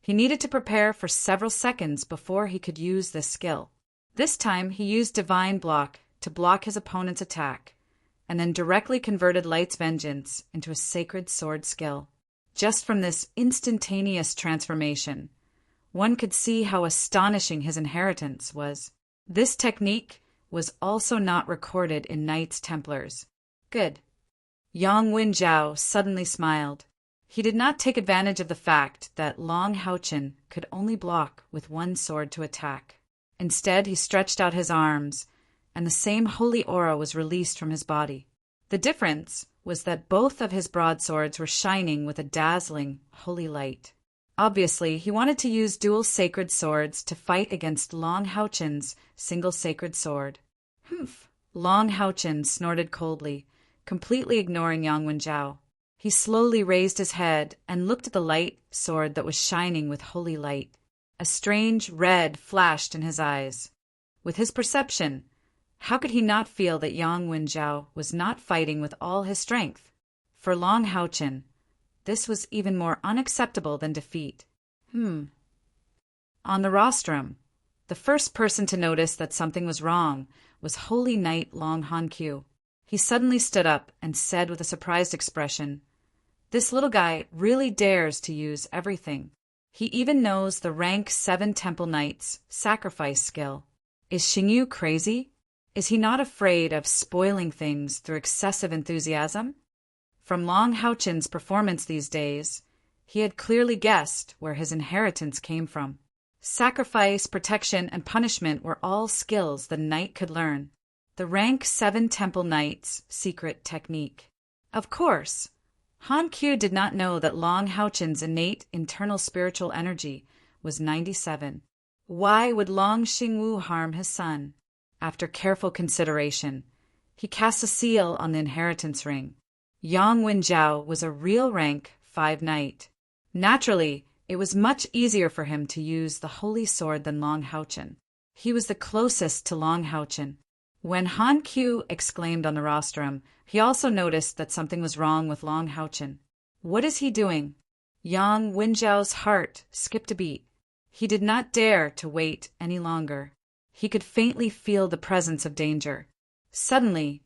he needed to prepare for several seconds before he could use this skill. This time he used Divine Block to block his opponent's attack, and then directly converted Light's Vengeance into a sacred sword skill. Just from this instantaneous transformation, one could see how astonishing his inheritance was. This technique was also not recorded in Knights Templars. Good. Yang Wenjiao suddenly smiled. He did not take advantage of the fact that Long Houchen could only block with one sword to attack. Instead, he stretched out his arms, and the same holy aura was released from his body. The difference was that both of his broadswords were shining with a dazzling, holy light. Obviously, he wanted to use dual sacred swords to fight against Long Houchen's single sacred sword. Humph! Long Houchen snorted coldly, completely ignoring Yang Wenjiao. He slowly raised his head and looked at the light sword that was shining with holy light. A strange red flashed in his eyes. With his perception, how could he not feel that Yang Wenjiao was not fighting with all his strength? For Long Houchen, this was even more unacceptable than defeat. On the rostrum, the first person to notice that something was wrong was Holy Knight Long Hankyu. He suddenly stood up and said with a surprised expression, "This little guy really dares to use everything. He even knows the rank 7 Temple Knight's sacrifice skill. Is Xingyu crazy?" Is he not afraid of spoiling things through excessive enthusiasm? From Long Houchen's performance these days, he had clearly guessed where his inheritance came from. Sacrifice, protection, and punishment were all skills the knight could learn. The rank 7 Temple Knight's secret technique. Of course, Han Qiu did not know that Long Houchen's innate internal spiritual energy was 97. Why would Long Xingwu harm his son? After careful consideration, he cast a seal on the inheritance ring. Yang Wenjiao was a real rank 5 knight. Naturally, it was much easier for him to use the holy sword than Long Houchen. He was the closest to Long Houchen. When Han Qiu exclaimed on the rostrum, he also noticed that something was wrong with Long Houchen. What is he doing? Yang Wenjiao's heart skipped a beat. He did not dare to wait any longer. He could faintly feel the presence of danger. Suddenly,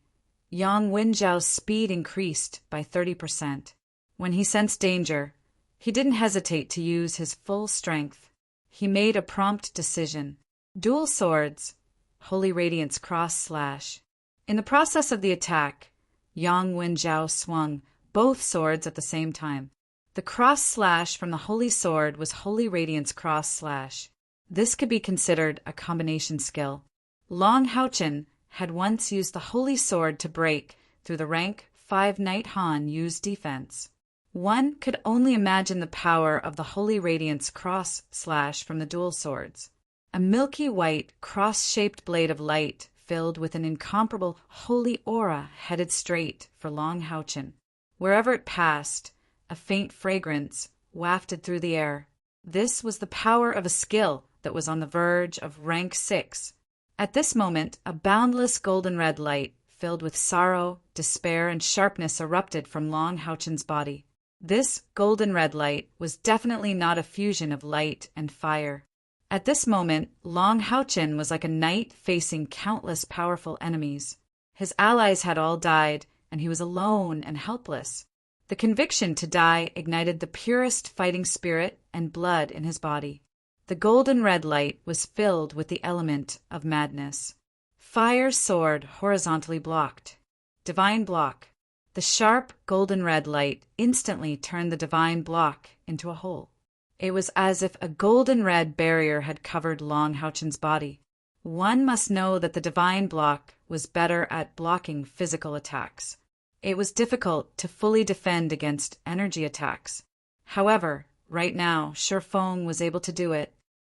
Yang Wenjiao's speed increased by 30%. When he sensed danger, he didn't hesitate to use his full strength. He made a prompt decision. Dual swords, Holy Radiance cross/slash. In the process of the attack, Yang Wenjiao swung both swords at the same time. The cross/slash from the Holy Sword was Holy Radiance cross/slash. This could be considered a combination skill. Long Houchen had once used the Holy Sword to break through the rank 5 Knight Han Yu's defense. One could only imagine the power of the Holy Radiance cross/slash from the dual swords. A milky white, cross-shaped blade of light filled with an incomparable holy aura headed straight for Long Houchen. Wherever it passed, a faint fragrance wafted through the air. This was the power of a skill that was on the verge of rank 6. At this moment, a boundless golden red light, filled with sorrow, despair, and sharpness, erupted from Long Houchen's body. This golden red light was definitely not a fusion of light and fire. At this moment, Long Houchen was like a knight facing countless powerful enemies. His allies had all died, and he was alone and helpless. The conviction to die ignited the purest fighting spirit and blood in his body. The golden red light was filled with the element of madness. Fire soared horizontally blocked. Divine block. The sharp golden red light instantly turned the divine block into a hole. It was as if a golden red barrier had covered Long Houchen's body. One must know that the divine block was better at blocking physical attacks. It was difficult to fully defend against energy attacks. However, right now, Shifeng was able to do it.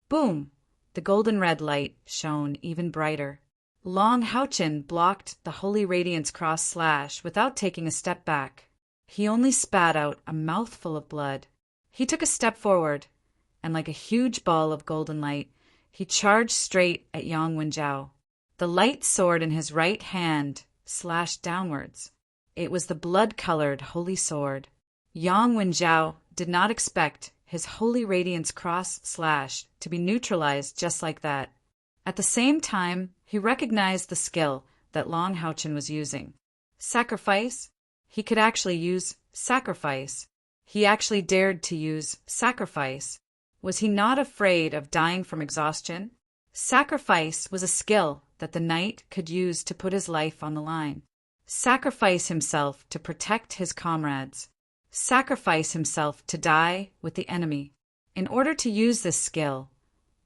Boom! The golden red light shone even brighter. Long Houchen blocked the Holy Radiance cross/slash without taking a step back. He only spat out a mouthful of blood. He took a step forward, and like a huge ball of golden light, he charged straight at Yang Wenjiao. The light sword in his right hand slashed downwards. It was the blood-colored holy sword. Yang Wenjiao did not expect his Holy Radiance cross/slash to be neutralized just like that. At the same time, he recognized the skill that Long Houchen was using. Sacrifice? He could actually use sacrifice. He actually dared to use sacrifice. Was he not afraid of dying from exhaustion? Sacrifice was a skill that the knight could use to put his life on the line. Sacrifice himself to protect his comrades. Sacrifice himself to die with the enemy. In order to use this skill,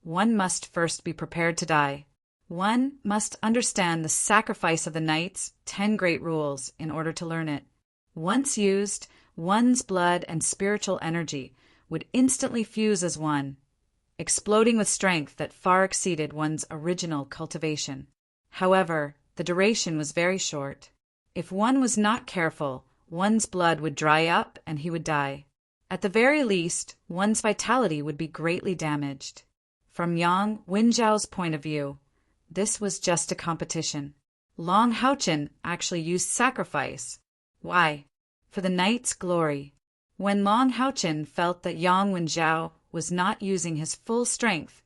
one must first be prepared to die. One must understand the sacrifice of the knight's 10 great rules in order to learn it. Once used, one's blood and spiritual energy would instantly fuse as one, exploding with strength that far exceeded one's original cultivation. However, the duration was very short. If one was not careful, one's blood would dry up and he would die. At the very least, one's vitality would be greatly damaged. From Yang Wenjiao's point of view, this was just a competition. Long Houchen actually used sacrifice. Why? For the knight's glory. When Long Houchen felt that Yang Wenjiao was not using his full strength,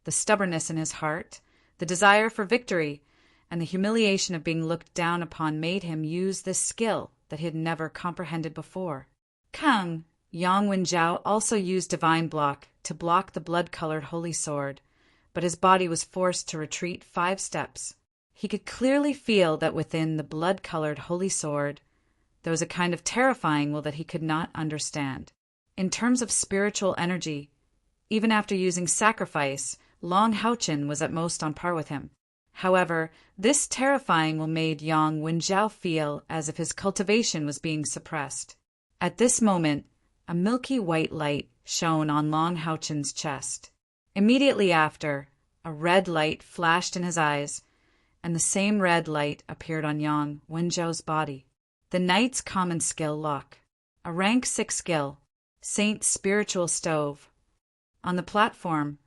the stubbornness in his heart, the desire for victory, and the humiliation of being looked down upon made him use this skill that he had never comprehended before. Kang, Yang Wenjiao also used Divine Block to block the blood-colored holy sword, but his body was forced to retreat 5 steps. He could clearly feel that within the blood-colored holy sword, there was a kind of terrifying will that he could not understand. In terms of spiritual energy, even after using sacrifice, Long Haochen was at most on par with him. However, this terrifying will made Yang Wenjiao feel as if his cultivation was being suppressed. At this moment, a milky white light shone on Long Haochen's chest. Immediately after, a red light flashed in his eyes, and the same red light appeared on Yang Wenjiao's body. The knight's common skill lock. A rank 6 skill. Saint's spiritual stove. On the platform,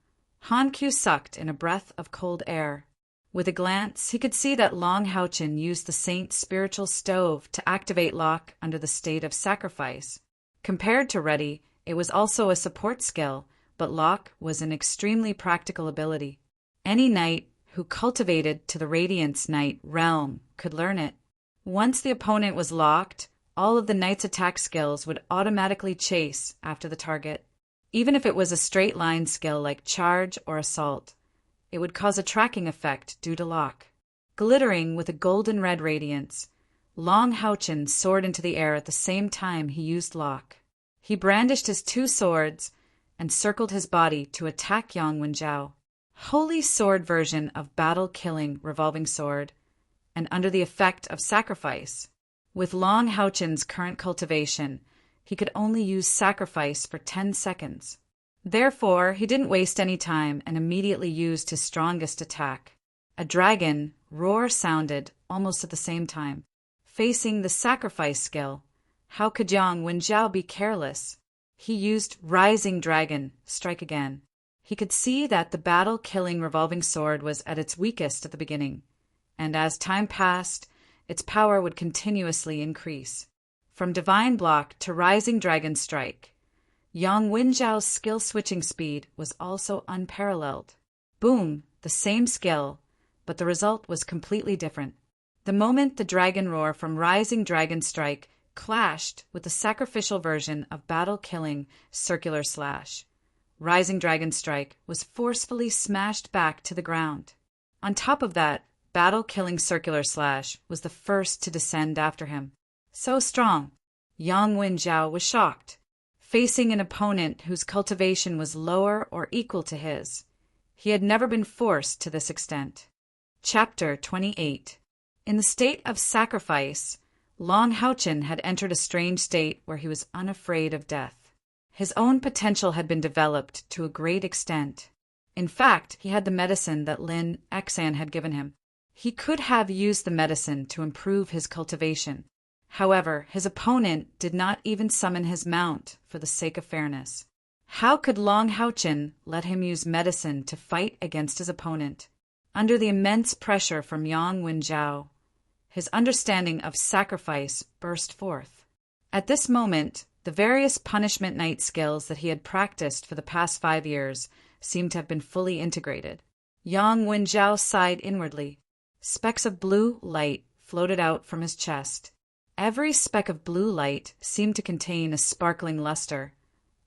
Han Qiu sucked in a breath of cold air. With a glance, he could see that Long Haochen used the Saint's spiritual stove to activate lock under the state of sacrifice. Compared to ready, it was also a support skill, but lock was an extremely practical ability. Any knight who cultivated to the Radiance Knight realm could learn it. Once the opponent was locked, all of the knight's attack skills would automatically chase after the target. Even if it was a straight line skill like charge or assault, it would cause a tracking effect due to lock. Glittering with a golden red radiance, Long Haochen soared into the air at the same time he used lock. He brandished his 2 swords and circled his body to attack Yang Wenjiao. Holy sword version of battle-killing revolving sword, and under the effect of sacrifice. With Long Haochen's current cultivation, he could only use sacrifice for 10 seconds. Therefore, he didn't waste any time and immediately used his strongest attack. A dragon roar sounded almost at the same time. Facing the sacrifice skill, how could Yang Wenjiao be careless? He used Rising Dragon, strike again. He could see that the battle-killing revolving sword was at its weakest at the beginning, and as time passed, its power would continuously increase. From Divine Block to Rising Dragon Strike, Yang Wenjiao's skill-switching speed was also unparalleled. Boom, the same skill, but the result was completely different. The moment the Dragon Roar from Rising Dragon Strike clashed with the sacrificial version of battle-killing Circular Slash, Rising Dragon Strike was forcefully smashed back to the ground. On top of that, battle-killing Circular Slash was the first to descend after him. So strong, Yang Wenjiao was shocked. Facing an opponent whose cultivation was lower or equal to his, he had never been forced to this extent. Chapter 28. In the state of sacrifice, Long Haochen had entered a strange state where he was unafraid of death. His own potential had been developed to a great extent. In fact, he had the medicine that Lin Xan had given him. He could have used the medicine to improve his cultivation. However, his opponent did not even summon his mount for the sake of fairness. How could Long Haochen let him use medicine to fight against his opponent? Under the immense pressure from Yang Wenjiao, his understanding of sacrifice burst forth. At this moment, the various punishment knight skills that he had practiced for the past 5 years seemed to have been fully integrated. Yang Wenjiao sighed inwardly. Specks of blue light floated out from his chest. Every speck of blue light seemed to contain a sparkling luster,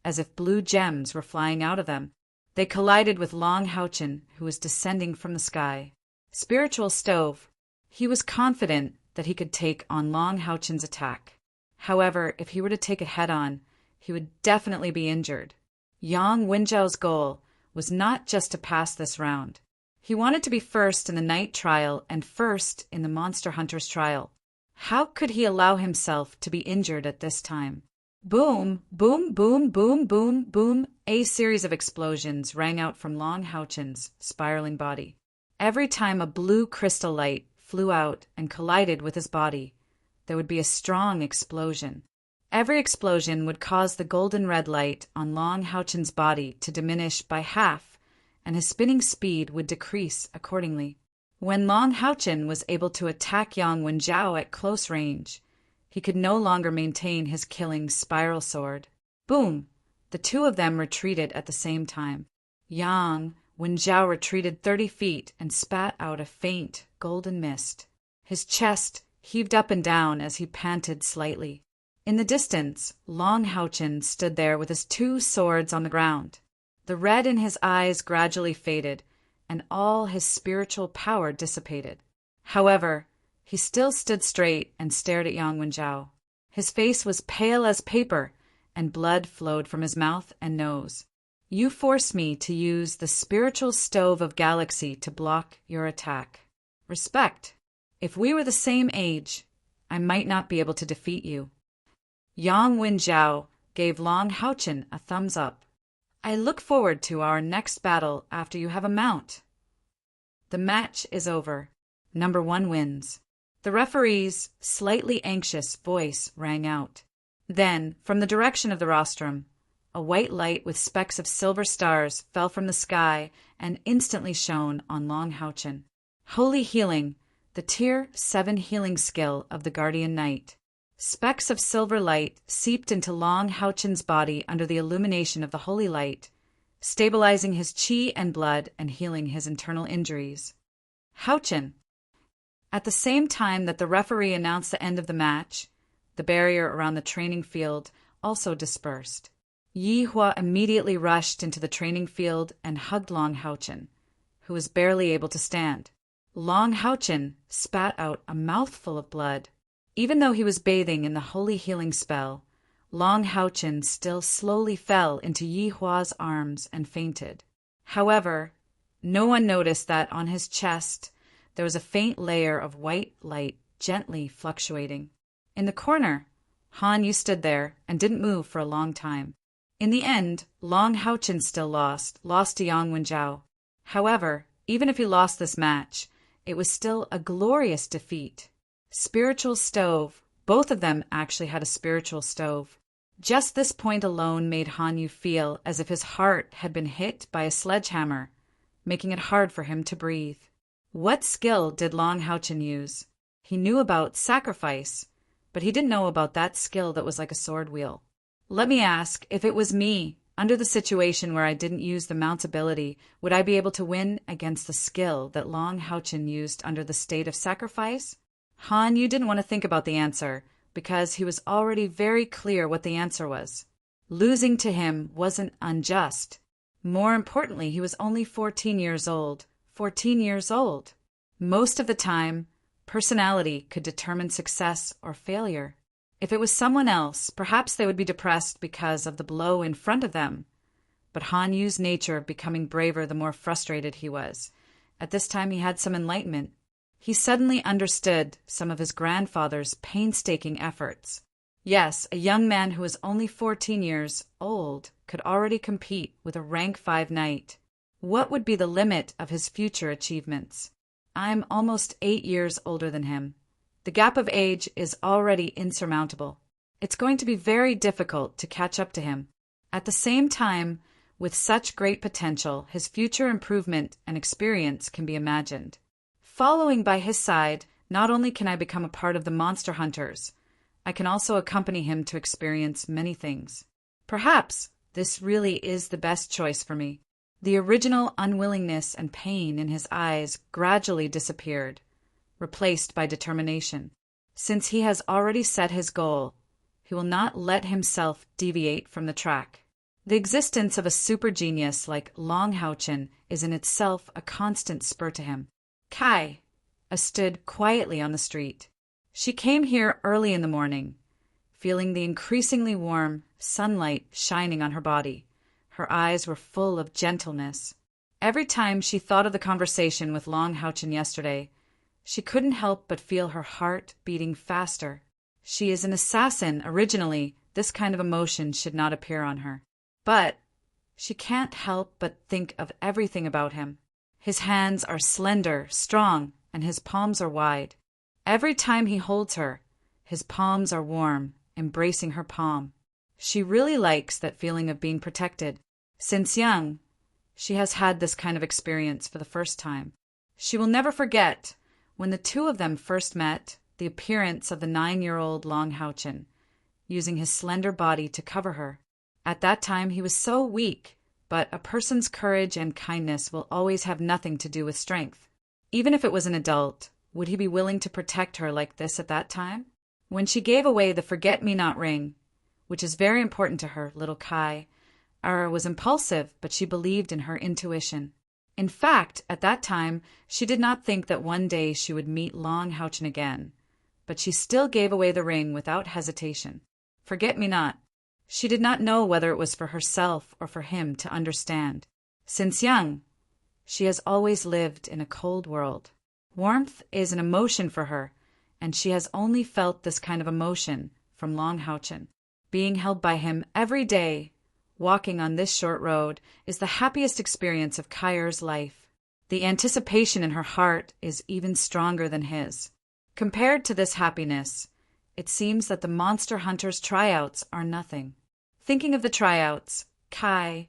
as if blue gems were flying out of them. They collided with Long Haochen, who was descending from the sky. Spiritual stove. He was confident that he could take on Long Haochen's attack. However, if he were to take it head-on, he would definitely be injured. Yang Wenjiao's goal was not just to pass this round. He wanted to be first in the Knight trial and first in the Monster Hunter's trial. How could he allow himself to be injured at this time? Boom, boom, boom, boom, boom, boom. A series of explosions rang out from Long Haochen's spiraling body. Every time a blue crystal light flew out and collided with his body, there would be a strong explosion. Every explosion would cause the golden red light on Long Haochen's body to diminish by half, and his spinning speed would decrease accordingly. When Long Haochen was able to attack Yang Wenjiao at close range, he could no longer maintain his killing spiral sword. Boom! The two of them retreated at the same time. Yang Wenjiao retreated 30 feet and spat out a faint golden mist. His chest heaved up and down as he panted slightly. In the distance, Long Haochen stood there with his 2 swords on the ground. The red in his eyes gradually faded, and all his spiritual power dissipated. However, he still stood straight and stared at Yang Wenjiao. His face was pale as paper, and blood flowed from his mouth and nose. You forced me to use the spiritual stove of Galaxy to block your attack. Respect. If we were the same age, I might not be able to defeat you. Yang Wenjiao gave Long Haochen a thumbs up. I look forward to our next battle after you have a mount. The match is over. Number 1 wins. The referee's slightly anxious voice rang out. Then, from the direction of the rostrum, a white light with specks of silver stars fell from the sky and instantly shone on Long Haochen. Holy Healing, the Tier 7 healing skill of the Guardian Knight. Specks of silver light seeped into Long Haochen's body under the illumination of the holy light, stabilizing his qi and blood and healing his internal injuries. Haochen. At the same time that the referee announced the end of the match, the barrier around the training field also dispersed. Yi Hua immediately rushed into the training field and hugged Long Haochen, who was barely able to stand. Long Haochen spat out a mouthful of blood. Even though he was bathing in the holy healing spell, Long Haochen still slowly fell into Yi Hua's arms and fainted. However, no one noticed that on his chest there was a faint layer of white light gently fluctuating. In the corner, Han Yu stood there and didn't move for a long time. In the end, Long Haochen still lost to Yang Wenjiao. However, even if he lost this match, it was still a glorious defeat. Spiritual stove. Both of them actually had a spiritual stove. Just this point alone made Han Yu feel as if his heart had been hit by a sledgehammer, making it hard for him to breathe. What skill did Long Haochen use? He knew about sacrifice, but he didn't know about that skill that was like a sword wheel. Let me ask, if it was me, under the situation where I didn't use the mount's ability, would I be able to win against the skill that Long Haochen used under the state of sacrifice? Han Yu didn't want to think about the answer, because he was already very clear what the answer was. Losing to him wasn't unjust. More importantly, he was only 14 years old. 14 years old. Most of the time, personality could determine success or failure. If it was someone else, perhaps they would be depressed because of the blow in front of them. But Han Yu's nature of becoming braver the more frustrated he was. At this time he had some enlightenment. He suddenly understood some of his grandfather's painstaking efforts. Yes, a young man who was only 14 years old could already compete with a rank 5 knight. What would be the limit of his future achievements? I'm almost 8 years older than him. The gap of age is already insurmountable. It's going to be very difficult to catch up to him. At the same time, with such great potential, his future improvement and experience can be imagined. Following by his side, not only can I become a part of the monster hunters, I can also accompany him to experience many things. Perhaps this really is the best choice for me. The original unwillingness and pain in his eyes gradually disappeared, replaced by determination. Since he has already set his goal, he will not let himself deviate from the track. The existence of a super genius like Long Haochen is in itself a constant spur to him. Kai stood quietly on the street. She came here early in the morning, feeling the increasingly warm sunlight shining on her body. Her eyes were full of gentleness. Every time she thought of the conversation with Long Haochen yesterday, she couldn't help but feel her heart beating faster. She is an assassin. Originally, this kind of emotion should not appear on her. But she can't help but think of everything about him. His hands are slender, strong, and his palms are wide. Every time he holds her, his palms are warm, embracing her palm. She really likes that feeling of being protected. Since young, she has had this kind of experience for the first time. She will never forget when the two of them first met, the appearance of the 9-year-old Long Haochen, using his slender body to cover her. At that time he was so weak, but a person's courage and kindness will always have nothing to do with strength. Even if it was an adult, would he be willing to protect her like this at that time? When she gave away the forget-me-not ring, which is very important to her, little Kai, was impulsive, but she believed in her intuition. In fact, at that time, she did not think that one day she would meet Long Houchen again, but she still gave away the ring without hesitation. Forget-me-not. She did not know whether it was for herself or for him to understand. Since young, she has always lived in a cold world. Warmth is an emotion for her, and she has only felt this kind of emotion from Long Houchen. Being held by him every day, walking on this short road, is the happiest experience of Kyr's life. The anticipation in her heart is even stronger than his. Compared to this happiness, it seems that the monster hunter's tryouts are nothing. Thinking of the tryouts, Kai,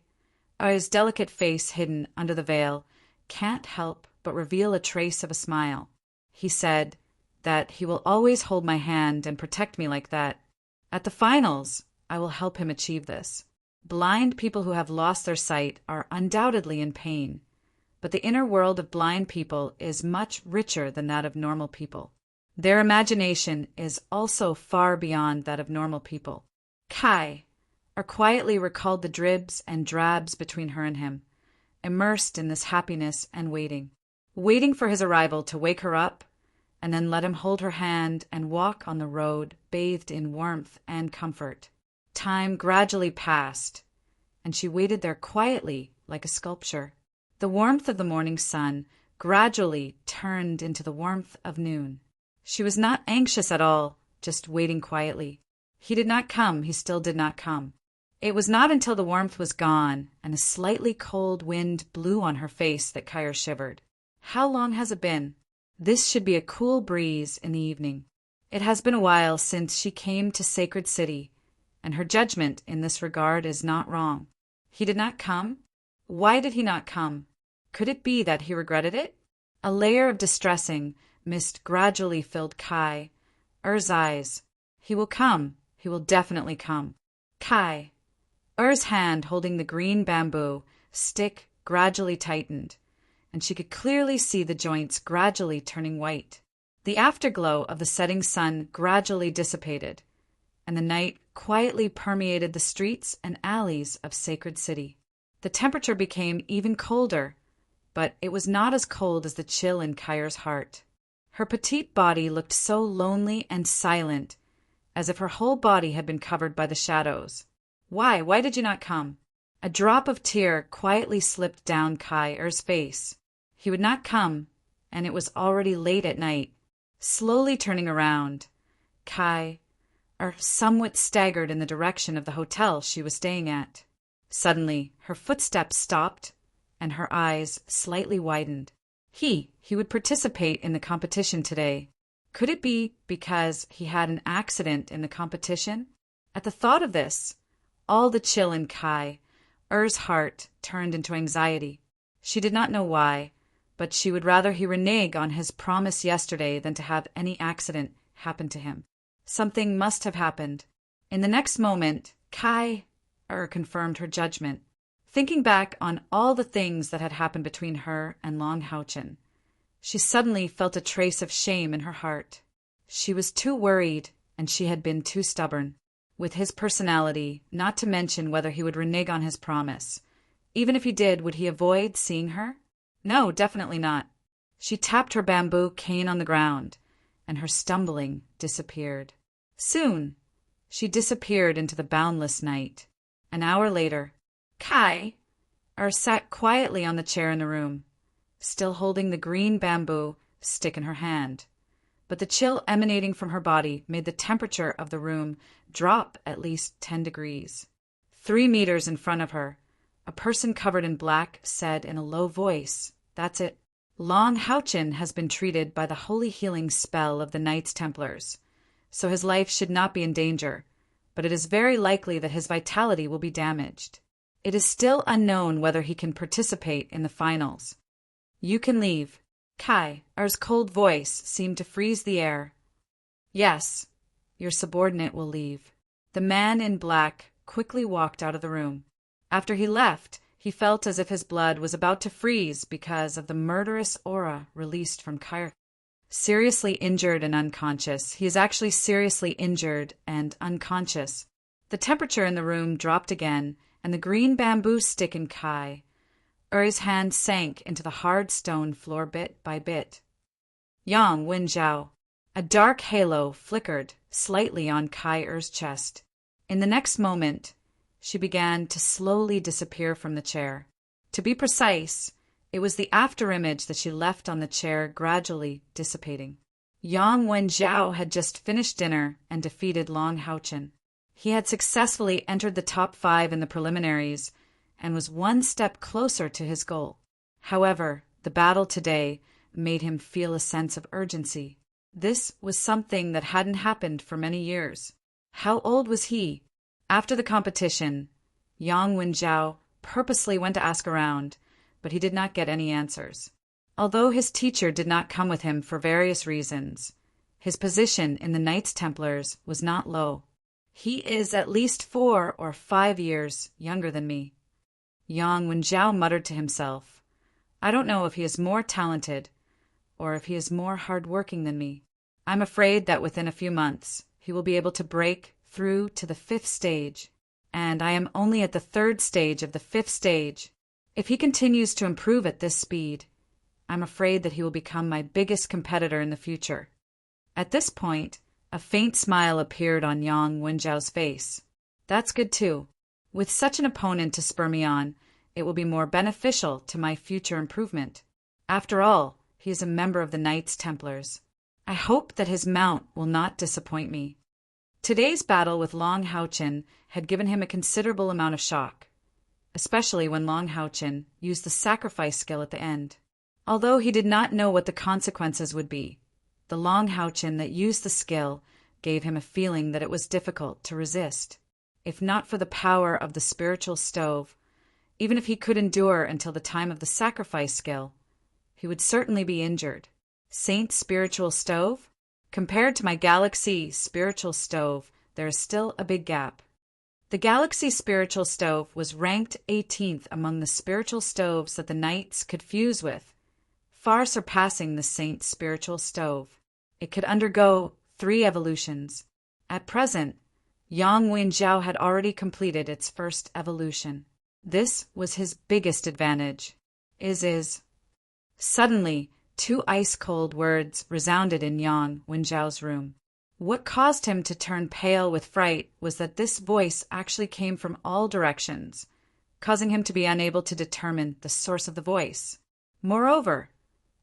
his delicate face hidden under the veil, can't help but reveal a trace of a smile. He said that he will always hold my hand and protect me like that. At the finals, I will help him achieve this. Blind people who have lost their sight are undoubtedly in pain, but the inner world of blind people is much richer than that of normal people. Their imagination is also far beyond that of normal people. Kai quietly recalled the dribs and drabs between her and him, immersed in this happiness and waiting for his arrival to wake her up, and then let him hold her hand and walk on the road bathed in warmth and comfort. Time gradually passed, and she waited there quietly like a sculpture. The warmth of the morning sun gradually turned into the warmth of noon. She was not anxious at all, just waiting quietly. He did not come, he still did not come. It was not until the warmth was gone and a slightly cold wind blew on her face that Kyra shivered. How long has it been? This should be a cool breeze in the evening. It has been a while since she came to Sacred City, and her judgment in this regard is not wrong. He did not come? Why did he not come? Could it be that he regretted it? A layer of distressing mist gradually filled Kai's eyes. He will come. He will definitely come. Kai's hand holding the green bamboo stick gradually tightened, and she could clearly see the joints gradually turning white. The afterglow of the setting sun gradually dissipated, and the night quietly permeated the streets and alleys of Sacred City. The temperature became even colder, but it was not as cold as the chill in Kyr's heart. Her petite body looked so lonely and silent, as if her whole body had been covered by the shadows. Why did you not come? A drop of tear quietly slipped down Kyr's face. He would not come, and it was already late at night. Slowly turning around, Kai somewhat staggered in the direction of the hotel she was staying at. Suddenly, her footsteps stopped, and her eyes slightly widened. He would participate in the competition today. Could it be because he had an accident in the competition? At the thought of this, all the chill in Kyr's heart turned into anxiety. She did not know why, but she would rather he renege on his promise yesterday than to have any accident happen to him. Something must have happened. In the next moment, Kai confirmed her judgment. Thinking back on all the things that had happened between her and Long Houchen, she suddenly felt a trace of shame in her heart. She was too worried, and she had been too stubborn. With his personality, not to mention whether he would renege on his promise. Even if he did, would he avoid seeing her? No, definitely not. She tapped her bamboo cane on the ground, and her stumbling disappeared. Soon, she disappeared into the boundless night. An hour later, Kai sat quietly on the chair in the room, still holding the green bamboo stick in her hand. But the chill emanating from her body made the temperature of the room drop at least 10 degrees. 3 meters in front of her, a person covered in black said in a low voice, "That's it. Long Houchen has been treated by the holy healing spell of the Knights Templars, so his life should not be in danger, but it is very likely that his vitality will be damaged. It is still unknown whether he can participate in the finals. You can leave." Kai's cold voice seemed to freeze the air. "Yes, your subordinate will leave." The man in black quickly walked out of the room. After he left, he felt as if his blood was about to freeze because of the murderous aura released from Kai. Seriously injured and unconscious. He is actually seriously injured and unconscious. The temperature in the room dropped again, and the green bamboo stick in Kai's Uri's hand sank into the hard stone floor bit by bit. Yang Wenjiao. A dark halo flickered slightly on Kai Er's chest. In the next moment, she began to slowly disappear from the chair. To be precise, it was the afterimage that she left on the chair gradually dissipating. Yang Wenjiao had just finished dinner and defeated Long Haochen. He had successfully entered the top 5 in the preliminaries and was one step closer to his goal. However, the battle today made him feel a sense of urgency. This was something that hadn't happened for many years. How old was he? After the competition, Yang Wenjiao purposely went to ask around, but he did not get any answers. Although his teacher did not come with him for various reasons, his position in the Knights Templars was not low. He is at least 4 or 5 years younger than me. Yang Wenjiao muttered to himself, I don't know if he is more talented or if he is more hard-working than me. I'm afraid that within a few months he will be able to break through to the 5th stage, and I am only at the 3rd stage of the 5th stage. If he continues to improve at this speed, I'm afraid that he will become my biggest competitor in the future. At this point, a faint smile appeared on Yang Wenjiao's face. That's good too. With such an opponent to spur me on, it will be more beneficial to my future improvement. After all, he is a member of the Knights Templars. I hope that his mount will not disappoint me. Today's battle with Long Haochen had given him a considerable amount of shock, especially when Long Haochen used the sacrifice skill at the end. Although he did not know what the consequences would be, the Long Haochen that used the skill gave him a feeling that it was difficult to resist. If not for the power of the spiritual stove, even if he could endure until the time of the sacrifice skill, he would certainly be injured. Saint's spiritual stove? Compared to my Galaxy spiritual stove, there is still a big gap. The Galaxy spiritual stove was ranked 18th among the spiritual stoves that the Knights could fuse with, far surpassing the Saint's spiritual stove. It could undergo 3 evolutions. At present, Yang Wenjiao had already completed its 1st evolution. This was his biggest advantage. Suddenly, 2 ice-cold words resounded in Yang Wenjiao's room. What caused him to turn pale with fright was that this voice actually came from all directions, causing him to be unable to determine the source of the voice. Moreover,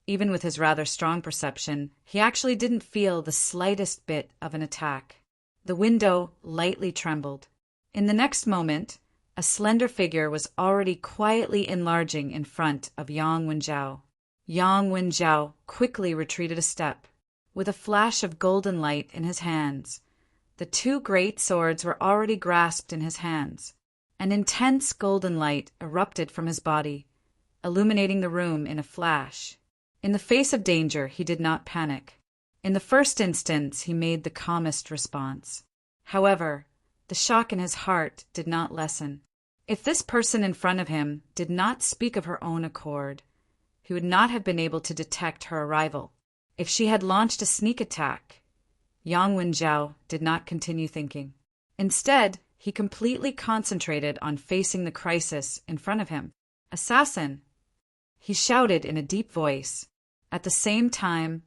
even with his rather strong perception, he actually didn't feel the slightest bit of an attack. The window lightly trembled. In the next moment, a slender figure was already quietly enlarging in front of Yang Wenjiao. Yang Wenjiao quickly retreated a step. With a flash of golden light in his hands, the 2 great swords were already grasped in his hands. An intense golden light erupted from his body, illuminating the room in a flash. In the face of danger, he did not panic. In the first instance, he made the calmest response. However, the shock in his heart did not lessen. If this person in front of him did not speak of her own accord, he would not have been able to detect her arrival. If she had launched a sneak attack, Yang Wenjiao did not continue thinking. Instead, he completely concentrated on facing the crisis in front of him. "Assassin!" he shouted in a deep voice. At the same time,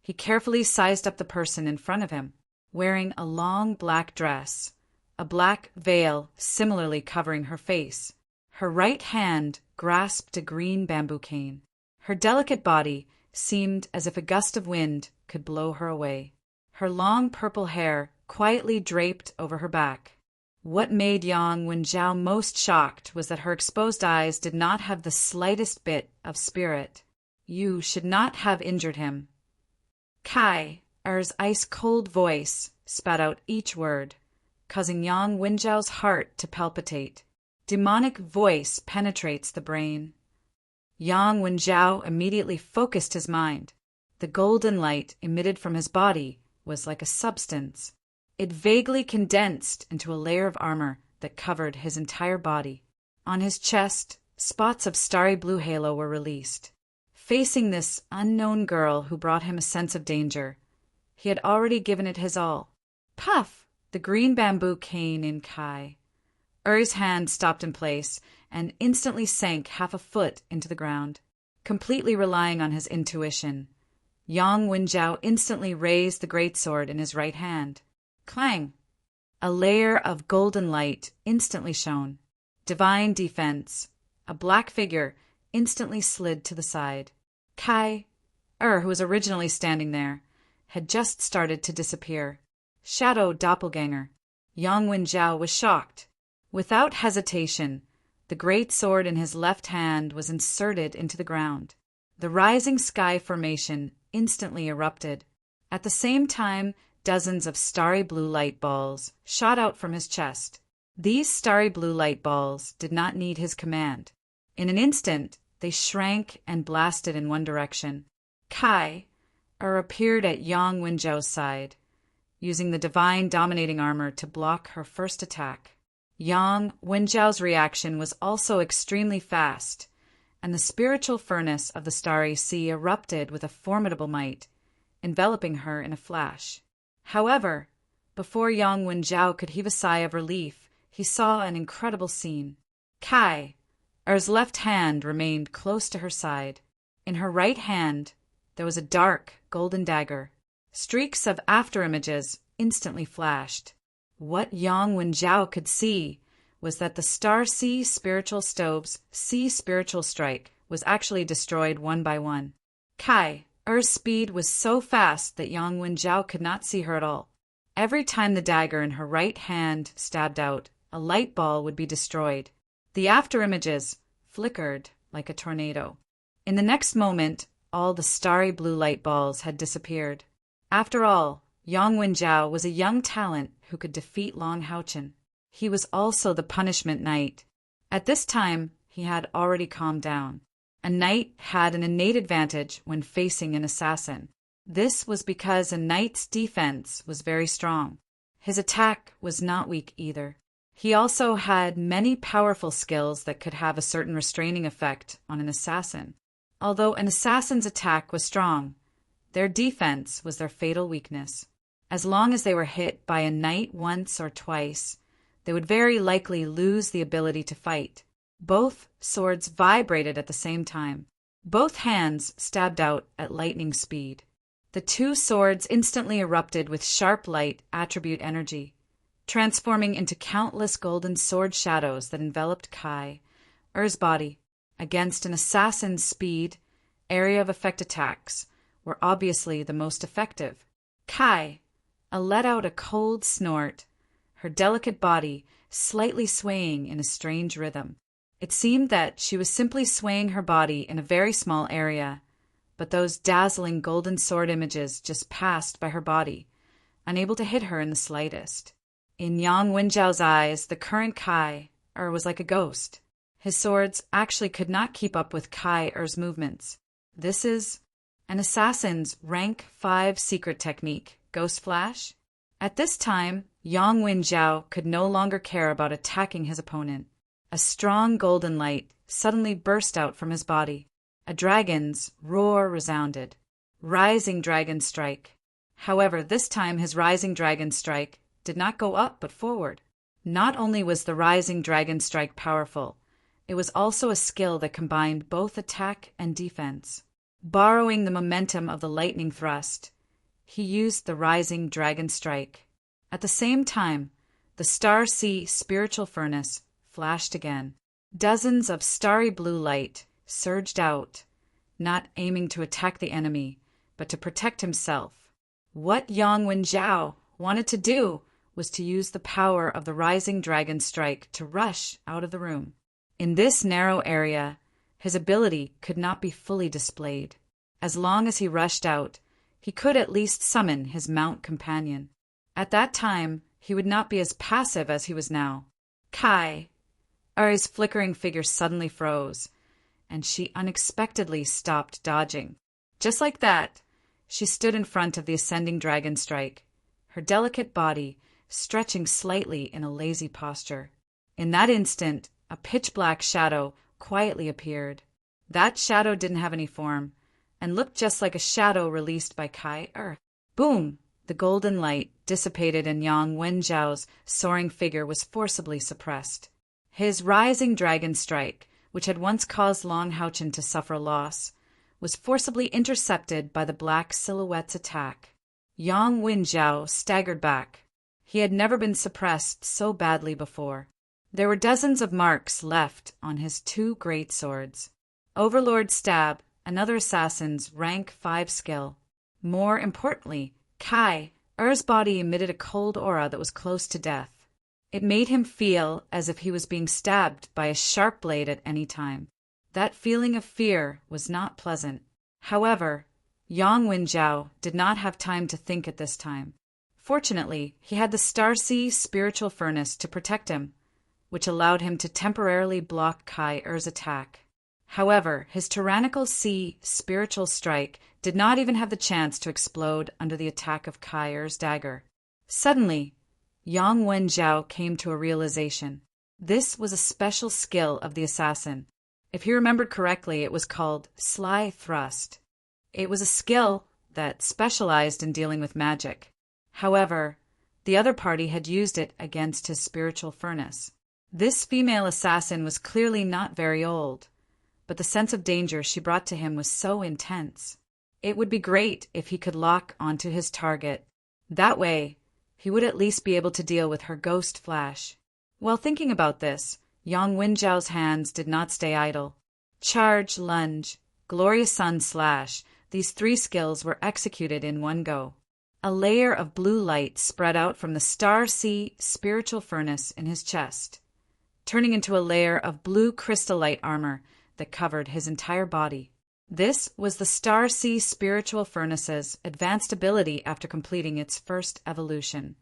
he carefully sized up the person in front of him, wearing a long black dress, a black veil similarly covering her face. Her right hand grasped a green bamboo cane. Her delicate body seemed as if a gust of wind could blow her away. Her long purple hair quietly draped over her back. What made Yang Wenjiao most shocked was that her exposed eyes did not have the slightest bit of spirit. "You should not have injured him." Kai Er's ice-cold voice spat out each word, causing Yang Wenjiao's heart to palpitate. Demonic voice penetrates the brain. Yang Wenjiao immediately focused his mind. The golden light emitted from his body was like a substance. It vaguely condensed into a layer of armor that covered his entire body. On his chest, spots of starry blue halo were released. Facing this unknown girl who brought him a sense of danger, he had already given it his all. Puff! The green bamboo cane in Kai Er's hand stopped in place and instantly sank half a foot into the ground. Completely relying on his intuition, Yang Wenjiao instantly raised the greatsword in his right hand. Clang! A layer of golden light instantly shone. Divine defense. A black figure instantly slid to the side. Kai, who was originally standing there, had just started to disappear. Shadow doppelganger. Yang Wenjiao was shocked. Without hesitation, the great sword in his left hand was inserted into the ground. The rising sky formation instantly erupted. At the same time, dozens of starry blue light balls shot out from his chest. These starry blue light balls did not need his command. In an instant, they shrank and blasted in one direction. Kai, appeared at Yang Wenjiao's side, using the divine dominating armor to block her first attack. Yang Wenjiao's reaction was also extremely fast, and the spiritual furnace of the starry sea erupted with a formidable might, enveloping her in a flash. However, before Yang Wenjiao could heave a sigh of relief, he saw an incredible scene. Kai, Er's left hand remained close to her side. In her right hand, there was a dark, golden dagger. Streaks of afterimages instantly flashed. What Yang Wenjiao could see was that the Star Sea Spiritual Stove's Sea Spiritual Strike was actually destroyed one by one. Kai, Er's speed was so fast that Yang Wenjiao could not see her at all. Every time the dagger in her right hand stabbed out, a light ball would be destroyed. The afterimages flickered like a tornado. In the next moment, all the starry blue light balls had disappeared. After all, Yang Wenjiao was a young talent who could defeat Long Haochen. He was also the punishment knight. At this time, he had already calmed down. A knight had an innate advantage when facing an assassin. This was because a knight's defense was very strong. His attack was not weak either. He also had many powerful skills that could have a certain restraining effect on an assassin. Although an assassin's attack was strong, their defense was their fatal weakness. As long as they were hit by a knight once or twice, they would very likely lose the ability to fight. Both swords vibrated at the same time. Both hands stabbed out at lightning speed. The two swords instantly erupted with sharp light attribute energy, transforming into countless golden sword shadows that enveloped Kai, Er's body. Against an assassin's speed, area of effect attacks were obviously the most effective. Kai, let out a cold snort, her delicate body slightly swaying in a strange rhythm. It seemed that she was simply swaying her body in a very small area, but those dazzling golden sword images just passed by her body, unable to hit her in the slightest. In Yang Wenjiao's eyes, the current Kai was like a ghost. His swords actually could not keep up with Kai Er's movements. This is an assassin's rank 5 secret technique, Ghost Flash. At this time, Yang Wenjiao could no longer care about attacking his opponent. A strong golden light suddenly burst out from his body. A dragon's roar resounded. Rising Dragon Strike. However, this time his Rising Dragon Strike did not go up but forward. Not only was the Rising Dragon Strike powerful, it was also a skill that combined both attack and defense. Borrowing the momentum of the lightning thrust, he used the Rising Dragon Strike. At the same time, the Star Sea Spiritual Furnace flashed again. Dozens of starry blue light surged out, not aiming to attack the enemy, but to protect himself. What Yang Wenjiao wanted to do was to use the power of the Rising Dragon Strike to rush out of the room. In this narrow area, his ability could not be fully displayed. As long as he rushed out, he could at least summon his mount companion. At that time, he would not be as passive as he was now. Kai, Ari's flickering figure suddenly froze, and she unexpectedly stopped dodging. Just like that, she stood in front of the ascending dragon strike, her delicate body stretching slightly in a lazy posture. In that instant, a pitch-black shadow quietly appeared. That shadow didn't have any form, and looked just like a shadow released by Kai Er. Boom! The golden light dissipated and Yang Wenjiao's soaring figure was forcibly suppressed. His rising dragon strike, which had once caused Long Houchen to suffer loss, was forcibly intercepted by the black silhouette's attack. Yang Wenjiao staggered back. He had never been suppressed so badly before. There were dozens of marks left on his two great swords. Overlord stab, another assassin's rank 5 skill. More importantly, Kai Er's body emitted a cold aura that was close to death. It made him feel as if he was being stabbed by a sharp blade at any time. That feeling of fear was not pleasant. However, Yang Wenjiao did not have time to think at this time. Fortunately, he had the Starseed spiritual furnace to protect him, which allowed him to temporarily block Kai Er's attack. However, his tyrannical sea spiritual strike did not even have the chance to explode under the attack of Kai Er's dagger. Suddenly, Yang Wenjiao came to a realization. This was a special skill of the assassin. If he remembered correctly, it was called Sly Thrust. It was a skill that specialized in dealing with magic. However, the other party had used it against his spiritual furnace. This female assassin was clearly not very old, but the sense of danger she brought to him was so intense. It would be great if he could lock onto his target. That way, he would at least be able to deal with her ghost flash. While thinking about this, Yang Wenjiao's hands did not stay idle. Charge, lunge, glorious sun slash, these 3 skills were executed in one go. A layer of blue light spread out from the Starseed spiritual furnace in his chest, turning into a layer of blue crystallite armor that covered his entire body. This was the Starseed spiritual furnace's advanced ability after completing its first evolution.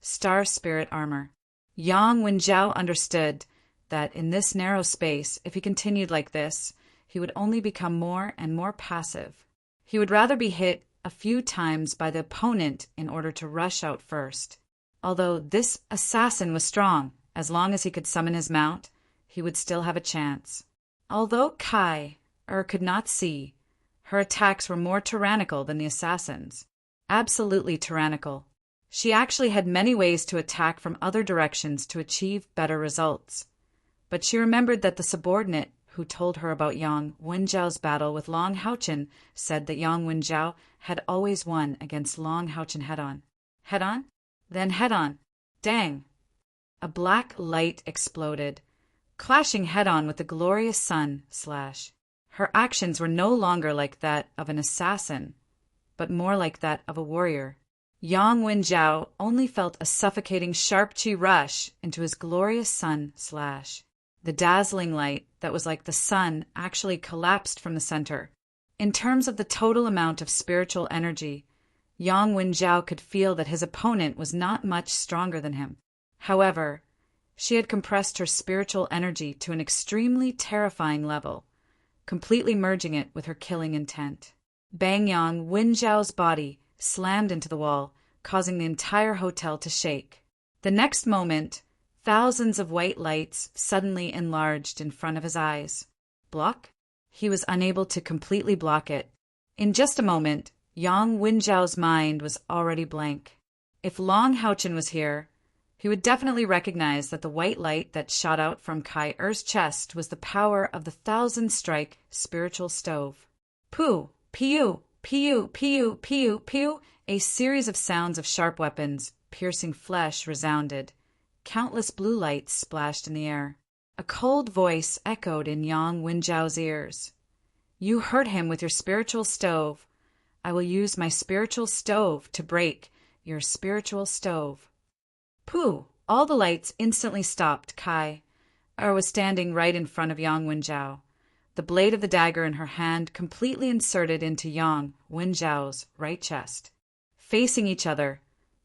Star Spirit Armor. Yang Wenjiao understood that in this narrow space, if he continued like this, he would only become more and more passive. He would rather be hit a few times by the opponent in order to rush out first. Although this assassin was strong, as long as he could summon his mount, he would still have a chance. Although Kai could not see, her attacks were more tyrannical than the assassin's. Absolutely tyrannical. She actually had many ways to attack from other directions to achieve better results. But she remembered that the subordinate who told her about Yang Wenjiao's battle with Long Houchen said that Yang Wenjiao had always won against Long Houchen head-on. Head-on? Then head-on. Dang! A black light exploded, clashing head-on with the glorious sun slash. Her actions were no longer like that of an assassin, but more like that of a warrior. Yang Wenjiao only felt a suffocating sharp chi rush into his glorious sun slash. The dazzling light that was like the sun actually collapsed from the center. In terms of the total amount of spiritual energy, Yang Wenjiao could feel that his opponent was not much stronger than him. However, she had compressed her spiritual energy to an extremely terrifying level, completely merging it with her killing intent. Bang! Yang Wenjiao's body slammed into the wall, causing the entire hotel to shake. The next moment, thousands of white lights suddenly enlarged in front of his eyes. Block? He was unable to completely block it. In just a moment, Yang Wenjiao's mind was already blank. If Long Houchen was here, he would definitely recognize that the white light that shot out from Kai Er's chest was the power of the 1,000-strike spiritual stove. Pooh! Piu! Piu! Piu! Piu! Piu! A series of sounds of sharp weapons, piercing flesh, resounded. Countless blue lights splashed in the air. A cold voice echoed in Yang Wenjiao's ears. You hurt him with your spiritual stove. I will use my spiritual stove to break your spiritual stove. Pooh! All the lights instantly stopped. Kai was standing right in front of Yang Wenjiao, the blade of the dagger in her hand completely inserted into Yang Wenjiao's right chest. Facing each other,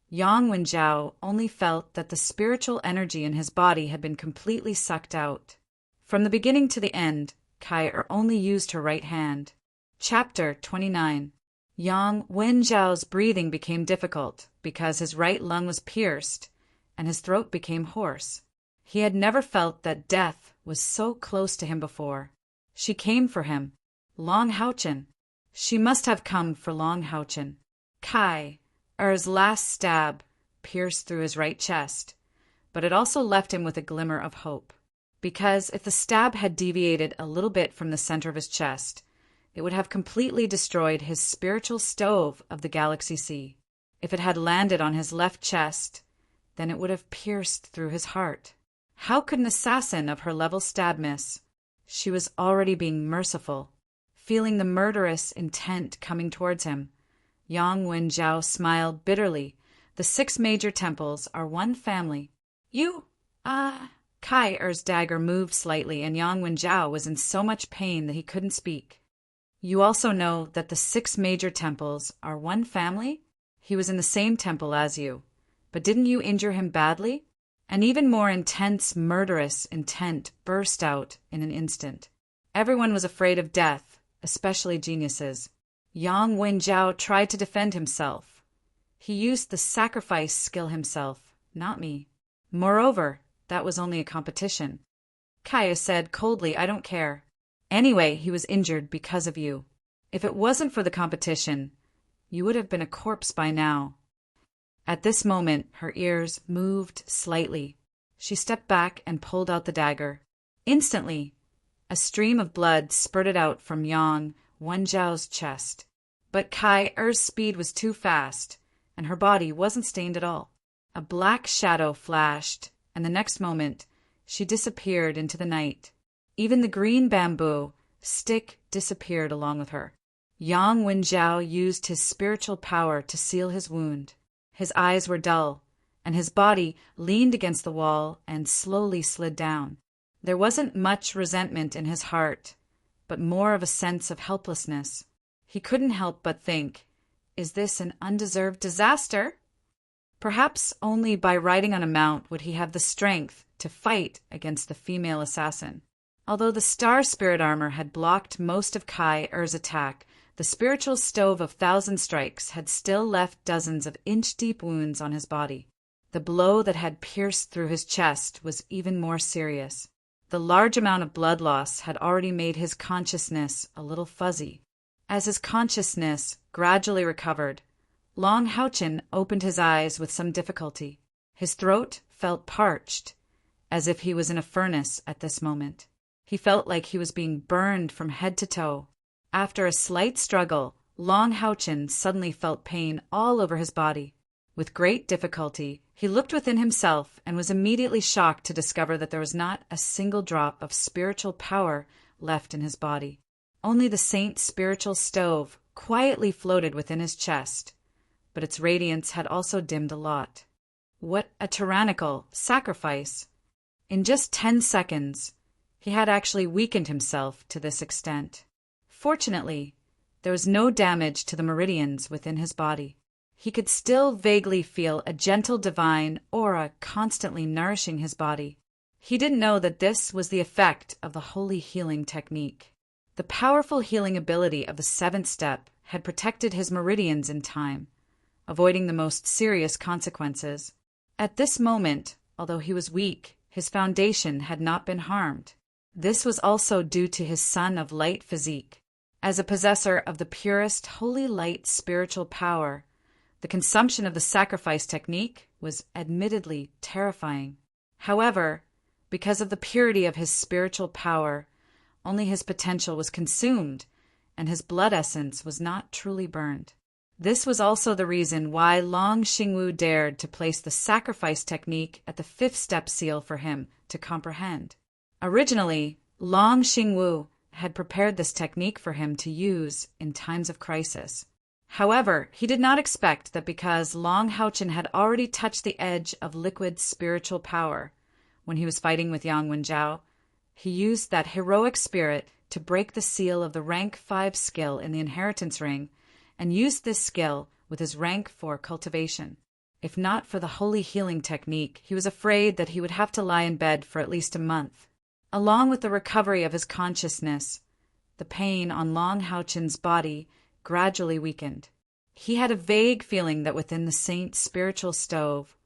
Yang Wenjiao only felt that the spiritual energy in his body had been completely sucked out. From the beginning to the end, Kai only used her right hand. Chapter 29. Yang Wenjiao's breathing became difficult because his right lung was pierced and his throat became hoarse. He had never felt that death was so close to him before. She came for him. Long Houchen. She must have come for Long Houchen. Kai Er's last stab pierced through his right chest, but it also left him with a glimmer of hope. because if the stab had deviated a little bit from the center of his chest, it would have completely destroyed his spiritual stove of the galaxy sea. If it had landed on his left chest, then it would have pierced through his heart. How could an assassin of her level stab miss? She was already being merciful. Feeling the murderous intent coming towards him, Yang Wenjiao smiled bitterly. The 6 major temples are one family. Kai Er's dagger moved slightly, and Yang Wenjiao was in so much pain that he couldn't speak. You also know that the 6 major temples are one family? He was in the same temple as you. But didn't you injure him badly? An even more intense, murderous intent burst out in an instant. Everyone was afraid of death, especially geniuses. Yang Wenjiao tried to defend himself. He used the sacrifice skill himself, not me. Moreover, that was only a competition. Kaya said coldly, I don't care. Anyway, he was injured because of you. If it wasn't for the competition, you would have been a corpse by now. At this moment, her ears moved slightly. She stepped back and pulled out the dagger. Instantly, a stream of blood spurted out from Yang Wenjiao's chest. But Kai Er's speed was too fast, and her body wasn't stained at all. A black shadow flashed, and the next moment, she disappeared into the night. Even the green bamboo stick disappeared along with her. Yang Wenjiao used his spiritual power to seal his wound. His eyes were dull, and his body leaned against the wall and slowly slid down. There wasn't much resentment in his heart, but more of a sense of helplessness. He couldn't help but think, is this an undeserved disaster? Perhaps only by riding on a mount would he have the strength to fight against the female assassin. Although the star spirit armor had blocked most of Kai Er's attack, the spiritual stove of 1,000 strikes had still left dozens of inch-deep wounds on his body. The blow that had pierced through his chest was even more serious. The large amount of blood loss had already made his consciousness a little fuzzy. As his consciousness gradually recovered, Long Haochen opened his eyes with some difficulty. His throat felt parched, as if he was in a furnace at this moment. He felt like he was being burned from head to toe. After a slight struggle, Long Haochen suddenly felt pain all over his body. With great difficulty, he looked within himself and was immediately shocked to discover that there was not a single drop of spiritual power left in his body. Only the saint's spiritual stove quietly floated within his chest, but its radiance had also dimmed a lot. What a tyrannical sacrifice! In just 10 seconds, he had actually weakened himself to this extent. Fortunately, there was no damage to the meridians within his body. He could still vaguely feel a gentle divine aura constantly nourishing his body. He didn't know that this was the effect of the holy healing technique. The powerful healing ability of the 7th step had protected his meridians in time, avoiding the most serious consequences. At this moment, although he was weak, his foundation had not been harmed. This was also due to his son of light physique. As a possessor of the purest holy light spiritual power, the consumption of the sacrifice technique was admittedly terrifying. However, because of the purity of his spiritual power, only his potential was consumed, and his blood essence was not truly burned. This was also the reason why Long Xingwu dared to place the sacrifice technique at the 5th step seal for him to comprehend. Originally, Long Xingwu had prepared this technique for him to use in times of crisis. However, he did not expect that because Long Haochen had already touched the edge of liquid spiritual power when he was fighting with Yang Wenjiao, he used that heroic spirit to break the seal of the rank 5 skill in the inheritance ring and used this skill with his rank 4 cultivation. If not for the holy healing technique, he was afraid that he would have to lie in bed for at least a month. Along with the recovery of his consciousness, the pain on Long Haochen's body gradually weakened. He had a vague feeling that within the saint's spiritual stove,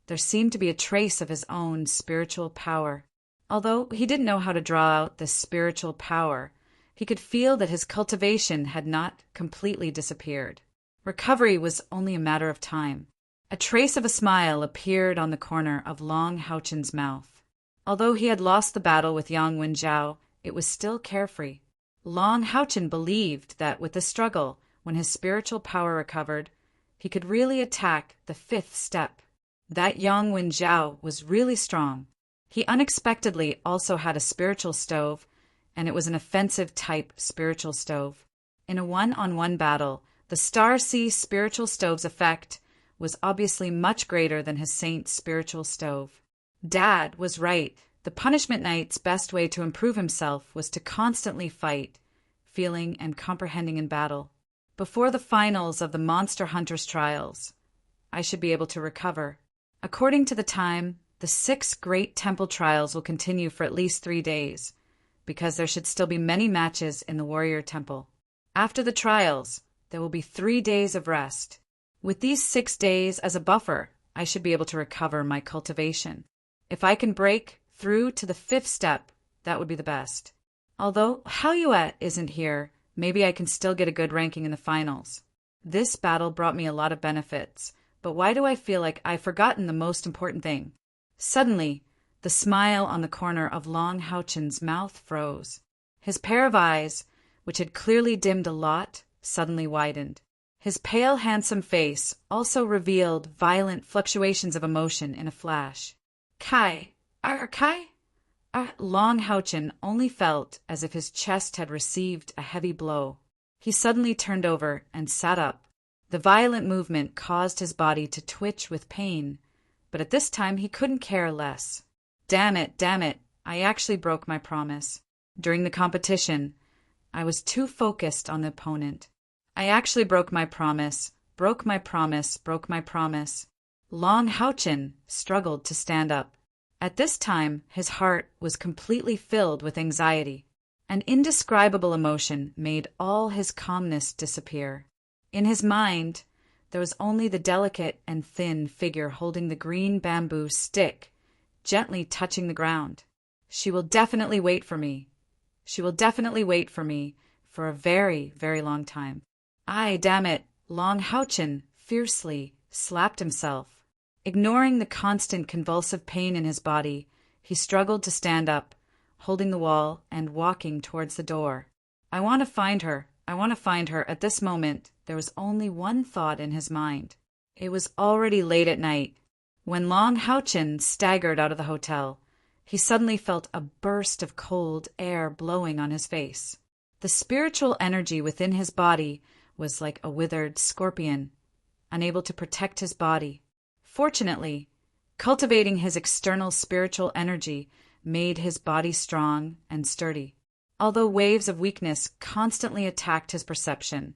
there seemed to be a trace of his own spiritual power. Although he didn't know how to draw out this spiritual power, he could feel that his cultivation had not completely disappeared. Recovery was only a matter of time. A trace of a smile appeared on the corner of Long Haochen's mouth. Although he had lost the battle with Yang Wenjiao, it was still carefree. Long Haochen believed that with the struggle, when his spiritual power recovered, he could really attack the fifth step. That Yang Wenjiao was really strong. He unexpectedly also had a spiritual stove, and it was an offensive-type spiritual stove. In a one-on-one battle, the Star Sea spiritual stove's effect was obviously much greater than his Saint's spiritual stove. Dad was right. The Punishment Knight's best way to improve himself was to constantly fight, feeling and comprehending in battle. Before the finals of the Monster Hunter's trials, I should be able to recover. According to the time, the 6 Great Temple trials will continue for at least 3 days, because there should still be many matches in the Warrior Temple. After the trials, there will be 3 days of rest. With these 6 days as a buffer, I should be able to recover my cultivation. If I can break through to the 5th step, that would be the best. Although Haoyuet isn't here, maybe I can still get a good ranking in the finals. This battle brought me a lot of benefits, but why do I feel like I've forgotten the most important thing? Suddenly, the smile on the corner of Long Haochen's mouth froze. His pair of eyes, which had clearly dimmed a lot, suddenly widened. His pale, handsome face also revealed violent fluctuations of emotion in a flash. Kai? Long Haochen only felt as if his chest had received a heavy blow. He suddenly turned over and sat up. The violent movement caused his body to twitch with pain, but at this time he couldn't care less. Damn it, I actually broke my promise. During the competition, I was too focused on the opponent. I actually broke my promise. Long Haochen struggled to stand up. At this time, his heart was completely filled with anxiety. An indescribable emotion made all his calmness disappear. In his mind, there was only the delicate and thin figure holding the green bamboo stick, gently touching the ground. She will definitely wait for me. For a very, very long time. Damn it, Long Haochen fiercely slapped himself. Ignoring the constant convulsive pain in his body, he struggled to stand up, holding the wall and walking towards the door. I want to find her. At this moment, there was only one thought in his mind. It was already late at night. When Long Haochen staggered out of the hotel, he suddenly felt a burst of cold air blowing on his face. The spiritual energy within his body was like a withered scorpion, unable to protect his body. Fortunately, cultivating his external spiritual energy made his body strong and sturdy. Although waves of weakness constantly attacked his perception,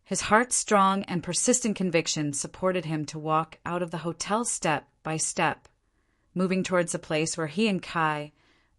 his heart's strong and persistent conviction supported him to walk out of the hotel step by step, moving towards the place where he and Kai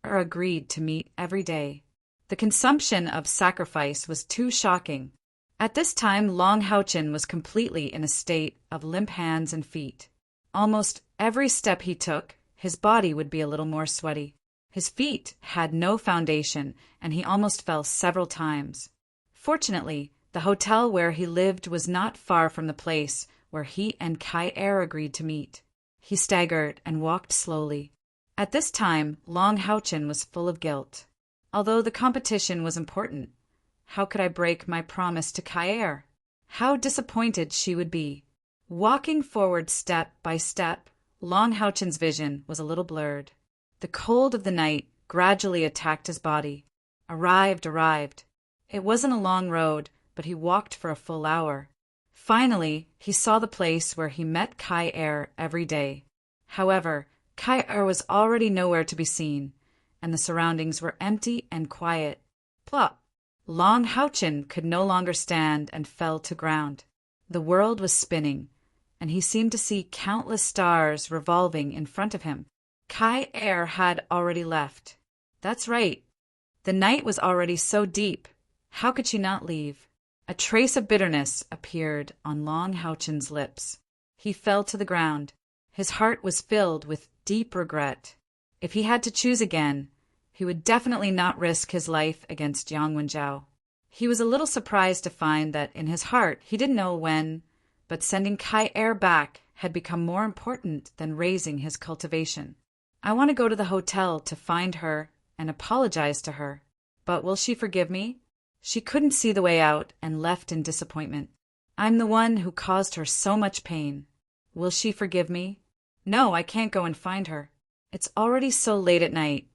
agreed to meet every day. The consumption of sacrifice was too shocking. At this time, Long Haochen was completely in a state of limp hands and feet. Almost every step he took, his body would be a little more sweaty. His feet had no foundation, and he almost fell several times. Fortunately, the hotel where he lived was not far from the place where he and Kai agreed to meet. He staggered and walked slowly. At this time, Long Haochen was full of guilt. Although the competition was important, how could I break my promise to Kai? How disappointed she would be. Walking forward step by step, Long Haochen's vision was a little blurred. The cold of the night gradually attacked his body. Arrived. It wasn't a long road, but he walked for a full hour. Finally, he saw the place where he met Kai every day. However, Kai was already nowhere to be seen, and the surroundings were empty and quiet. Plop! Long Haochen could no longer stand and fell to ground. The world was spinning, and he seemed to see countless stars revolving in front of him. Kai had already left. That's right. The night was already so deep. How could she not leave? A trace of bitterness appeared on Long Haochen's lips. He fell to the ground. His heart was filled with deep regret. If he had to choose again, he would definitely not risk his life against Yang Wenjiao. He was a little surprised to find that in his heart he didn't know when, but sending Kai back had become more important than raising his cultivation. I want to go to the hotel to find her and apologize to her. But will she forgive me? She couldn't see the way out and left in disappointment. I'm the one who caused her so much pain. Will she forgive me? No, I can't go and find her. It's already so late at night.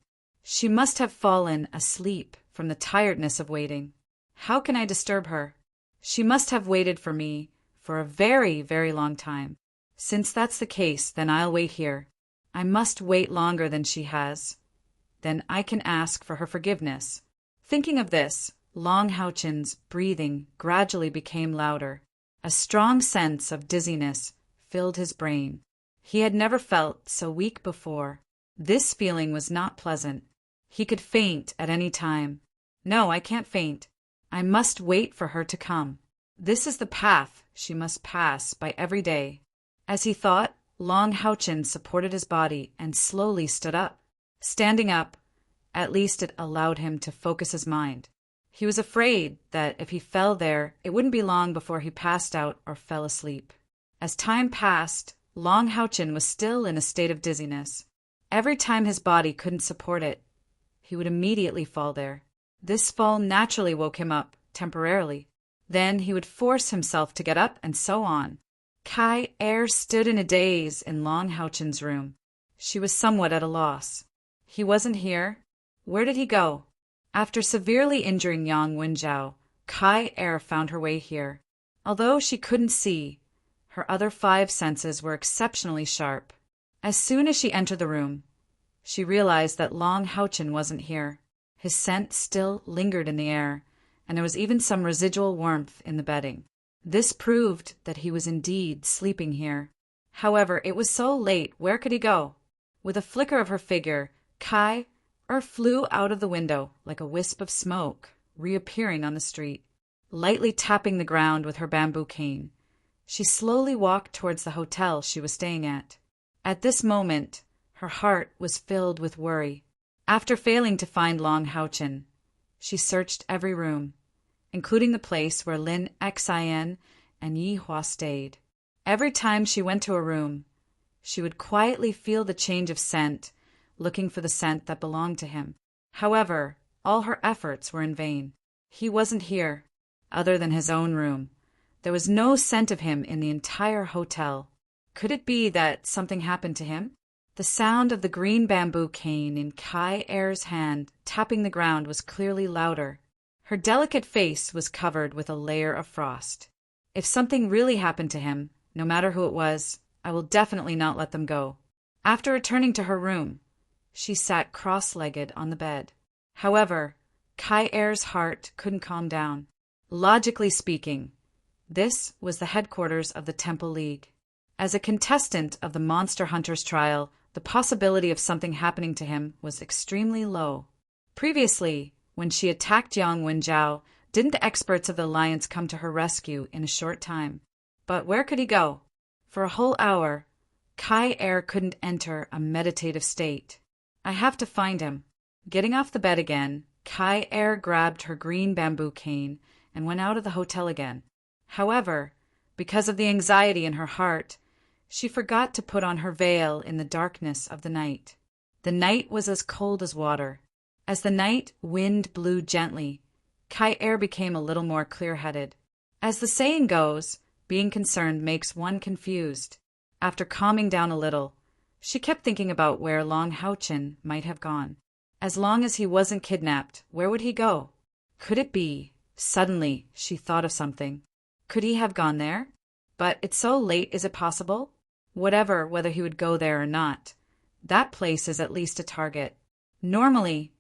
She must have fallen asleep from the tiredness of waiting. How can I disturb her? She must have waited for me for a very, very long time. Since that's the case, then I'll wait here. I must wait longer than she has. Then I can ask for her forgiveness. Thinking of this, Long Houchin's breathing gradually became louder. A strong sense of dizziness filled his brain. He had never felt so weak before. This feeling was not pleasant. He could faint at any time. No, I can't faint. I must wait for her to come. This is the path she must pass by every day. As he thought, Long Houchin supported his body and slowly stood up. Standing up, at least it allowed him to focus his mind. He was afraid that if he fell there, it wouldn't be long before he passed out or fell asleep. As time passed, Long Houchin was still in a state of dizziness. Every time his body couldn't support it, he would immediately fall there. This fall naturally woke him up, temporarily. Then he would force himself to get up, and so on. Kai-Er stood in a daze in Long Houchin's room. She was somewhat at a loss. He wasn't here. Where did he go? After severely injuring Yang Wenjiao, Kai-Er found her way here. Although she couldn't see, her other 5 senses were exceptionally sharp. As soon as she entered the room, she realized that Long Houchin wasn't here. His scent still lingered in the air, and there was even some residual warmth in the bedding. This proved that he was indeed sleeping here. However, it was so late, where could he go? With a flicker of her figure, Kai-Er flew out of the window like a wisp of smoke, reappearing on the street. Lightly tapping the ground with her bamboo cane, she slowly walked towards the hotel she was staying at. At this moment, her heart was filled with worry. After failing to find Long Houchin, she searched every room, including the place where Lin Xian and Yi Hua stayed. Every time she went to a room, she would quietly feel the change of scent, looking for the scent that belonged to him. However, all her efforts were in vain. He wasn't here, other than his own room. There was no scent of him in the entire hotel. Could it be that something happened to him? The sound of the green bamboo cane in Kai-Er's hand tapping the ground was clearly louder. Her delicate face was covered with a layer of frost. If something really happened to him, no matter who it was, I will definitely not let them go. After returning to her room, she sat cross-legged on the bed. However, Kai-Er's heart couldn't calm down. Logically speaking, this was the headquarters of the Temple League. As a contestant of the Monster Hunters trial, the possibility of something happening to him was extremely low. Previously, when she attacked Yang Wenjiao, didn't the experts of the Alliance come to her rescue in a short time? But where could he go? For a whole hour, Kai-Er couldn't enter a meditative state. I have to find him. Getting off the bed again, Kai-Er grabbed her green bamboo cane and went out of the hotel again. However, because of the anxiety in her heart, she forgot to put on her veil in the darkness of the night. The night was as cold as water. As the night wind blew gently, Kai-Er became a little more clear-headed. As the saying goes, being concerned makes one confused. After calming down a little, she kept thinking about where Long Houchin might have gone. As long as he wasn't kidnapped, where would he go? Could it be? Suddenly, she thought of something. Could he have gone there? But it's so late, is it possible? Whether he would go there or not, that place is at least a target. Normally,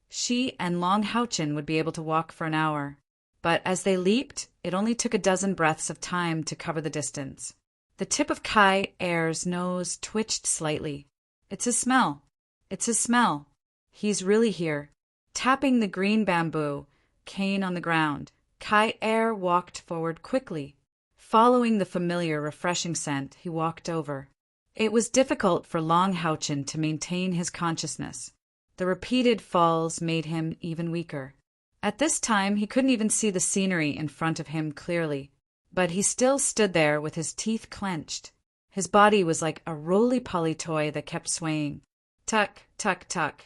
she and Long Houchin would be able to walk for an hour. But as they leaped, it only took a dozen breaths of time to cover the distance. The tip of Kai-Er's nose twitched slightly. It's his smell. It's his smell. He's really here. Tapping the green bamboo cane on the ground, Kai-Er walked forward quickly. Following the familiar, refreshing scent, he walked over. It was difficult for Long Houchin to maintain his consciousness. The repeated falls made him even weaker. At this time, he couldn't even see the scenery in front of him clearly, but he still stood there with his teeth clenched. His body was like a roly-poly toy that kept swaying. Tuck, tuck, tuck.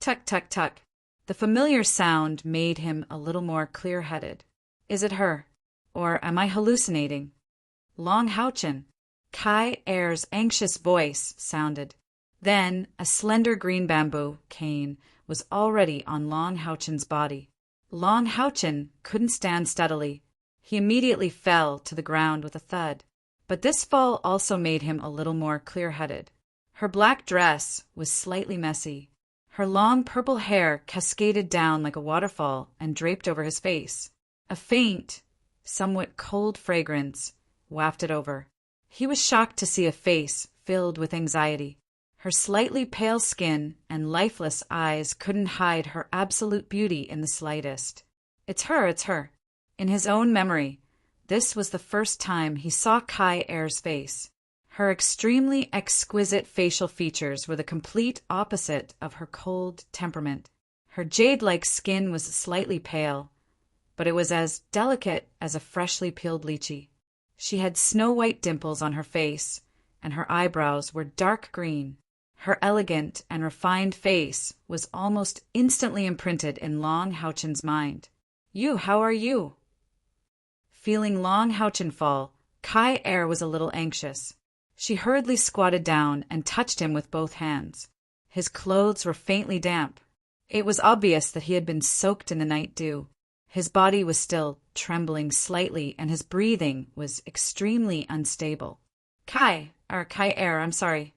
Tuck, tuck, tuck. The familiar sound made him a little more clear-headed. Is it her? Or am I hallucinating? Long Houchin. Kai Er's anxious voice sounded. Then a slender green bamboo cane was already on Long Houchin's body. Long Houchin couldn't stand steadily. He immediately fell to the ground with a thud. But this fall also made him a little more clear-headed. Her black dress was slightly messy. Her long purple hair cascaded down like a waterfall and draped over his face. A faint, somewhat cold fragrance wafted over. He was shocked to see a face filled with anxiety. Her slightly pale skin and lifeless eyes couldn't hide her absolute beauty in the slightest. It's her, it's her. In his own memory, this was the first time he saw Kai Er's face. Her extremely exquisite facial features were the complete opposite of her cold temperament. Her jade-like skin was slightly pale, but it was as delicate as a freshly peeled lychee. She had snow-white dimples on her face, and her eyebrows were dark green. Her elegant and refined face was almost instantly imprinted in Long Houchin's mind. "You, how are you?" Feeling Long Houchin fall, Kai Er was a little anxious. She hurriedly squatted down and touched him with both hands. His clothes were faintly damp. It was obvious that he had been soaked in the night dew. His body was still trembling slightly, and his breathing was extremely unstable. Kai Er, I'm sorry.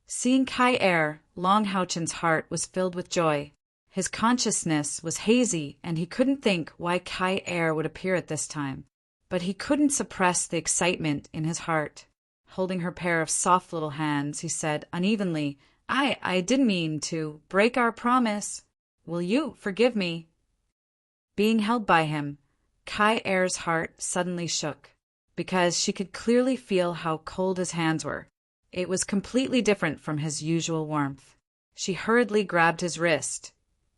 Seeing Kai Er, Long Houchin's heart was filled with joy. His consciousness was hazy, and he couldn't think why Kai Er would appear at this time. But he couldn't suppress the excitement in his heart. Holding her pair of soft little hands, he said unevenly, I didn't mean to break our promise. Will you forgive me?" Being held by him, Kai Er's heart suddenly shook, because she could clearly feel how cold his hands were. It was completely different from his usual warmth. She hurriedly grabbed his wrist,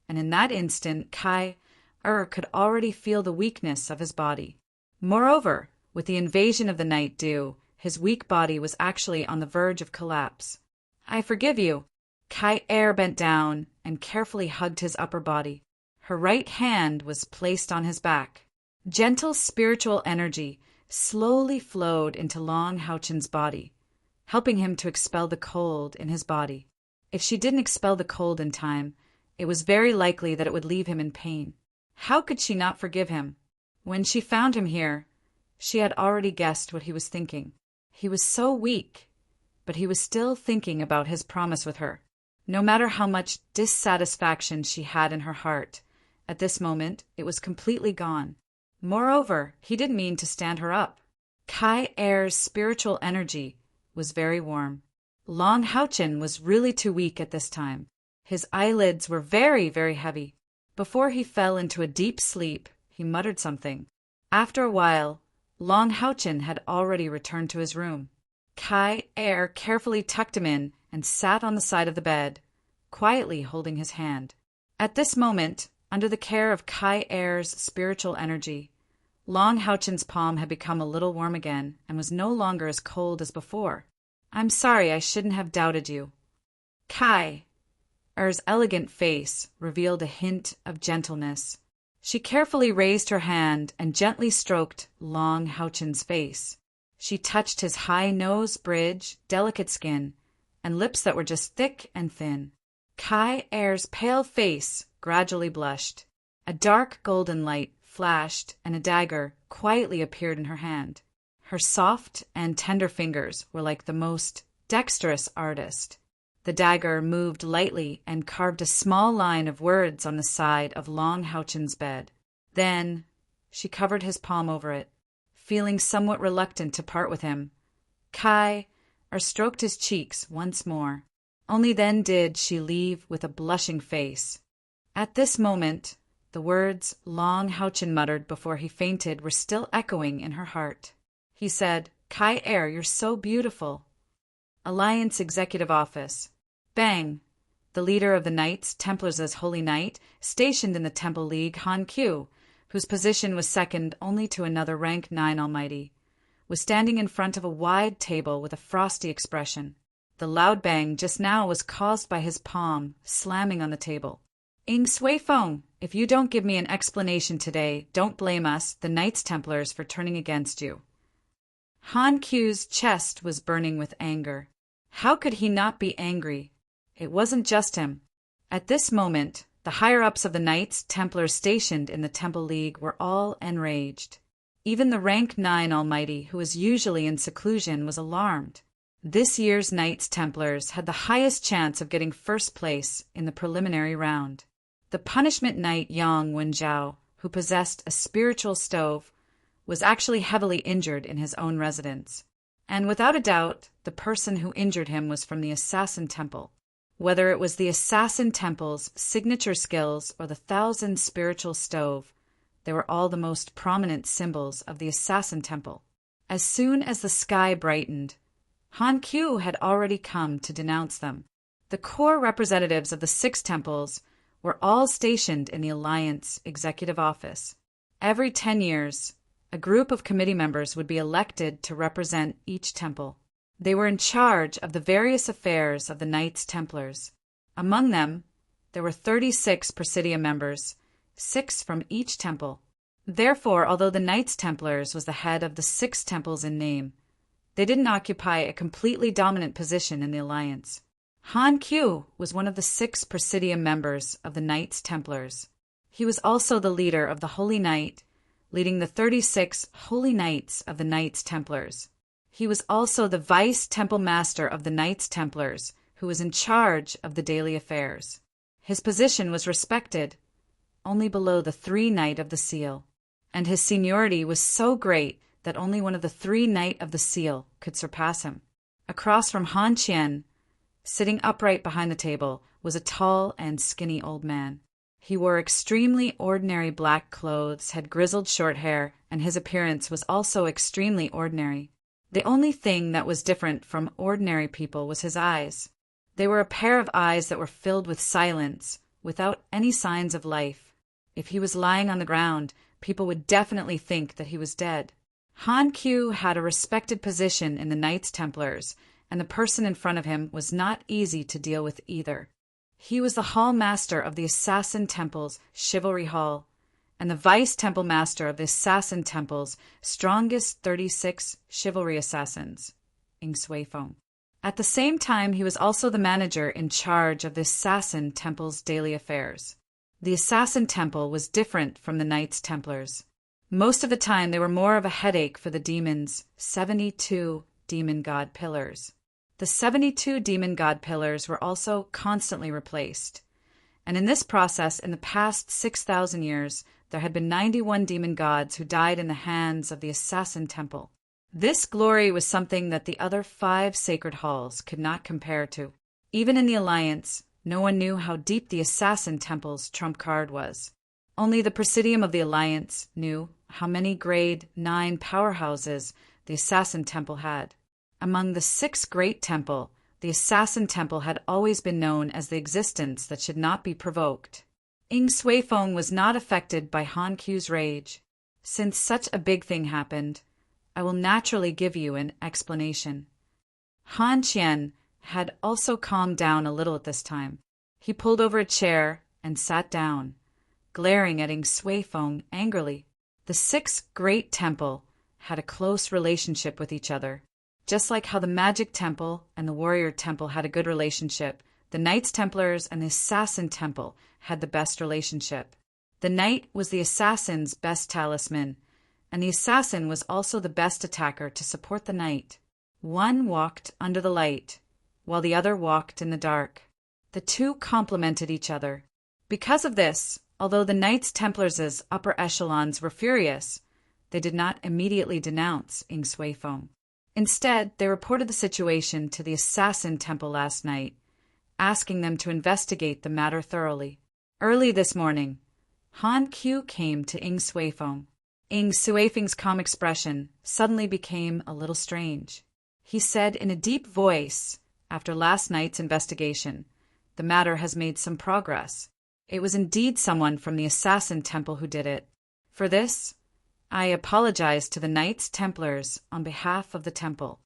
and in that instant Kai could already feel the weakness of his body. Moreover, with the invasion of the night dew, his weak body was actually on the verge of collapse. "I forgive you." Kai Er bent down and carefully hugged his upper body. Her right hand was placed on his back. Gentle spiritual energy slowly flowed into Long Houchin's body, helping him to expel the cold in his body. If she didn't expel the cold in time, it was very likely that it would leave him in pain. How could she not forgive him? When she found him here, she had already guessed what he was thinking. He was so weak, but he was still thinking about his promise with her. No matter how much dissatisfaction she had in her heart, at this moment it was completely gone. Moreover, he didn't mean to stand her up. Kai Er's spiritual energy was very warm. Long Houchin was really too weak at this time. His eyelids were very, very heavy. Before he fell into a deep sleep, he muttered something. After a while, Long Houchin had already returned to his room. Kai Er carefully tucked him in and sat on the side of the bed, quietly holding his hand. At this moment, under the care of Kai Er's spiritual energy, Long Houchin's palm had become a little warm again and was no longer as cold as before. "I'm sorry, I shouldn't have doubted you." Kai Er's elegant face revealed a hint of gentleness. She carefully raised her hand and gently stroked Long Houchin's face. She touched his high nose bridge, delicate skin, and lips that were just thick and thin. Kai Er's pale face gradually blushed. A dark golden light flashed, and a dagger quietly appeared in her hand. Her soft and tender fingers were like the most dexterous artist. The dagger moved lightly and carved a small line of words on the side of Long Houchin's bed. Then she covered his palm over it. Feeling somewhat reluctant to part with him, Kai stroked his cheeks once more. Only then did she leave with a blushing face. At this moment, the words Long Houchin muttered before he fainted were still echoing in her heart. He said, "Kai Er, you're so beautiful." Alliance Executive Office. Bang! The leader of the Knights Templars' Holy Knight, stationed in the Temple League, Han Q, whose position was second only to another rank 9 Almighty, was standing in front of a wide table with a frosty expression. The loud bang just now was caused by his palm slamming on the table. "Ing Sui Feng, if you don't give me an explanation today, don't blame us, the Knights Templars, for turning against you." Han Q's chest was burning with anger. How could he not be angry? It wasn't just him. At this moment, the higher-ups of the Knights Templars stationed in the Temple League were all enraged. Even the Rank 9 Almighty, who was usually in seclusion, was alarmed. This year's Knights Templars had the highest chance of getting first place in the preliminary round. The punishment knight Yang Wenjiao, who possessed a spiritual stove, was actually heavily injured in his own residence. And without a doubt, the person who injured him was from the Assassin Temple. Whether it was the Assassin Temple's signature skills or the 1,000 spiritual stove, they were all the most prominent symbols of the Assassin Temple. As soon as the sky brightened, Han Q had already come to denounce them. The core representatives of the 6 temples were all stationed in the Alliance Executive Office. Every 10 years, a group of committee members would be elected to represent each temple. They were in charge of the various affairs of the Knights Templars. Among them, there were 36 Presidium members, 6 from each temple. Therefore, although the Knights Templars was the head of the 6 temples in name, they didn't occupy a completely dominant position in the alliance. Han Q was one of the 6 Presidium members of the Knights Templars. He was also the leader of the Holy Knight, leading the 36 Holy Knights of the Knights Templars. He was also the Vice Temple Master of the Knights Templars, who was in charge of the daily affairs. His position was respected, only below the 3 Knight of the Seal, and his seniority was so great that only one of the 3 Knight of the Seal could surpass him. Across from Han Qian, sitting upright behind the table, was a tall and skinny old man. He wore extremely ordinary black clothes, had grizzled short hair, and his appearance was also extremely ordinary. The only thing that was different from ordinary people was his eyes. They were a pair of eyes that were filled with silence, without any signs of life. If he was lying on the ground, people would definitely think that he was dead. Han Q had a respected position in the Knights Templars, and the person in front of him was not easy to deal with either. He was the Hall Master of the Assassin Temple's Chivalry Hall, and the Vice Temple Master of the Assassin Temple's strongest 36 Chivalry Assassins, Ing Sui Feng. At the same time, he was also the manager in charge of the Assassin Temple's daily affairs. The Assassin Temple was different from the Knights Templars. Most of the time, they were more of a headache for the demons' 72 demon god pillars. The 72 demon god pillars were also constantly replaced. And in this process, in the past 6,000 years, there had been 91 demon gods who died in the hands of the Assassin Temple. This glory was something that the other 5 sacred halls could not compare to. Even in the Alliance, no one knew how deep the Assassin Temple's trump card was. Only the Presidium of the Alliance knew how many grade 9 powerhouses the Assassin Temple had. Among the 6 great temple, the Assassin Temple had always been known as the existence that should not be provoked. Ing Sui Feng was not affected by Han Q's rage. Since such a big thing happened, I will naturally give you an explanation. Han Qian had also calmed down a little at this time. He pulled over a chair and sat down, glaring at Ing Sui Feng angrily. The 6 great temple had a close relationship with each other. Just like how the Magic Temple and the Warrior Temple had a good relationship, the Knights Templars and the Assassin Temple had the best relationship. The Knight was the Assassin's best talisman, and the Assassin was also the best attacker to support the Knight. One walked under the light, while the other walked in the dark. The 2 complemented each other. Because of this, although the Knights Templars' upper echelons were furious, they did not immediately denounce Ing Sui Feng. Instead, they reported the situation to the Assassin Temple last night, asking them to investigate the matter thoroughly. Early this morning, Han Q came to Ing Sui Feng. Ing Sui Feng's calm expression suddenly became a little strange. He said in a deep voice, after last night's investigation, the matter has made some progress. It was indeed someone from the Assassin Temple who did it. For this, I apologize to the Knights Templars on behalf of the temple.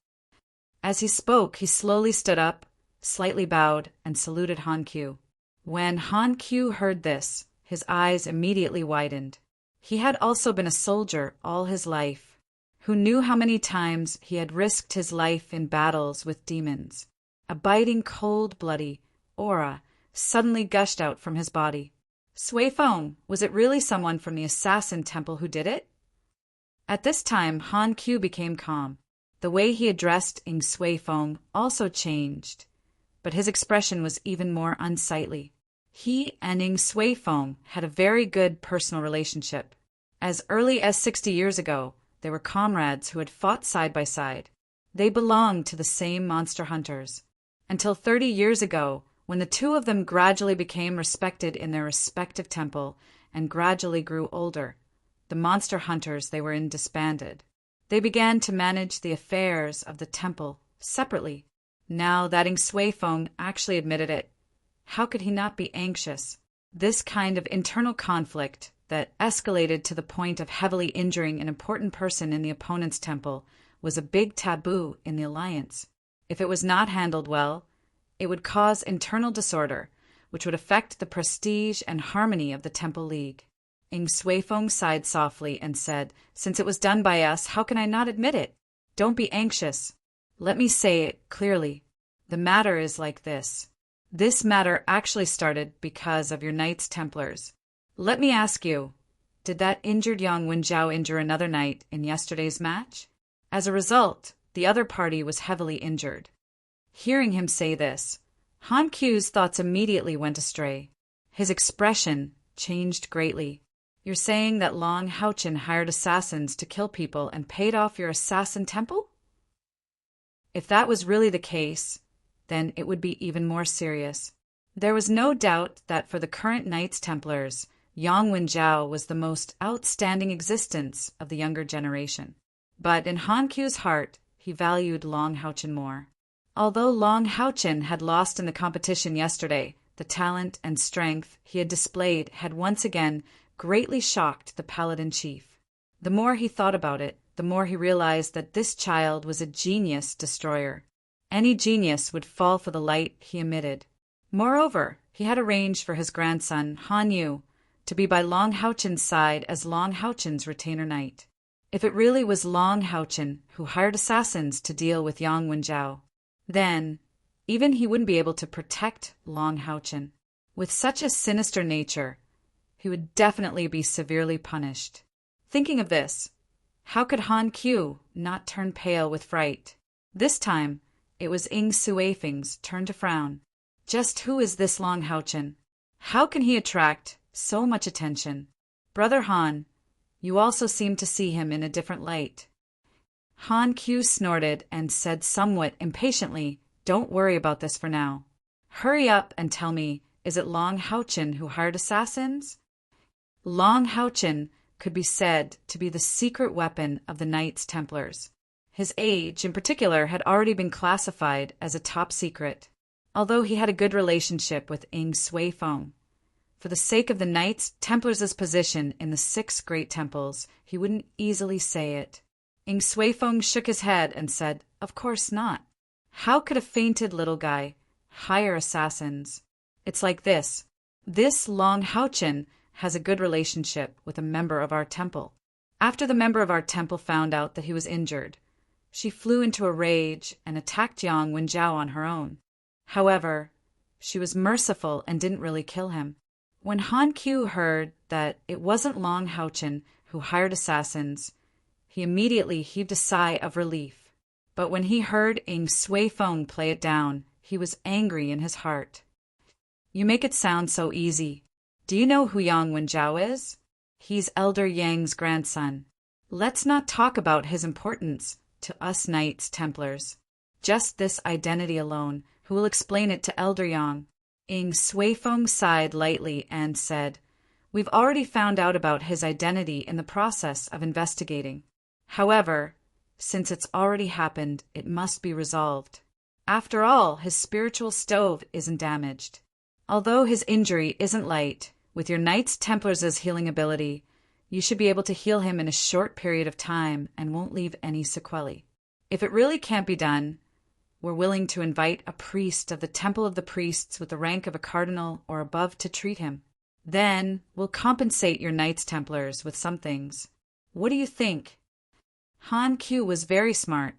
As he spoke, he slowly stood up, slightly bowed, and saluted Han Q. When Han Q heard this, his eyes immediately widened. He had also been a soldier all his life, who knew how many times he had risked his life in battles with demons. A biting, cold-bloody aura suddenly gushed out from his body. Sui Feng, was it really someone from the assassin temple who did it? At this time, Han Q became calm. The way he addressed Ing Sui Feng also changed, but his expression was even more unsightly. He and Ing Sui Feng had a very good personal relationship. As early as 60 years ago, they were comrades who had fought side by side. They belonged to the same monster hunters. Until 30 years ago, when the two of them gradually became respected in their respective temple and gradually grew older, the monster hunters they were in disbanded. They began to manage the affairs of the temple separately. Now that Ing Sui Feng actually admitted it, how could he not be anxious? This kind of internal conflict that escalated to the point of heavily injuring an important person in the opponent's temple was a big taboo in the alliance. If it was not handled well, it would cause internal disorder, which would affect the prestige and harmony of the Temple League. Ing Sui Feng sighed softly and said, "Since it was done by us, how can I not admit it? Don't be anxious. Let me say it clearly. The matter is like this. This matter actually started because of your Knights Templars. Let me ask you, did that injured young Wenjiao injure another knight in yesterday's match? As a result, the other party was heavily injured." Hearing him say this, Han Q's thoughts immediately went astray. His expression changed greatly. "You're saying that Long Haochen hired assassins to kill people and paid off your assassin temple?" If that was really the case, then it would be even more serious. There was no doubt that for the current Knights Templars, Yang Wenjiao was the most outstanding existence of the younger generation. But in Han Q's heart, he valued Long Haochen more. Although Long Haochen had lost in the competition yesterday, the talent and strength he had displayed had once again greatly shocked the Paladin Chief. The more he thought about it, the more he realized that this child was a genius destroyer. Any genius would fall for the light he emitted. Moreover, he had arranged for his grandson, Han Yu, to be by Long Haochen's side as Long Haochen's retainer knight. If it really was Long Haochen who hired assassins to deal with Yang Wenjiao, then even he wouldn't be able to protect Long Haochen. With such a sinister nature, he would definitely be severely punished. Thinking of this, how could Han Q not turn pale with fright? This time, it was Ing Sui Feng's turn to frown. Just who is this Long Haochen? How can he attract so much attention? Brother Han, you also seem to see him in a different light. Han Q snorted and said somewhat impatiently, "Don't worry about this for now. Hurry up and tell me, is it Long Haochen who hired assassins?" Long Haochen could be said to be the secret weapon of the Knights Templars. His age, in particular, had already been classified as a top secret, although he had a good relationship with Ing Sui Feng. For the sake of the Knights Templars' position in the 6 great temples, he wouldn't easily say it. Ing Sui Feng shook his head and said, "Of course not. How could a fainted little guy hire assassins? It's like this. This Long Haochen has a good relationship with a member of our temple. After the member of our temple found out that he was injured, she flew into a rage and attacked Yang Wenjiao on her own. However, she was merciful and didn't really kill him. When Han Q heard that it wasn't Long Haochen who hired assassins, he immediately heaved a sigh of relief. But when he heard Ing Sui Feng play it down, he was angry in his heart. "You make it sound so easy. Do you know who Yang Wenjiao is? He's Elder Yang's grandson. Let's not talk about his importance to us Knights Templars. Just this identity alone, who will explain it to Elder Yang?" Ing Sui Feng sighed lightly and said, "We've already found out about his identity in the process of investigating. However, since it's already happened, it must be resolved. After all, his spiritual stove isn't damaged. Although his injury isn't light, with your Knights Templars' healing ability, you should be able to heal him in a short period of time and won't leave any sequelae. If it really can't be done, were willing to invite a priest of the Temple of the Priests with the rank of a cardinal or above to treat him. Then we'll compensate your Knights Templars with some things. What do you think? Han Q was very smart.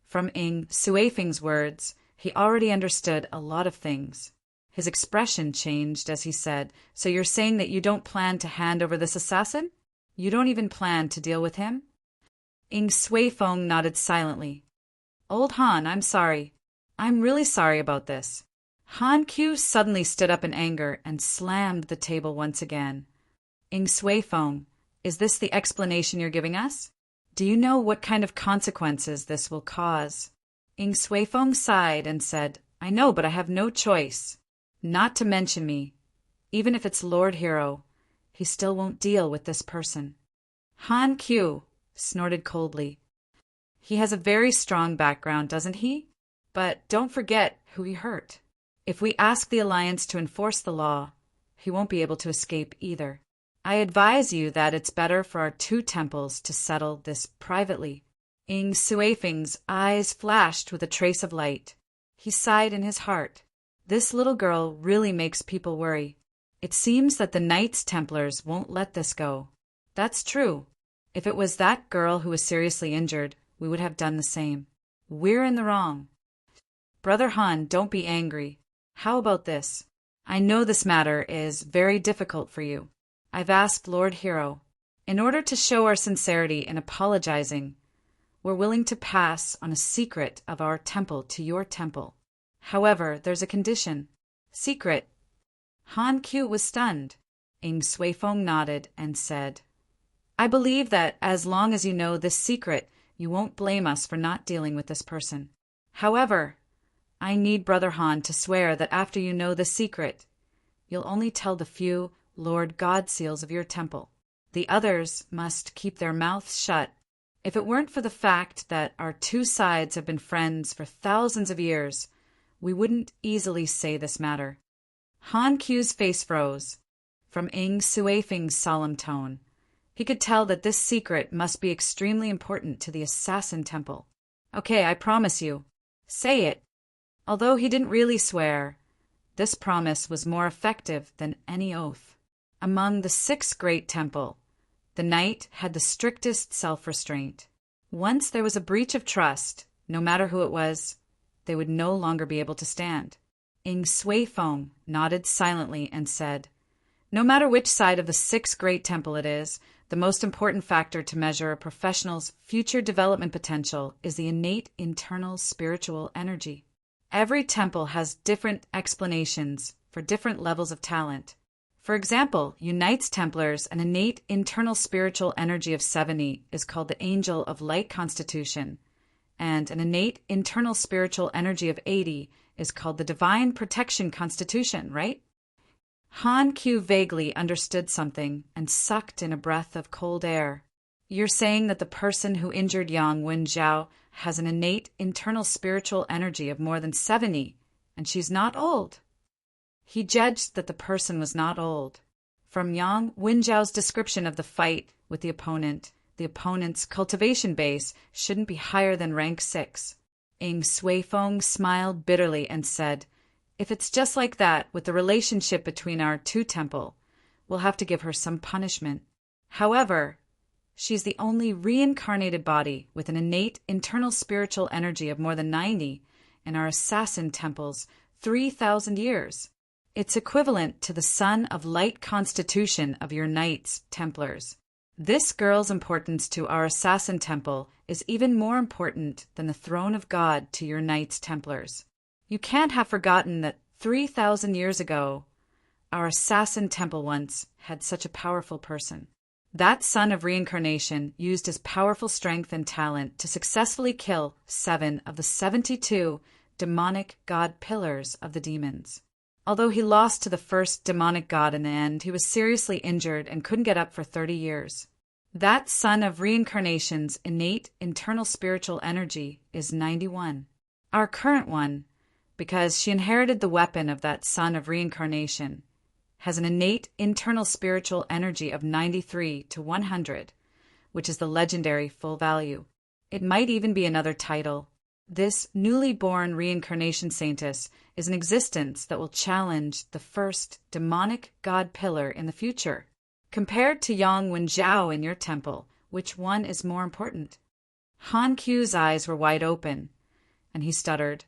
From Ing Suifeng's words, he already understood a lot of things. His expression changed as he said, "So you're saying that you don't plan to hand over this assassin? You don't even plan to deal with him?" Ing Suifeng nodded silently. "Old Han, I'm sorry. I'm really sorry about this." Han Q suddenly stood up in anger and slammed the table once again. "Ing Suifeng, is this the explanation you're giving us? Do you know what kind of consequences this will cause?" Ing Suifeng sighed and said, "I know, but I have no choice. Not to mention me. Even if it's Lord Hero, he still won't deal with this person." Han Q snorted coldly. "He has a very strong background, doesn't he? But don't forget who he hurt. If we ask the Alliance to enforce the law, he won't be able to escape either. I advise you that it's better for our two temples to settle this privately." Ing Suifeng's eyes flashed with a trace of light. He sighed in his heart. This little girl really makes people worry. It seems that the Knights Templars won't let this go. That's true. If it was that girl who was seriously injured, we would have done the same. We're in the wrong. Brother Han, don't be angry. How about this? I know this matter is very difficult for you. I've asked Lord Hero. In order to show our sincerity in apologizing, we're willing to pass on a secret of our temple to your temple. However, there's a condition. Secret. Han Q was stunned. Ing Suifeng nodded and said, "I believe that as long as you know this secret, you won't blame us for not dealing with this person. However, I need Brother Han to swear that after you know the secret, you'll only tell the few Lord Godseals of your temple. The others must keep their mouths shut. If it weren't for the fact that our two sides have been friends for thousands of years, we wouldn't easily say this matter." Han Q's face froze. From Ing Suifeng's solemn tone, he could tell that this secret must be extremely important to the Assassin Temple. "Okay, I promise you. Say it." Although he didn't really swear, this promise was more effective than any oath. Among the 6 great temple, the knight had the strictest self-restraint. Once there was a breach of trust, no matter who it was, they would no longer be able to stand. Ing Suifeng nodded silently and said, "No matter which side of the 6 great temple it is, the most important factor to measure a professional's future development potential is the innate internal spiritual energy. Every temple has different explanations for different levels of talent. For example, unites Templars an innate internal spiritual energy of 70 is called the Angel of Light Constitution, and an innate internal spiritual energy of 80 is called the Divine Protection Constitution, right?" Han Q vaguely understood something and sucked in a breath of cold air. "You're saying that the person who injured Yang Wenjiao has an innate internal spiritual energy of more than 70, and she's not old." He judged that the person was not old. From Yang Wenjiao's description of the fight with the opponent's cultivation base shouldn't be higher than rank 6. Ing Suifeng smiled bitterly and said, "If it's just like that with the relationship between our two temple, we'll have to give her some punishment. However, she's the only reincarnated body with an innate internal spiritual energy of more than 90 in our assassin temple's 3,000 years. It's equivalent to the Sun of Light Constitution of your Knights Templars. This girl's importance to our assassin temple is even more important than the throne of God to your Knights Templars. You can't have forgotten that 3,000 years ago, our assassin temple once had such a powerful person. That son of reincarnation used his powerful strength and talent to successfully kill 7 of the 72 demonic god pillars of the demons. Although he lost to the first demonic god in the end, he was seriously injured and couldn't get up for 30 years. That son of reincarnation's innate internal spiritual energy is 91. Our current one, because she inherited the weapon of that son of reincarnation, has an innate internal spiritual energy of 93 to 100, which is the legendary full value. It might even be another title. This newly born reincarnation saintess is an existence that will challenge the first demonic god pillar in the future. Compared to Yang Wenjiao in your temple, which one is more important? Han Q's eyes were wide open, and he stuttered.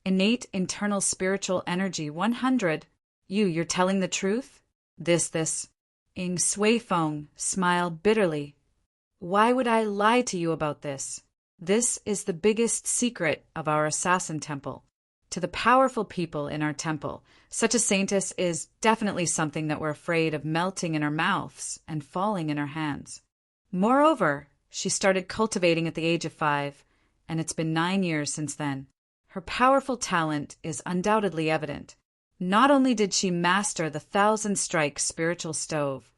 Innate internal spiritual energy 100. You're telling the truth? This. Ing Suifeng smiled bitterly. Why would I lie to you about this? This is the biggest secret of our assassin temple. To the powerful people in our temple, such a saintess is definitely something that we're afraid of melting in our mouths and falling in our hands. Moreover, she started cultivating at the age of 5, and it's been 9 years since then. Her powerful talent is undoubtedly evident. Not only did she master the 1,000-strike spiritual stove,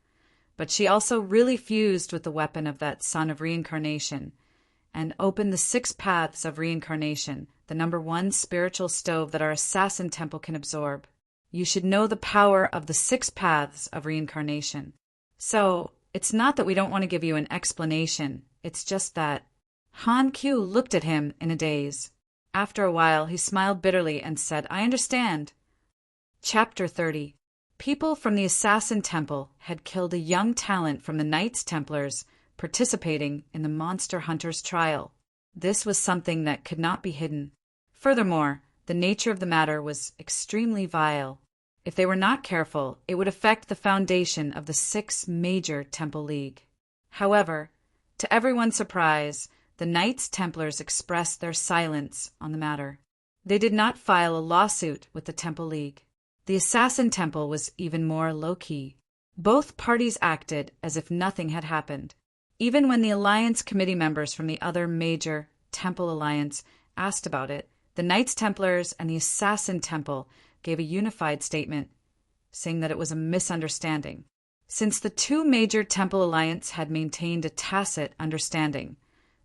but she also really fused with the weapon of that son of reincarnation and opened the 6 paths of reincarnation, the number 1 spiritual stove that our assassin temple can absorb. You should know the power of the 6 paths of reincarnation. So, it's not that we don't want to give you an explanation, it's just that Han Q looked at him in a daze. After a while, he smiled bitterly and said, I understand. Chapter 30. People from the Assassin Temple had killed a young talent from the Knights Templars participating in the Monster Hunters trial. This was something that could not be hidden. Furthermore, the nature of the matter was extremely vile. If they were not careful, it would affect the foundation of the 6 major Temple League. However, to everyone's surprise, the Knights Templars expressed their silence on the matter. They did not file a lawsuit with the Temple League. The Assassin Temple was even more low-key. Both parties acted as if nothing had happened. Even when the Alliance Committee members from the other major Temple Alliance asked about it, the Knights Templars and the Assassin Temple gave a unified statement, saying that it was a misunderstanding. Since the 2 major Temple Alliance had maintained a tacit understanding,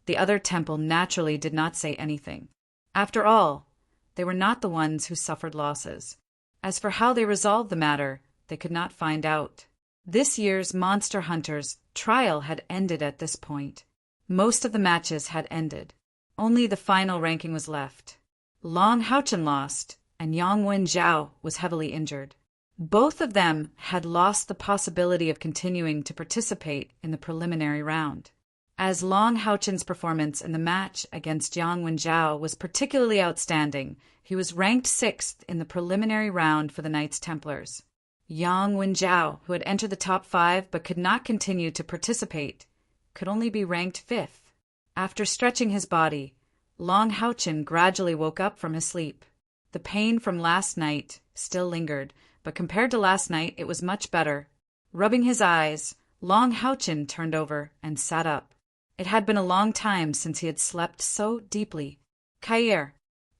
the other temple naturally did not say anything. After all, they were not the ones who suffered losses. As for how they resolved the matter, they could not find out. This year's Monster Hunters trial had ended at this point. Most of the matches had ended. Only the final ranking was left. Long Haochen lost, and Yang Wenjiao was heavily injured. Both of them had lost the possibility of continuing to participate in the preliminary round. As Long Haochen's performance in the match against Yang Wenjiao was particularly outstanding, he was ranked 6th in the preliminary round for the Knights Templars. Yang Wenjiao, who had entered the top 5 but could not continue to participate, could only be ranked 5th. After stretching his body, Long Haochen gradually woke up from his sleep. The pain from last night still lingered, but compared to last night it was much better. Rubbing his eyes, Long Haochen turned over and sat up. It had been a long time since he had slept so deeply. Kair.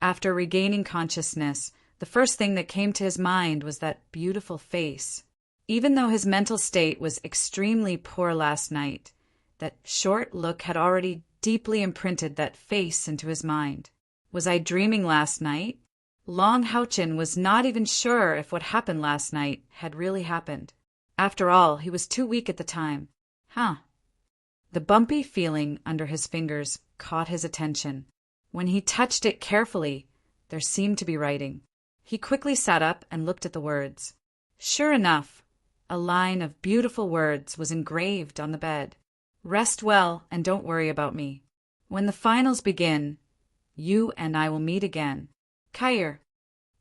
After regaining consciousness, the first thing that came to his mind was that beautiful face. Even though his mental state was extremely poor last night, that short look had already deeply imprinted that face into his mind. Was I dreaming last night? Long Haochen was not even sure if what happened last night had really happened. After all, he was too weak at the time. The bumpy feeling under his fingers caught his attention. When he touched it carefully, there seemed to be writing. He quickly sat up and looked at the words. Sure enough, a line of beautiful words was engraved on the bed. Rest well and don't worry about me. When the finals begin, you and I will meet again. Kair.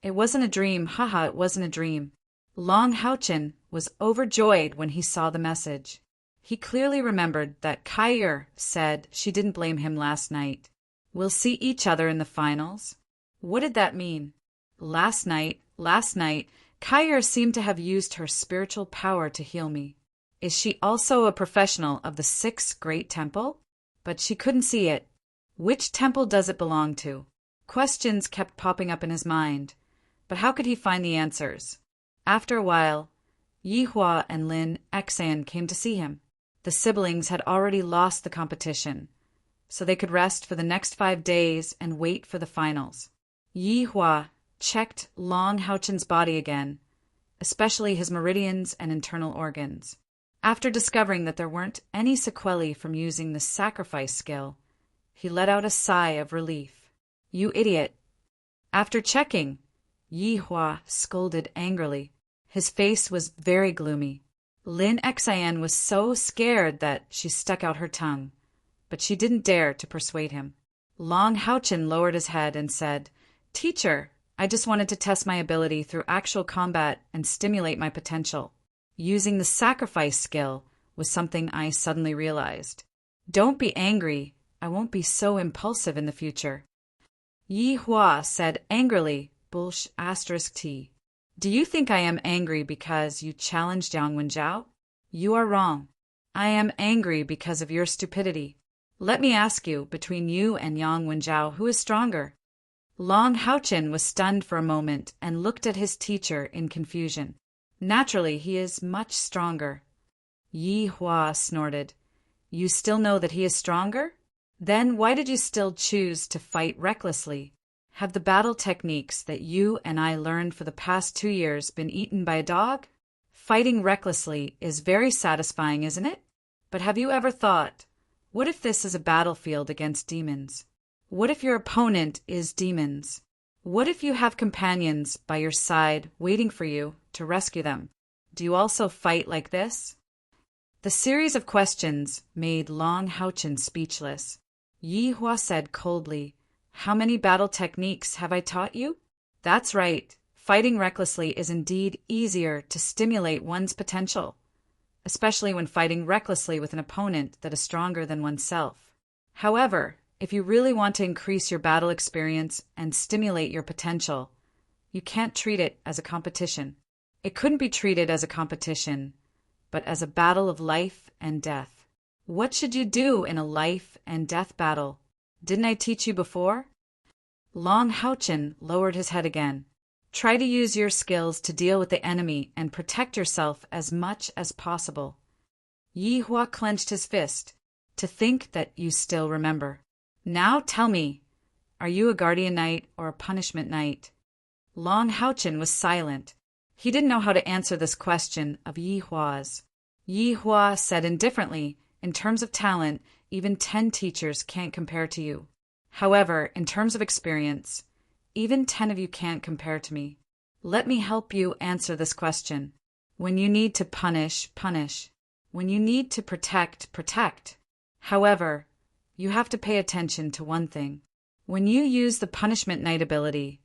It wasn't a dream, it wasn't a dream. Long Haochen was overjoyed when he saw the message. He clearly remembered that Kair said she didn't blame him last night. We'll see each other in the finals. What did that mean? Last night, Kair seemed to have used her spiritual power to heal me. Is she also a professional of the 6th Great Temple? But she couldn't see it. Which temple does it belong to? Questions kept popping up in his mind, but how could he find the answers? After a while, Yihua and Lin Xan came to see him. The siblings had already lost the competition, so they could rest for the next 5 days and wait for the finals. Yihua checked Long Haochen's body again, especially his meridians and internal organs. After discovering that there weren't any sequelae from using the sacrifice skill, he let out a sigh of relief. You idiot. After checking, Yi Hua scolded angrily. His face was very gloomy. Lin Xian was so scared that she stuck out her tongue, but she didn't dare to persuade him. Long Haochen lowered his head and said, "Teacher, I just wanted to test my ability through actual combat and stimulate my potential. Using the sacrifice skill was something I suddenly realized. Don't be angry. I won't be so impulsive in the future." Yi Hua said angrily, "T. Do you think I am angry because you challenged Yang Wenjiao? You are wrong. I am angry because of your stupidity. Let me ask you, between you and Yang Wenjiao, who is stronger?" Long Haochen was stunned for a moment and looked at his teacher in confusion. "Naturally, he is much stronger." Yi Hua snorted. "You still know that he is stronger? Then why did you still choose to fight recklessly? Have the battle techniques that you and I learned for the past 2 years been eaten by a dog? Fighting recklessly is very satisfying, isn't it? But have you ever thought, what if this is a battlefield against demons? What if your opponent is demons? What if you have companions by your side waiting for you to rescue them? Do you also fight like this?" The series of questions made Long Haochen speechless. Yi Hua said coldly, "How many battle techniques have I taught you?" "That's right. Fighting recklessly is indeed easier to stimulate one's potential, especially when fighting recklessly with an opponent that is stronger than oneself. However, if you really want to increase your battle experience and stimulate your potential, you can't treat it as a competition. It couldn't be treated as a competition, but as a battle of life and death. What should you do in a life and death battle? Didn't I teach you before?" Long Haochen lowered his head again. "Try to use your skills to deal with the enemy and protect yourself as much as possible." Yi Hua clenched his fist. "To think that you still remember. Now tell me, are you a guardian knight or a punishment knight?" Long Haochen was silent. He didn't know how to answer this question of Yi Hua's. Yi Hua said indifferently, "In terms of talent, even 10 teachers can't compare to you. However, in terms of experience, even 10 of you can't compare to me. Let me help you answer this question. When you need to punish, punish. When you need to protect, protect. However, you have to pay attention to one thing. When you use the punishment knight ability,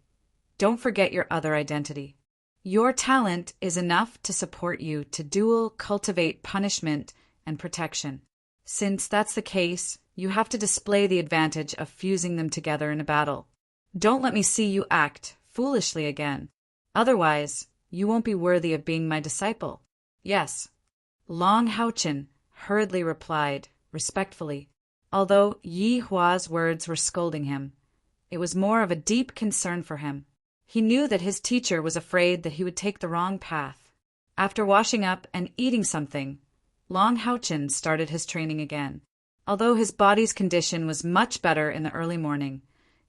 don't forget your other identity. Your talent is enough to support you to dual cultivate punishment and protection. Since that's the case, you have to display the advantage of fusing them together in a battle. Don't let me see you act foolishly again. Otherwise, you won't be worthy of being my disciple." "Yes," Long Haochen hurriedly replied, respectfully. Although Yi Hua's words were scolding him, it was more of a deep concern for him. He knew that his teacher was afraid that he would take the wrong path. After washing up and eating something, Long Haochen started his training again. Although his body's condition was much better in the early morning,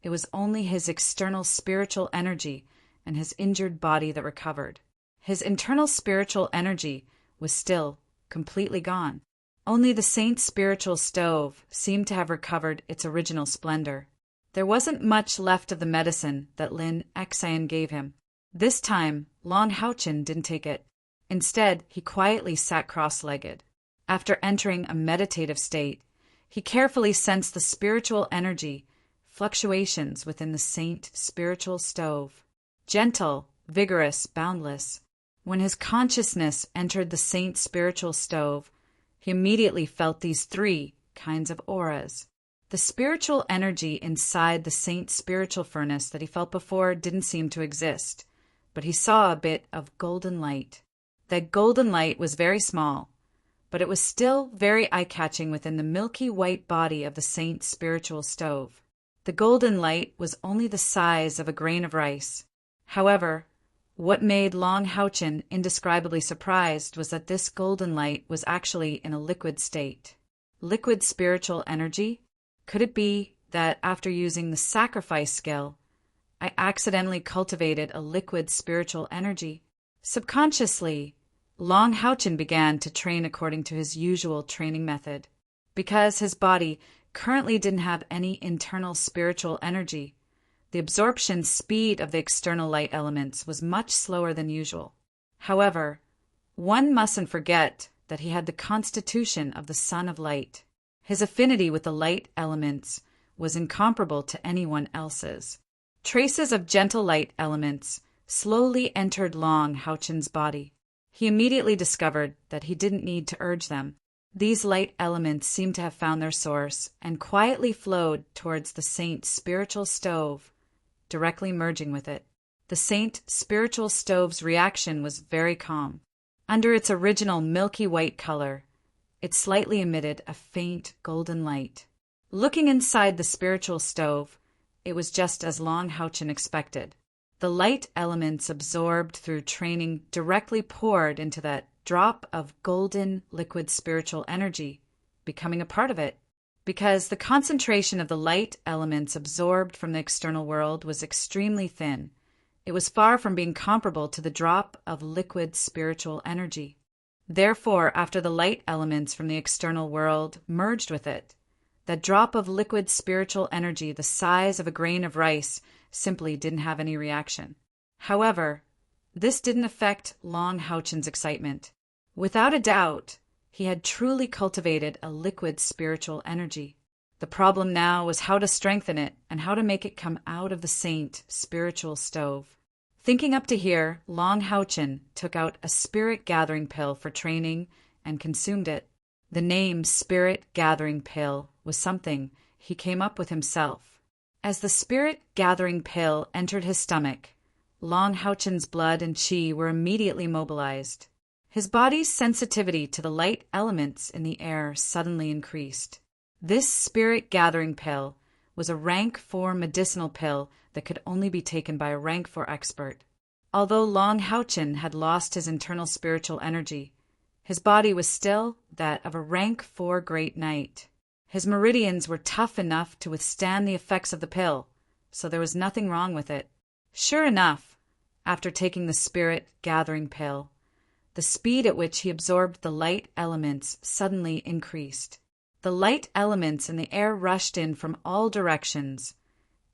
it was only his external spiritual energy and his injured body that recovered. His internal spiritual energy was still completely gone. Only the saint's spiritual stove seemed to have recovered its original splendor. There wasn't much left of the medicine that Lin Xian gave him. This time, Long Haochen didn't take it. Instead, he quietly sat cross-legged. After entering a meditative state, he carefully sensed the spiritual energy fluctuations within the saint spiritual stove. Gentle, vigorous, boundless. When his consciousness entered the saint spiritual stove, he immediately felt these 3 kinds of auras. The spiritual energy inside the saint's spiritual furnace that he felt before didn't seem to exist, but he saw a bit of golden light. That golden light was very small, but it was still very eye-catching within the milky white body of the saint's spiritual stove. The golden light was only the size of a grain of rice. However, what made Long Haochen indescribably surprised was that this golden light was actually in a liquid state. Liquid spiritual energy? Could it be that after using the sacrifice skill, I accidentally cultivated a liquid spiritual energy? Subconsciously, Long Haochen began to train according to his usual training method. Because his body currently didn't have any internal spiritual energy, The absorption speed of the external light elements was much slower than usual. However, one mustn't forget that he had the constitution of the Son of Light. His affinity with the light elements was incomparable to anyone else's. Traces of gentle light elements slowly entered Long Houchen's body. He immediately discovered that he didn't need to urge them. These light elements seemed to have found their source and quietly flowed towards the Saint's spiritual stove, directly merging with it. The Saint spiritual stove's reaction was very calm. Under its original milky white color, it slightly emitted a faint golden light. Looking inside the spiritual stove, it was just as Long Houchen expected. The light elements absorbed through training directly poured into that drop of golden liquid spiritual energy, becoming a part of it. Because the concentration of the light elements absorbed from the external world was extremely thin, it was far from being comparable to the drop of liquid spiritual energy. Therefore, after the light elements from the external world merged with it, that drop of liquid spiritual energy the size of a grain of rice simply didn't have any reaction. However, this didn't affect Long Houchen's excitement. Without a doubt, he had truly cultivated a liquid spiritual energy. The problem now was how to strengthen it and how to make it come out of the Saint spiritual stove. Thinking up to here, Long Houchen took out a spirit gathering pill for training and consumed it. The name Spirit Gathering Pill was something he came up with himself. As the Spirit Gathering Pill entered his stomach, Long Houchen's blood and chi were immediately mobilized. His body's sensitivity to the light elements in the air suddenly increased. This Spirit Gathering Pill was a rank 4 medicinal pill that could only be taken by a rank 4 expert. Although Long Houchen had lost his internal spiritual energy, his body was still that of a rank 4 great knight. His meridians were tough enough to withstand the effects of the pill, so there was nothing wrong with it. Sure enough, after taking the Spirit Gathering Pill, the speed at which he absorbed the light elements suddenly increased. The light elements in the air rushed in from all directions,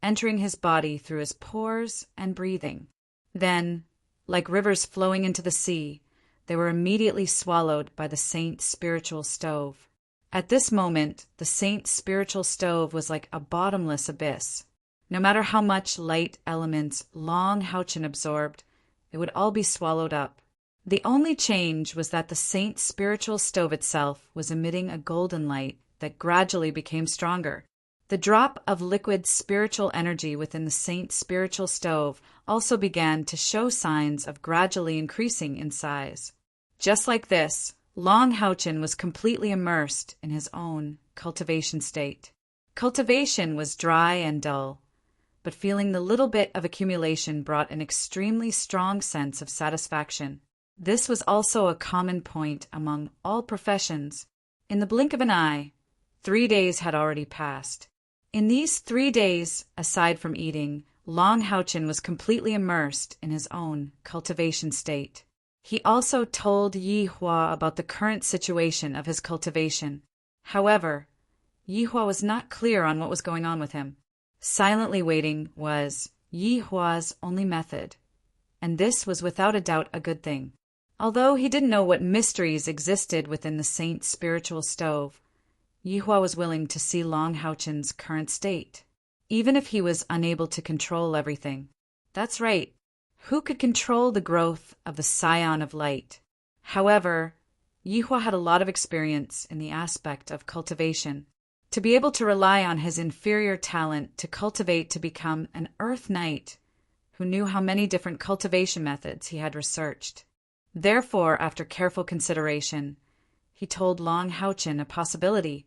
entering his body through his pores and breathing. Then, like rivers flowing into the sea, they were immediately swallowed by the Saint's spiritual stove. At this moment, the Saint's spiritual stove was like a bottomless abyss. No matter how much light elements Long Houchen absorbed, it would all be swallowed up. The only change was that the Saint's spiritual stove itself was emitting a golden light that gradually became stronger. The drop of liquid spiritual energy within the Saint's spiritual stove also began to show signs of gradually increasing in size. Just like this, Long Houchen was completely immersed in his own cultivation state. Cultivation was dry and dull, but feeling the little bit of accumulation brought an extremely strong sense of satisfaction. This was also a common point among all professions. In the blink of an eye, 3 days had already passed. In these 3 days, aside from eating, Long Houchen was completely immersed in his own cultivation state. He also told Yi Hua about the current situation of his cultivation. However, Yi Hua was not clear on what was going on with him. Silently waiting was Yi Hua's only method, and this was without a doubt a good thing. Although he didn't know what mysteries existed within the Saint's spiritual stove, Yi Hua was willing to see Long Houchen's current state, even if he was unable to control everything. That's right. Who could control the growth of the scion of light? However, Yi Hua had a lot of experience in the aspect of cultivation. To be able to rely on his inferior talent to cultivate to become an earth knight who knew how many different cultivation methods he had researched. Therefore, after careful consideration, he told Long Houchen a possibility,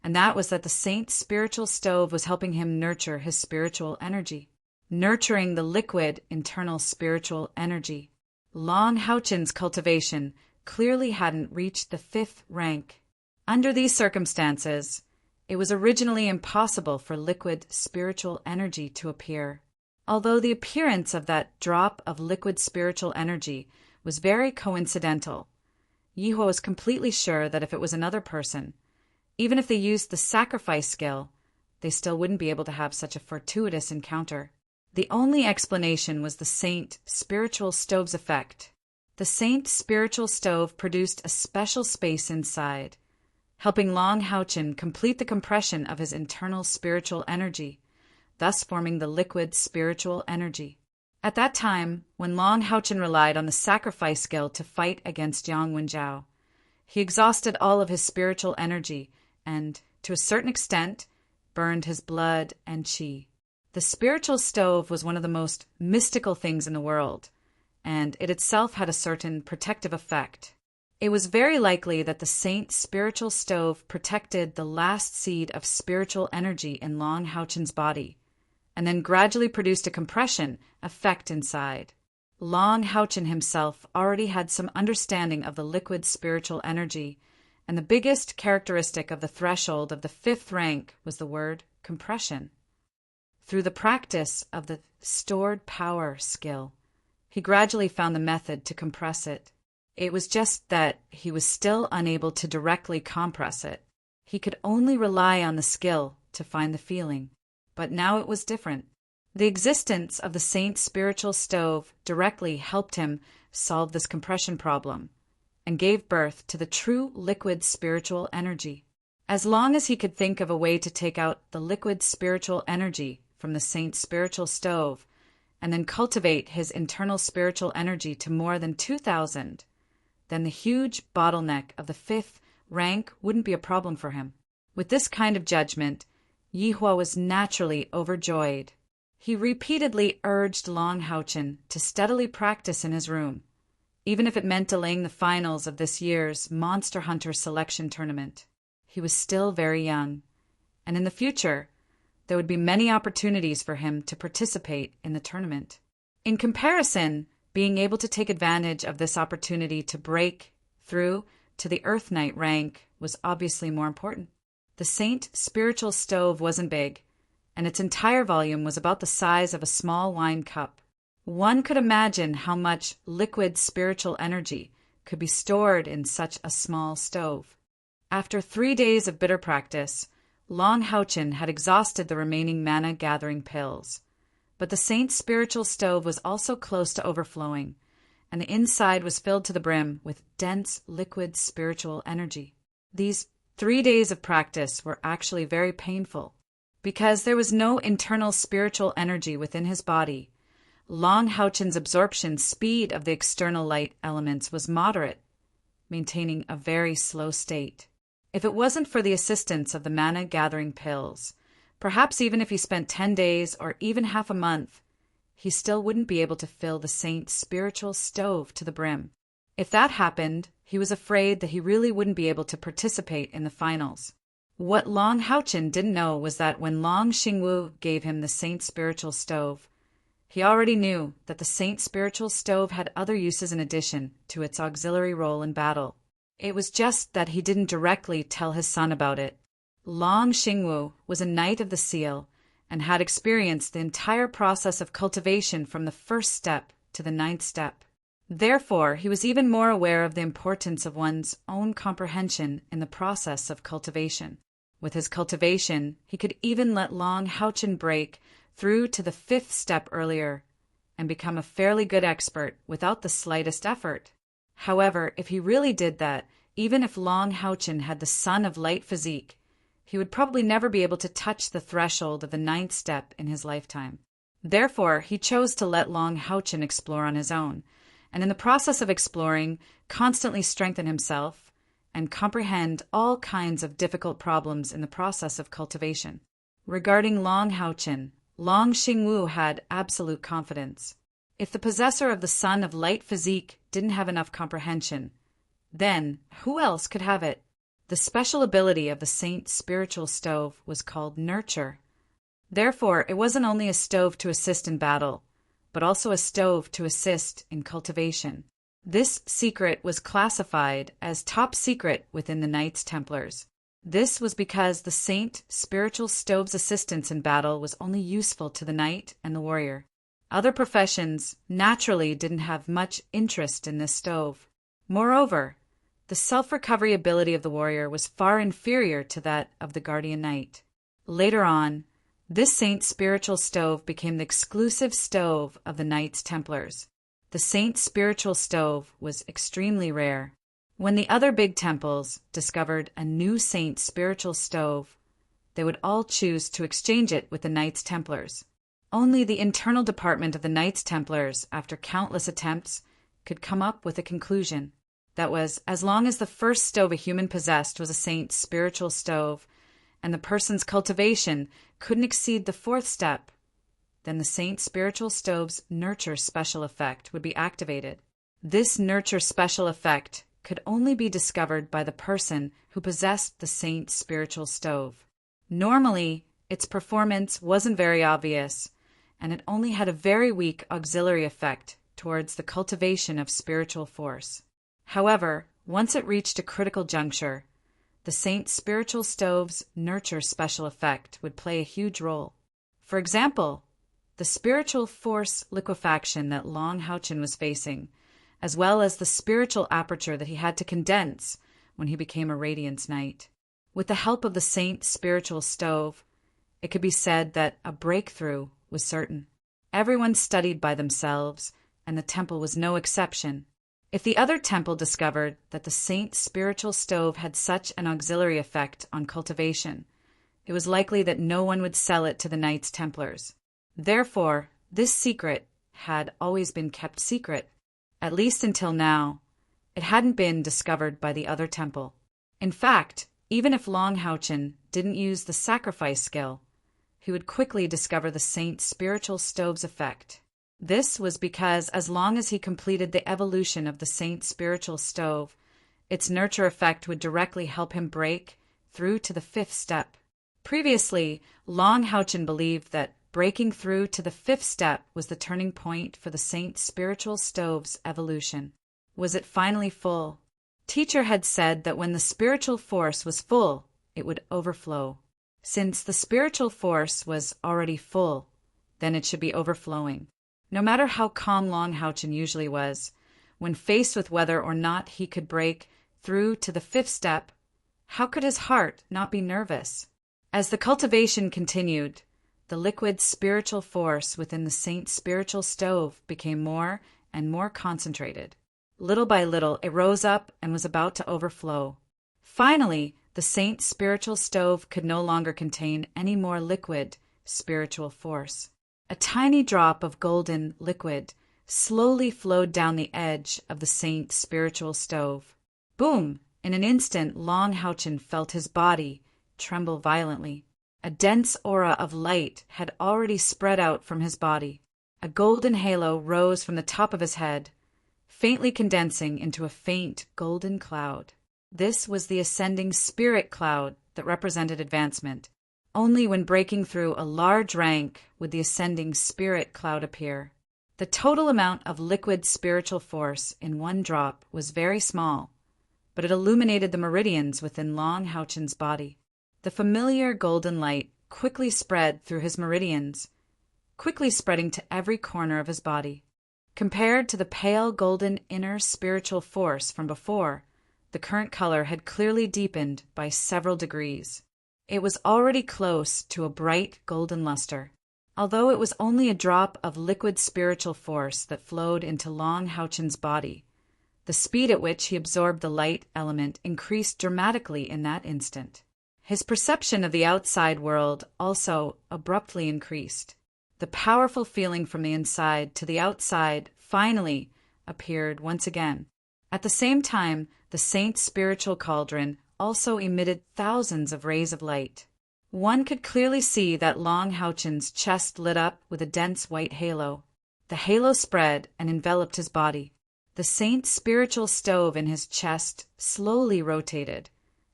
and that was that the Saint's spiritual stove was helping him nurture his spiritual energy, nurturing the liquid internal spiritual energy. Long Houchen's cultivation clearly hadn't reached the 5th rank. Under these circumstances, it was originally impossible for liquid spiritual energy to appear. Although the appearance of that drop of liquid spiritual energy was very coincidental, Yi Hua was completely sure that if it was another person, even if they used the sacrifice skill, they still wouldn't be able to have such a fortuitous encounter. The only explanation was the Saint Spiritual Stove's effect. The Saint Spiritual Stove produced a special space inside, helping Long Houchin complete the compression of his internal spiritual energy, thus forming the liquid spiritual energy. At that time, when Long Houchin relied on the sacrifice skill to fight against Yang Wenjiao, he exhausted all of his spiritual energy and, to a certain extent, burned his blood and qi. The spiritual stove was one of the most mystical things in the world, and it itself had a certain protective effect. It was very likely that the Saint Spiritual Stove protected the last seed of spiritual energy in Long Houchin's body, and then gradually produced a compression effect inside. Long Houchin himself already had some understanding of the liquid spiritual energy, and the biggest characteristic of the threshold of the 5th rank was the word compression. Through the practice of the stored power skill, he gradually found the method to compress it. It was just that he was still unable to directly compress it. He could only rely on the skill to find the feeling. But now it was different. The existence of the Saint Spiritual Stove directly helped him solve this compression problem and gave birth to the true liquid spiritual energy. As long as he could think of a way to take out the liquid spiritual energy from the Saint Spiritual Stove and then cultivate his internal spiritual energy to more than 2,000, then the huge bottleneck of the 5th rank wouldn't be a problem for him. With this kind of judgment, Yihua was naturally overjoyed. He repeatedly urged Long Houchin to steadily practice in his room, even if it meant delaying the finals of this year's Monster Hunter selection tournament. He was still very young, and in the future, there would be many opportunities for him to participate in the tournament. In comparison, being able to take advantage of this opportunity to break through to the Earth Knight rank was obviously more important. The Saint Spiritual Stove wasn't big, and its entire volume was about the size of a small wine cup. One could imagine how much liquid spiritual energy could be stored in such a small stove. After 3 days of bitter practice, Long Houchin had exhausted the remaining mana-gathering pills. But the Saint Spiritual Stove was also close to overflowing, and the inside was filled to the brim with dense liquid spiritual energy. These 3 days of practice were actually very painful. Because there was no internal spiritual energy within his body, Long Houchin's absorption speed of the external light elements was moderate, maintaining a very slow state. If it wasn't for the assistance of the mana-gathering pills, perhaps even if he spent 10 days or even half a month, he still wouldn't be able to fill the Saint's Spiritual Stove to the brim. If that happened, he was afraid that he really wouldn't be able to participate in the finals. What Long Houchin didn't know was that when Long Xingwu gave him the Saint Spiritual Stove, he already knew that the Saint Spiritual Stove had other uses in addition to its auxiliary role in battle. It was just that he didn't directly tell his son about it. Long Xingwu was a Knight of the Seal and had experienced the entire process of cultivation from the 1st step to the 9th step. Therefore, he was even more aware of the importance of one's own comprehension in the process of cultivation. With his cultivation, he could even let Long Houchin break through to the 5th step earlier and become a fairly good expert without the slightest effort. However, if he really did that, even if Long Houchin had the Son of Light physique, he would probably never be able to touch the threshold of the 9th step in his lifetime. Therefore, he chose to let Long Houchin explore on his own, and in the process of exploring, constantly strengthen himself and comprehend all kinds of difficult problems in the process of cultivation. Regarding Long Houchin, Long Xingwu had absolute confidence. If the possessor of the Son of Light physique didn't have enough comprehension, then who else could have it? The special ability of the Saint Spiritual Stove was called Nurture. Therefore, it wasn't only a stove to assist in battle, but also a stove to assist in cultivation. This secret was classified as top secret within the Knights Templars. This was because the Saint Spiritual Stove's assistance in battle was only useful to the knight and the warrior. Other professions naturally didn't have much interest in this stove. Moreover, the self-recovery ability of the warrior was far inferior to that of the guardian knight. Later on, This saint's spiritual stove became the exclusive stove of the Knights Templars. The saint's spiritual stove was extremely rare. When the other big temples discovered a new saint's spiritual stove, they would all choose to exchange it with the Knights Templars. Only the internal department of the Knights Templars, after countless attempts, could come up with a conclusion. That was, as long as the first stove a human possessed was a saint's spiritual stove, and the person's cultivation couldn't exceed the fourth step, then the saint's spiritual stove's nurture special effect would be activated. This nurture special effect could only be discovered by the person who possessed the saint's spiritual stove. Normally, its performance wasn't very obvious, and it only had a very weak auxiliary effect towards the cultivation of spiritual force. However, once it reached a critical juncture, the saint's spiritual stove's nurture special effect would play a huge role. For example, the spiritual force liquefaction that Long Houchin was facing, as well as the spiritual aperture that he had to condense when he became a Radiance Knight. With the help of the saint's spiritual stove, it could be said that a breakthrough was certain. Everyone studied by themselves, and the temple was no exception. If the other temple discovered that the saint's spiritual stove had such an auxiliary effect on cultivation, it was likely that no one would sell it to the Knights Templars. Therefore, this secret had always been kept secret, at least until now. It hadn't been discovered by the other temple. In fact, even if Long Houchin didn't use the sacrifice skill, he would quickly discover the saint's spiritual stove's effect. This was because as long as he completed the evolution of the saint's spiritual stove, its nurture effect would directly help him break through to the fifth step. Previously, Long Houchin believed that breaking through to the fifth step was the turning point for the saint's spiritual stove's evolution. Was it finally full? Teacher had said that when the spiritual force was full, it would overflow. Since the spiritual force was already full, then it should be overflowing. No matter how calm Long Houchin usually was, when faced with whether or not he could break through to the fifth step, how could his heart not be nervous? As the cultivation continued, the liquid spiritual force within the saint's spiritual stove became more and more concentrated. Little by little, it rose up and was about to overflow. Finally, the saint's spiritual stove could no longer contain any more liquid spiritual force. A tiny drop of golden liquid slowly flowed down the edge of the saint's spiritual stove. Boom! In an instant, Long Houchin felt his body tremble violently. A dense aura of light had already spread out from his body. A golden halo rose from the top of his head, faintly condensing into a faint golden cloud. This was the ascending spirit cloud that represented advancement. Only when breaking through a large rank would the ascending spirit cloud appear. The total amount of liquid spiritual force in one drop was very small, but it illuminated the meridians within Long Houchin's body. The familiar golden light quickly spread through his meridians, quickly spreading to every corner of his body. Compared to the pale golden inner spiritual force from before, the current color had clearly deepened by several degrees. It was already close to a bright golden luster. Although it was only a drop of liquid spiritual force that flowed into Long Houchin's body, the speed at which he absorbed the light element increased dramatically in that instant. His perception of the outside world also abruptly increased. The powerful feeling from the inside to the outside finally appeared once again. At the same time, the saint's spiritual cauldron also emitted thousands of rays of light. One could clearly see that Long Houchin's chest lit up with a dense white halo. The halo spread and enveloped his body. The saint's spiritual stove in his chest slowly rotated,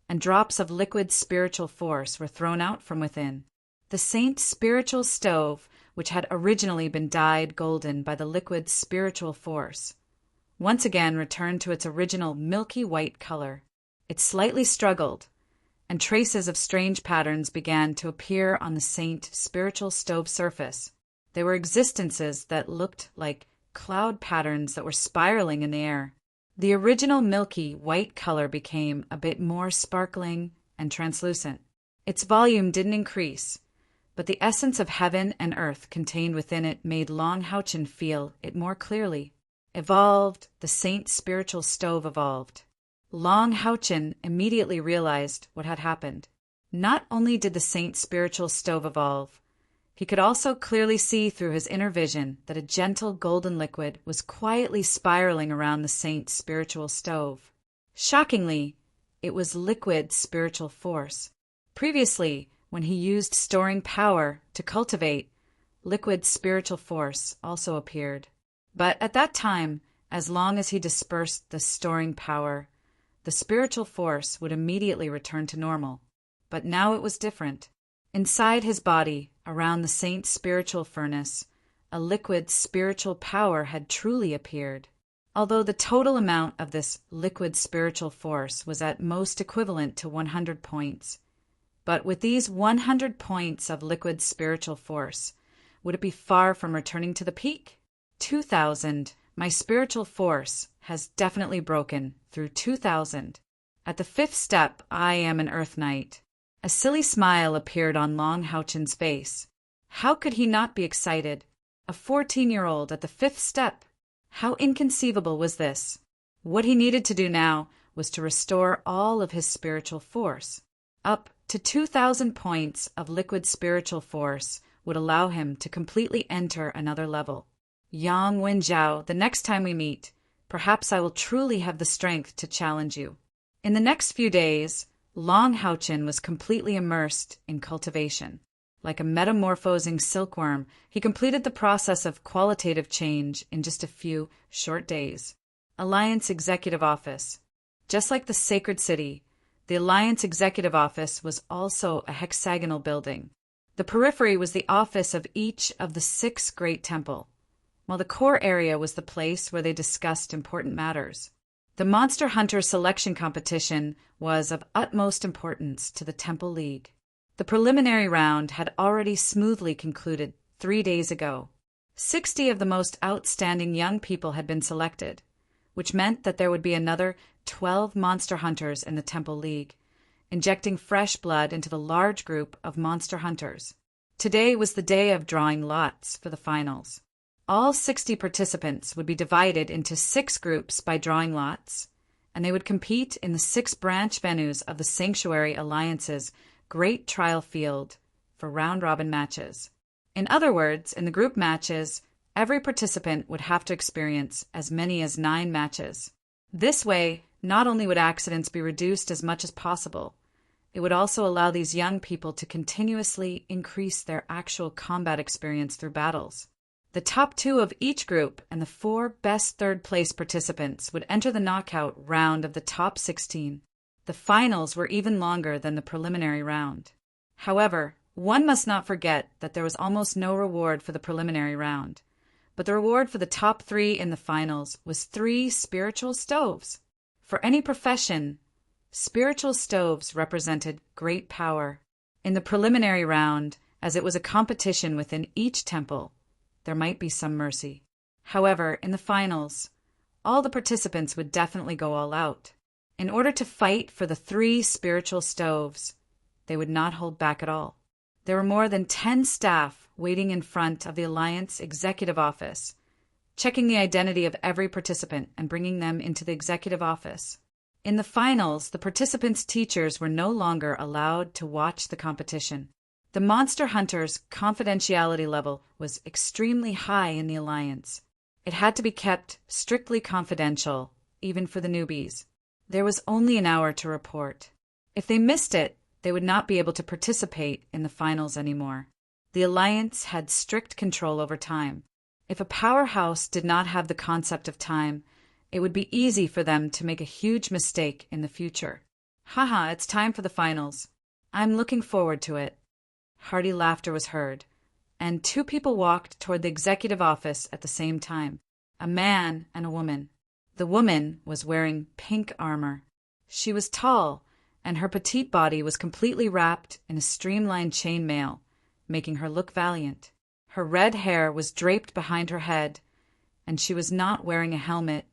and drops of liquid spiritual force were thrown out from within. The saint's spiritual stove, which had originally been dyed golden by the liquid spiritual force, once again returned to its original milky white color. It slightly struggled, and traces of strange patterns began to appear on the saint's spiritual stove surface. They were existences that looked like cloud patterns that were spiraling in the air. The original milky white color became a bit more sparkling and translucent. Its volume didn't increase, but the essence of heaven and earth contained within it made Long Houchin feel it more clearly. Evolved, the saint's spiritual stove evolved. Long Houchin immediately realized what had happened. Not only did the saint's spiritual stove evolve, he could also clearly see through his inner vision that a gentle golden liquid was quietly spiraling around the saint's spiritual stove. Shockingly, it was liquid spiritual force. Previously, when he used storing power to cultivate, liquid spiritual force also appeared. But at that time, as long as he dispersed the storing power, the spiritual force would immediately return to normal. But now it was different. Inside his body, around the saint's spiritual furnace, a liquid spiritual power had truly appeared. Although the total amount of this liquid spiritual force was at most equivalent to 100 points. But with these 100 points of liquid spiritual force, would it be far from returning to the peak? 2,000. My spiritual force has definitely broken through 2,000. At the 5th step, I am an Earth Knight. A silly smile appeared on Long Houchin's face. How could he not be excited? A 14-year-old at the 5th step. How inconceivable was this? What he needed to do now was to restore all of his spiritual force. Up to 2,000 points of liquid spiritual force would allow him to completely enter another level. Yang Wenjiao, the next time we meet, perhaps I will truly have the strength to challenge you. In the next few days, Long Houchin was completely immersed in cultivation. Like a metamorphosing silkworm, he completed the process of qualitative change in just a few short days. Alliance Executive Office. Just like the Sacred City, the Alliance Executive Office was also a hexagonal building. The periphery was the office of each of the 6 great temples, while the core area was the place where they discussed important matters. The Monster Hunter selection competition was of utmost importance to the Temple League. The preliminary round had already smoothly concluded 3 days ago. 60 of the most outstanding young people had been selected, which meant that there would be another 12 monster hunters in the Temple League, injecting fresh blood into the large group of monster hunters. Today was the day of drawing lots for the finals. All 60 participants would be divided into 6 groups by drawing lots, and they would compete in the 6 branch venues of the Sanctuary Alliance's Great Trial Field for round-robin matches. In other words, in the group matches, every participant would have to experience as many as 9 matches. This way, not only would accidents be reduced as much as possible, it would also allow these young people to continuously increase their actual combat experience through battles. The top 2 of each group and the 4 best third-place participants would enter the knockout round of the top 16. The finals were even longer than the preliminary round. However, one must not forget that there was almost no reward for the preliminary round, but the reward for the top 3 in the finals was 3 spiritual stoves. For any profession, spiritual stoves represented great power. In the preliminary round, as it was a competition within each temple, there might be some mercy. However, in the finals, all the participants would definitely go all out. In order to fight for the 3 spiritual stoves, they would not hold back at all. There were more than 10 staff waiting in front of the Alliance Executive Office, checking the identity of every participant and bringing them into the Executive Office. In the finals, the participants' teachers were no longer allowed to watch the competition. The Monster Hunter's confidentiality level was extremely high in the Alliance. It had to be kept strictly confidential, even for the newbies. There was only an hour to report. If they missed it, they would not be able to participate in the finals anymore. The Alliance had strict control over time. If a powerhouse did not have the concept of time, it would be easy for them to make a huge mistake in the future. Haha, it's time for the finals. I'm looking forward to it. Hearty laughter was heard, and 2 people walked toward the executive office at the same time, a man and a woman. The woman was wearing pink armor. She was tall, and her petite body was completely wrapped in a streamlined chainmail, making her look valiant. Her red hair was draped behind her head, and she was not wearing a helmet,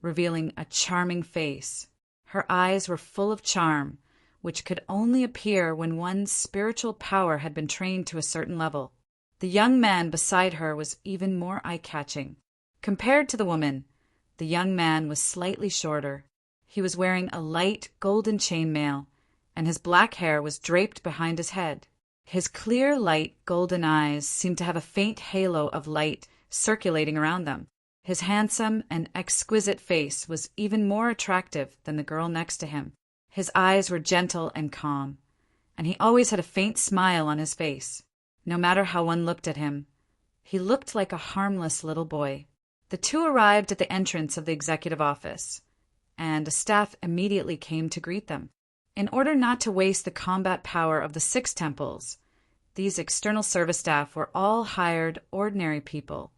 revealing a charming face. Her eyes were full of charm, which could only appear when one's spiritual power had been trained to a certain level. The young man beside her was even more eye-catching. Compared to the woman, the young man was slightly shorter. He was wearing a light golden chainmail, and his black hair was draped behind his head. His clear, light, golden eyes seemed to have a faint halo of light circulating around them. His handsome and exquisite face was even more attractive than the girl next to him. His eyes were gentle and calm, and he always had a faint smile on his face. No matter how one looked at him, he looked like a harmless little boy. The two arrived at the entrance of the executive office, and a staff immediately came to greet them. In order not to waste the combat power of the 6 temples, these external service staff were all hired ordinary people,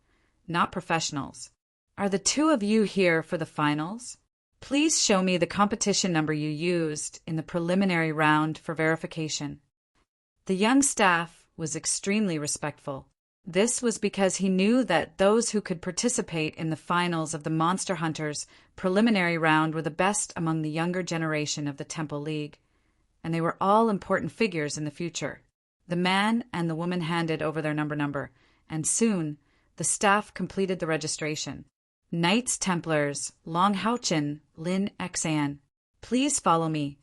not professionals. Are the 2 of you here for the finals? Please show me the competition number you used in the preliminary round for verification. The young staff was extremely respectful. This was because he knew that those who could participate in the finals of the Monster Hunters preliminary round were the best among the younger generation of the Temple League, and they were all important figures in the future. The man and the woman handed over their number, and soon the staff completed the registration. Knights Templars, Long Houchin, Lin Xan. Please follow me.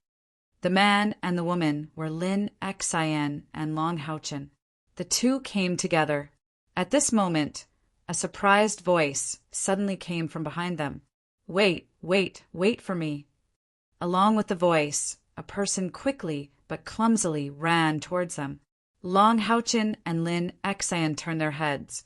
The man and the woman were Lin Xan and Long Houchin. The 2 came together. At this moment, a surprised voice suddenly came from behind them. Wait for me. Along with the voice, a person quickly but clumsily ran towards them. Long Houchin and Lin Xan turned their heads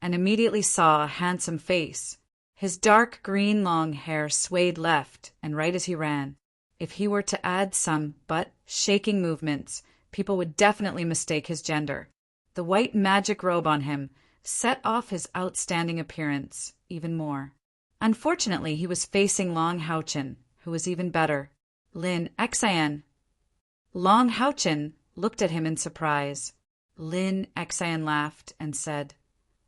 and immediately saw a handsome face. His dark green long hair swayed left and right as he ran. If he were to add some butt-shaking movements, people would definitely mistake his gender. The white magic robe on him set off his outstanding appearance even more. Unfortunately, he was facing Long Houchin, who was even better. Lin Xan. Long Houchin looked at him in surprise. Lin Xan laughed and said,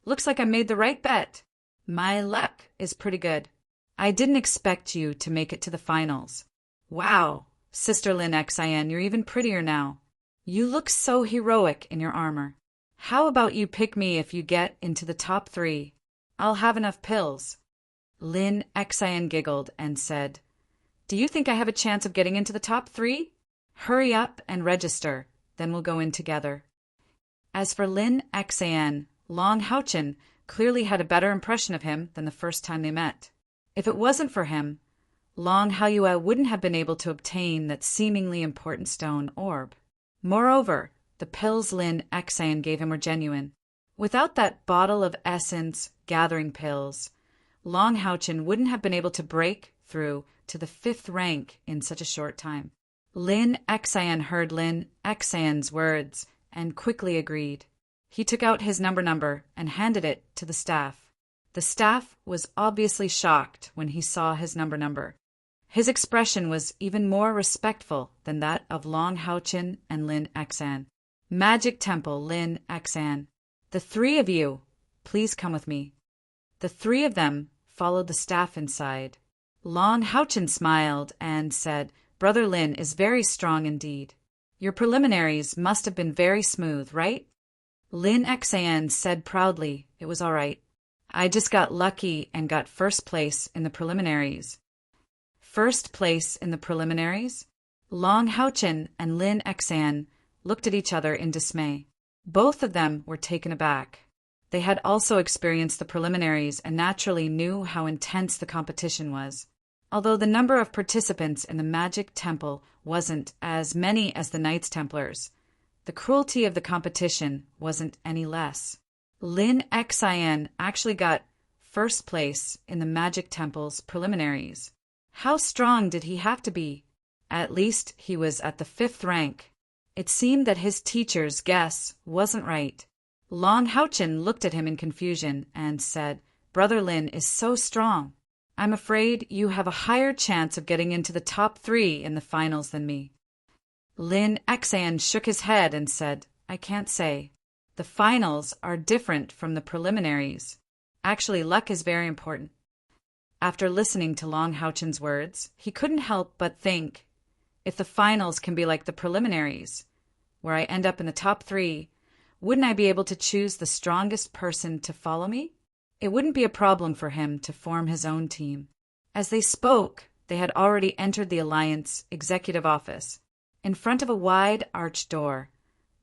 "Looks like I made the right bet. My luck is pretty good. I didn't expect you to make it to the finals. Wow, Sister Lin Xan, you're even prettier now. You look so heroic in your armor. How about you pick me if you get into the top 3? I'll have enough pills." Lin Xan giggled and said, "Do you think I have a chance of getting into the top 3? Hurry up and register, then we'll go in together." As for Lin Xan, Long Houchin clearly had a better impression of him than the first time they met. If it wasn't for him, Long Haoyue wouldn't have been able to obtain that seemingly important stone orb. Moreover, the pills Lin Xan gave him were genuine. Without that bottle of essence gathering pills, Long Houchin wouldn't have been able to break through to the 5th rank in such a short time. Lin Xan heard Lin Xan's words and quickly agreed. He took out his number and handed it to the staff. The staff was obviously shocked when he saw his number. His expression was even more respectful than that of Long Houchin and Lin Xan. Magic Temple, Lin Xan. The 3 of you, please come with me. The 3 of them followed the staff inside. Long Houchin smiled and said, "Brother Lin is very strong indeed. Your preliminaries must have been very smooth, right?" Lin Xan said proudly, "It was all right. I just got lucky and got first place in the preliminaries." First place in the preliminaries? Long Houchin and Lin Xan looked at each other in dismay. Both of them were taken aback. They had also experienced the preliminaries and naturally knew how intense the competition was. Although the number of participants in the Magic Temple wasn't as many as the Knights Templars, the cruelty of the competition wasn't any less. Lin Xan actually got first place in the Magic Temple's preliminaries. How strong did he have to be? At least he was at the 5th rank. It seemed that his teacher's guess wasn't right. Long Houchin looked at him in confusion and said, "Brother Lin is so strong. I'm afraid you have a higher chance of getting into the top 3 in the finals than me." Lin Xan shook his head and said, "I can't say. The finals are different from the preliminaries. Actually, luck is very important." After listening to Long Houchin's words, he couldn't help but think, If the finals can be like the preliminaries, where I end up in the top 3, wouldn't I be able to choose the strongest person to follow me? It wouldn't be a problem for him to form his own team. As they spoke, they had already entered the Alliance executive office. In front of a wide arched door,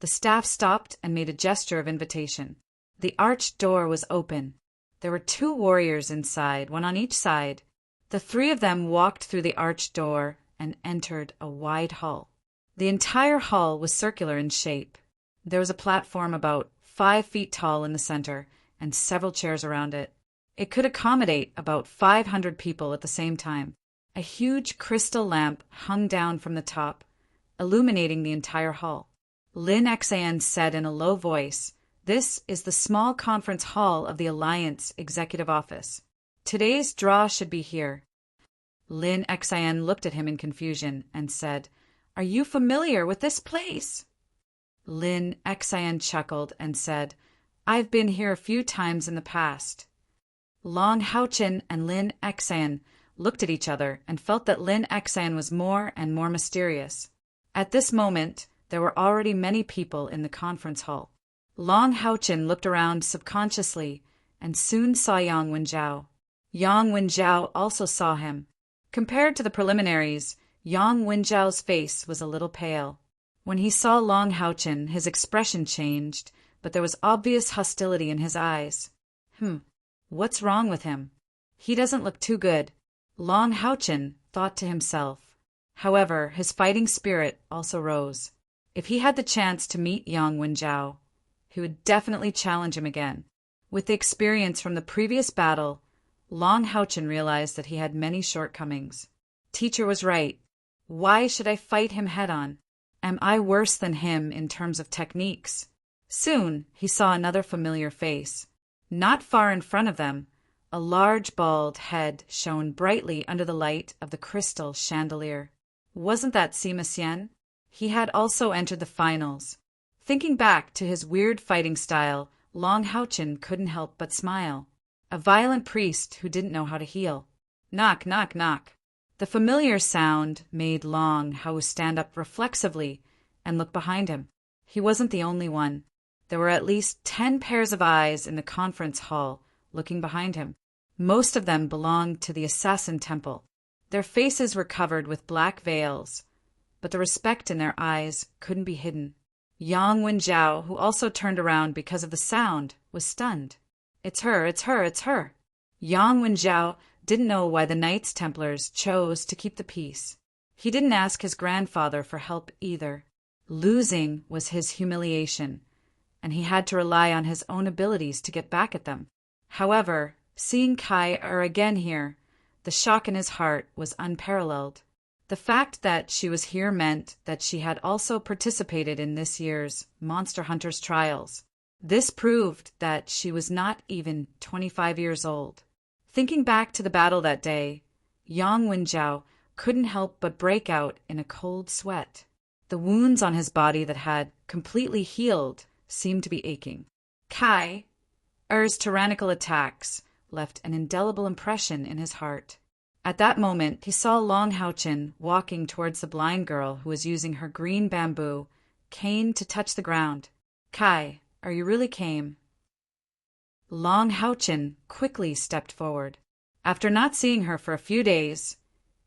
the staff stopped and made a gesture of invitation. The arched door was open. There were 2 warriors inside, one on each side. The 3 of them walked through the arched door and entered a wide hall. The entire hall was circular in shape. There was a platform about 5 feet tall in the center and several chairs around it. It could accommodate about 500 people at the same time. A huge crystal lamp hung down from the top, illuminating the entire hall. Lin Xan said in a low voice, "This is the small conference hall of the Alliance Executive Office. Today's draw should be here." Lin Xan looked at him in confusion and said, "Are you familiar with this place?" Lin Xan chuckled and said, "I've been here a few times in the past." Long Haochen and Lin Xan looked at each other and felt that Lin Xan was more and more mysterious. At this moment, there were already many people in the conference hall. Long Haochen looked around subconsciously and soon saw Yang Wenjiao. Yang Wenjiao also saw him. Compared to the preliminaries, Yang Wenjiao's face was a little pale. When he saw Long Haochen, his expression changed, but there was obvious hostility in his eyes. What's wrong with him? He doesn't look too good, Long Haochen thought to himself. However, his fighting spirit also rose. If he had the chance to meet Yang Wenjiao, he would definitely challenge him again. With the experience from the previous battle, Long Haochen realized that he had many shortcomings. Teacher was right. Why should I fight him head-on? Am I worse than him in terms of techniques? Soon, he saw another familiar face. Not far in front of them, a large bald head shone brightly under the light of the crystal chandelier. Wasn't that Sima Xian? He had also entered the finals. Thinking back to his weird fighting style, Long Haochen couldn't help but smile. A violent priest who didn't know how to heal. Knock, knock, knock. The familiar sound made Long Hao stand up reflexively and look behind him. He wasn't the only one. There were at least 10 pairs of eyes in the conference hall looking behind him. Most of them belonged to the Assassin Temple. Their faces were covered with black veils, but the respect in their eyes couldn't be hidden. Yang Wenjiao, who also turned around because of the sound, was stunned. It's her, it's her, it's her. Yang Wenjiao didn't know why the Knights Templars chose to keep the peace. He didn't ask his grandfather for help either. Losing was his humiliation, and he had to rely on his own abilities to get back at them. However, seeing Kai again here, the shock in his heart was unparalleled. The fact that she was here meant that she had also participated in this year's Monster Hunters trials. This proved that she was not even 25 years old. Thinking back to the battle that day, Yang Wenjiao couldn't help but break out in a cold sweat. The wounds on his body that had completely healed seemed to be aching. Kai Er's tyrannical attacks left an indelible impression in his heart. At that moment, he saw Long Haochen walking towards the blind girl who was using her green bamboo cane to touch the ground. Kai, you really came? Long Haochen quickly stepped forward. After not seeing her for a few days,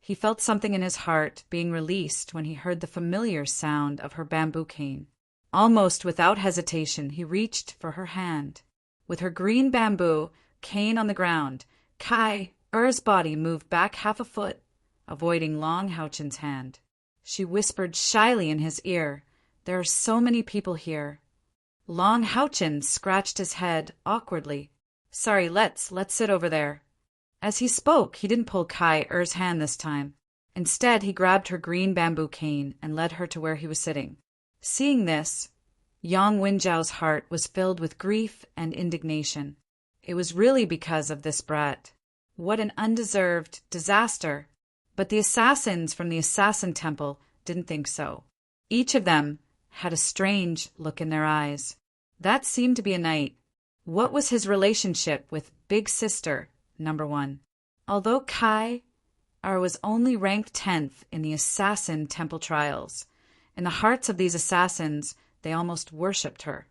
he felt something in his heart being released when he heard the familiar sound of her bamboo cane. Almost without hesitation, he reached for her hand. With her green bamboo cane on the ground, Kai Er's body moved back half a foot, avoiding Long Haochen's hand. She whispered shyly in his ear, "There are so many people here." Long Haochen scratched his head awkwardly. "Sorry, let's sit over there." As he spoke, he didn't pull Kai Er's hand this time. Instead, he grabbed her green bamboo cane and led her to where he was sitting. Seeing this, Yang Wenjiao's heart was filled with grief and indignation. It was really because of this brat. What an undeserved disaster. But the assassins from the Assassin Temple didn't think so. Each of them had a strange look in their eyes. That seemed to be a knight. What was his relationship with Big Sister, number 1? Although Kai Ara was only ranked 10th in the assassin temple trials. In the hearts of these assassins, they almost worshipped her.